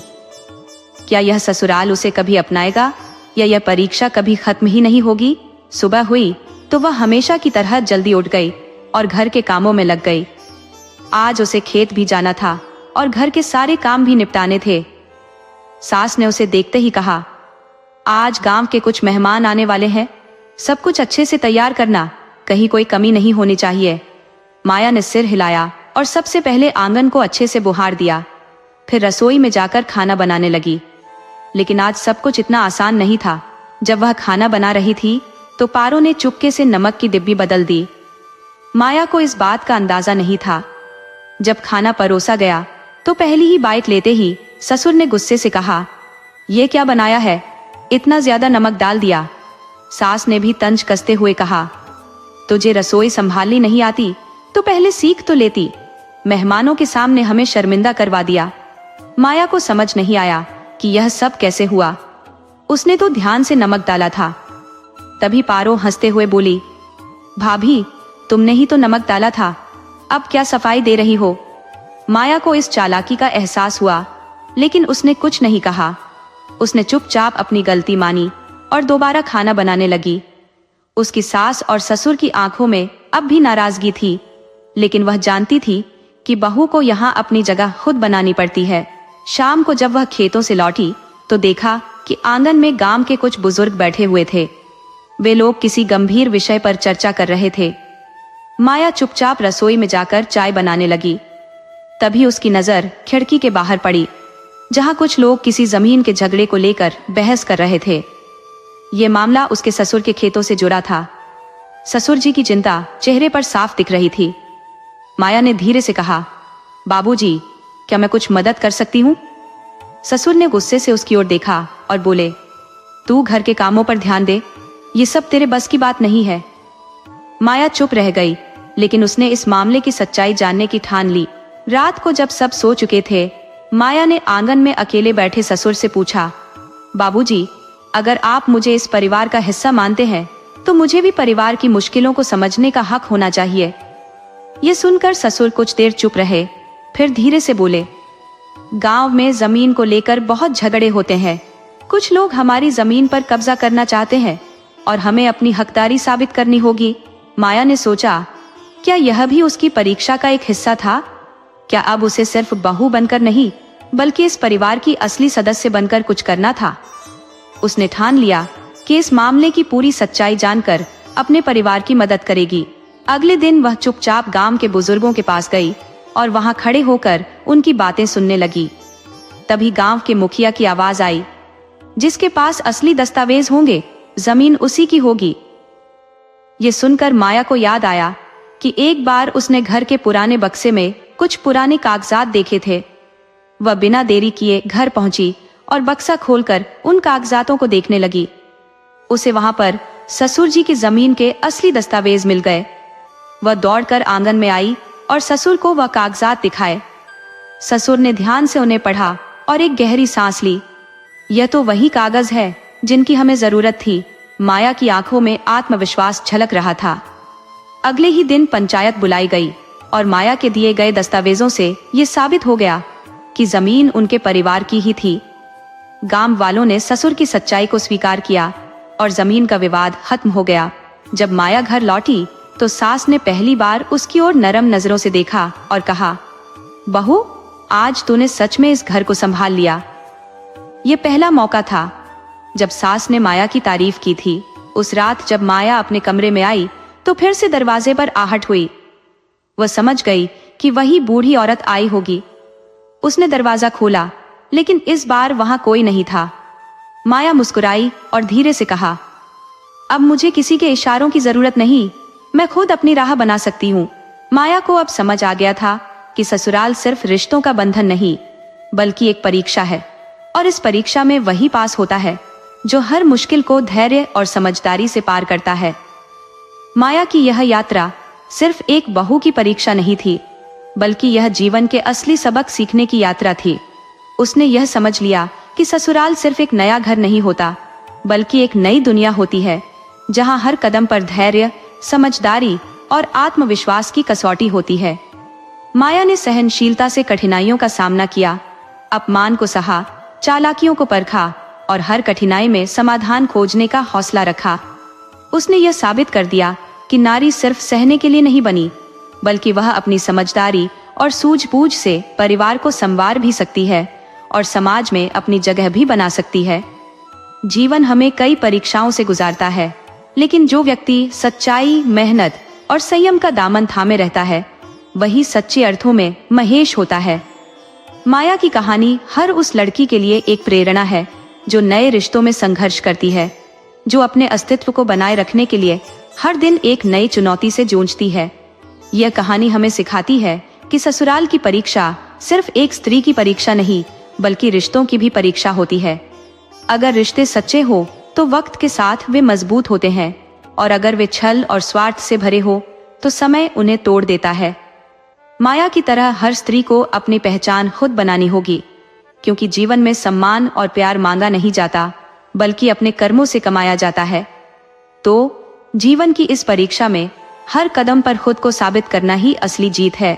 क्या यह ससुराल उसे कभी अपनाएगा, या यह परीक्षा कभी खत्म ही नहीं होगी? सुबह हुई तो वह हमेशा की तरह जल्दी उठ गई और घर के कामों में लग गई। आज उसे खेत भी जाना था और घर के सारे काम भी निपटाने थे। सास ने उसे देखते ही कहा, आज गांव के कुछ मेहमान आने वाले हैं, सब कुछ अच्छे से तैयार करना, कहीं कोई कमी नहीं होनी चाहिए। माया ने सिर हिलाया और सबसे पहले आंगन को अच्छे से बुहार दिया, फिर रसोई में जाकर खाना बनाने लगी। लेकिन आज सब कुछ इतना आसान नहीं था। जब वह खाना बना रही थी तो पारो ने चुपके से नमक की डिब्बी बदल दी। माया को इस बात का अंदाजा नहीं था। जब खाना परोसा गया तो पहली ही बाइट लेते ही ससुर ने गुस्से से कहा, ये क्या बनाया है, इतना ज्यादा नमक डाल दिया। सास ने भी तंज कसते हुए कहा, तुझे रसोई संभालनी नहीं आती तो पहले सीख तो लेती, मेहमानों के सामने हमें शर्मिंदा करवा दिया। माया को समझ नहीं आया कि यह सब कैसे हुआ। उसने तो ध्यान से नमक डाला था। तभी पारो हंसते हुए बोली, भाभी, तुमने ही तो नमक डाला था, अब क्या सफाई दे रही हो? माया को इस चालाकी का एहसास हुआ, लेकिन उसने कुछ नहीं कहा। उसने चुपचाप अपनी गलती मानी और दोबारा खाना बनाने लगी। उसकी सास और ससुर की आंखों में अब भी नाराजगी थी, लेकिन वह जानती थी कि बहू को यहाँ अपनी जगह खुद बनानी पड़ती है। शाम को जब वह खेतों से लौटी तो देखा कि आंगन में गांव के कुछ बुजुर्ग बैठे हुए थे। वे लोग किसी गंभीर विषय पर चर्चा कर रहे थे। माया चुपचाप रसोई में जाकर चाय बनाने लगी। तभी उसकी नजर खिड़की के बाहर पड़ी, जहां कुछ लोग किसी जमीन के झगड़े को लेकर बहस कर रहे थे। ये मामला उसके ससुर के खेतों से जुड़ा था। ससुर जी की चिंता चेहरे पर साफ दिख रही थी। माया ने धीरे से कहा, बाबूजी, क्या मैं कुछ मदद कर सकती हूँ? ससुर ने गुस्से से उसकी ओर देखा और बोले, तू घर के कामों पर ध्यान दे, ये सब तेरे बस की बात नहीं है। माया चुप रह गई, लेकिन उसने इस मामले की सच्चाई जानने की ठान ली। रात को जब सब सो चुके थे, माया ने आंगन में अकेले बैठे ससुर से पूछा, बाबूजी, अगर आप मुझे इस परिवार का हिस्सा मानते हैं तो मुझे भी परिवार की मुश्किलों को समझने का हक होना चाहिए। ये सुनकर ससुर कुछ देर चुप रहे, फिर धीरे से बोले, गांव में जमीन को लेकर बहुत झगड़े होते हैं। कुछ लोग हमारी जमीन पर कब्जा करना चाहते हैं और हमें अपनी हकदारी साबित करनी होगी। माया ने सोचा, क्या यह भी उसकी परीक्षा का एक हिस्सा था? क्या अब उसे सिर्फ बहू बनकर नहीं, बल्कि इस परिवार की असली सदस्य बनकर कुछ करना था? उसने ठान लिया कि इस मामले की पूरी सच्चाई जानकर अपने परिवार की मदद करेगी। अगले दिन वह चुपचाप गांव के बुजुर्गों के पास गई और वहां खड़े होकर उनकी बातें सुनने लगी। तभी गांव के मुखिया की आवाज आई, जिसके पास असली दस्तावेज होंगे, जमीन उसी की होगी। ये सुनकर माया को याद आया कि एक बार उसने घर के पुराने बक्से में कुछ पुराने कागजात देखे थे। वह बिना देरी किए घर पहुंची और बक्सा खोलकर उन कागजातों को देखने लगी। उसे वहां पर ससुर जी की जमीन के असली दस्तावेज मिल गए। वह दौड़कर आंगन में आई और ससुर को वह कागजात दिखाए। ससुर ने ध्यान से उन्हें पढ़ा और एक गहरी सांस ली। यह तो वही कागज है जिनकी हमें जरूरत थी। माया की आंखों में आत्मविश्वास झलक रहा था। अगले ही दिन पंचायत बुलाई गई और माया के दिए गए दस्तावेजों से ये साबित हो गया कि जमीन उनके परिवार की ही थी। गांव वालों ने ससुर की सच्चाई को स्वीकार किया और जमीन का विवाद खत्म हो गया। जब माया घर लौटी तो सास ने पहली बार उसकी ओर नरम नजरों से देखा और कहा, बहू, आज तूने सच में इस घर को संभाल लिया। ये पहला मौका था जब सास ने माया की तारीफ की थी। उस रात जब माया अपने कमरे में आई तो फिर से दरवाजे पर आहट हुई। वह समझ गई कि वही बूढ़ी औरत आई होगी। उसने दरवाजा खोला, लेकिन इस बार वहां कोई नहीं था। माया मुस्कुराई और धीरे से कहा, अब मुझे किसी के इशारों की जरूरत नहीं, मैं खुद अपनी राह बना सकती हूँ। माया को अब समझ आ गया था कि ससुराल सिर्फ रिश्तों का बंधन नहीं, बल्कि एक परीक्षा है, और इस परीक्षा में वही पास होता है जो हर मुश्किल को धैर्य और समझदारी से पार करता है। माया की यह यात्रा सिर्फ एक बहू की परीक्षा नहीं थी, बल्कि यह जीवन के असली सबक सीखने की यात्रा थी। उसने यह समझ लिया कि ससुराल सिर्फ एक नया घर नहीं होता, बल्कि एक नई दुनिया होती है, जहां हर कदम पर धैर्य, समझदारी और आत्मविश्वास की कसौटी होती है। माया ने सहनशीलता से कठिनाइयों का सामना किया, अपमान को सहा, चालाकियों को परखा और हर कठिनाई में समाधान खोजने का हौसला रखा। उसने यह साबित कर दिया कि नारी सिर्फ सहने के लिए नहीं बनी, बल्कि वह अपनी समझदारी और सूझबूझ से परिवार को संवार भी सकती है और समाज में अपनी जगह भी बना सकती है। जीवन हमें कई परीक्षाओं से गुजारता है, लेकिन जो व्यक्ति सच्चाई, मेहनत और संयम का दामन थामे रहता है, वही सच्चे अर्थों में महेश होता है। माया की कहानी हर उस लड़की के लिए एक प्रेरणा है जो नए रिश्तों में संघर्ष करती है, जो अपने अस्तित्व को बनाए रखने के लिए हर दिन एक नई चुनौती से जूझती है। यह कहानी हमें सिखाती है कि ससुराल की परीक्षा सिर्फ एक स्त्री की परीक्षा नहीं, बल्कि रिश्तों की भी परीक्षा होती है। अगर रिश्ते सच्चे हो तो वक्त के साथ वे मजबूत होते हैं, और अगर वे छल और स्वार्थ से भरे हो तो समय उन्हें तोड़ देता है। माया की तरह हर स्त्री को अपनी पहचान खुद बनानी होगी, क्योंकि जीवन में सम्मान और प्यार मांगा नहीं जाता, बल्कि अपने कर्मों से कमाया जाता है। तो जीवन की इस परीक्षा में हर कदम पर खुद को साबित करना ही असली जीत है।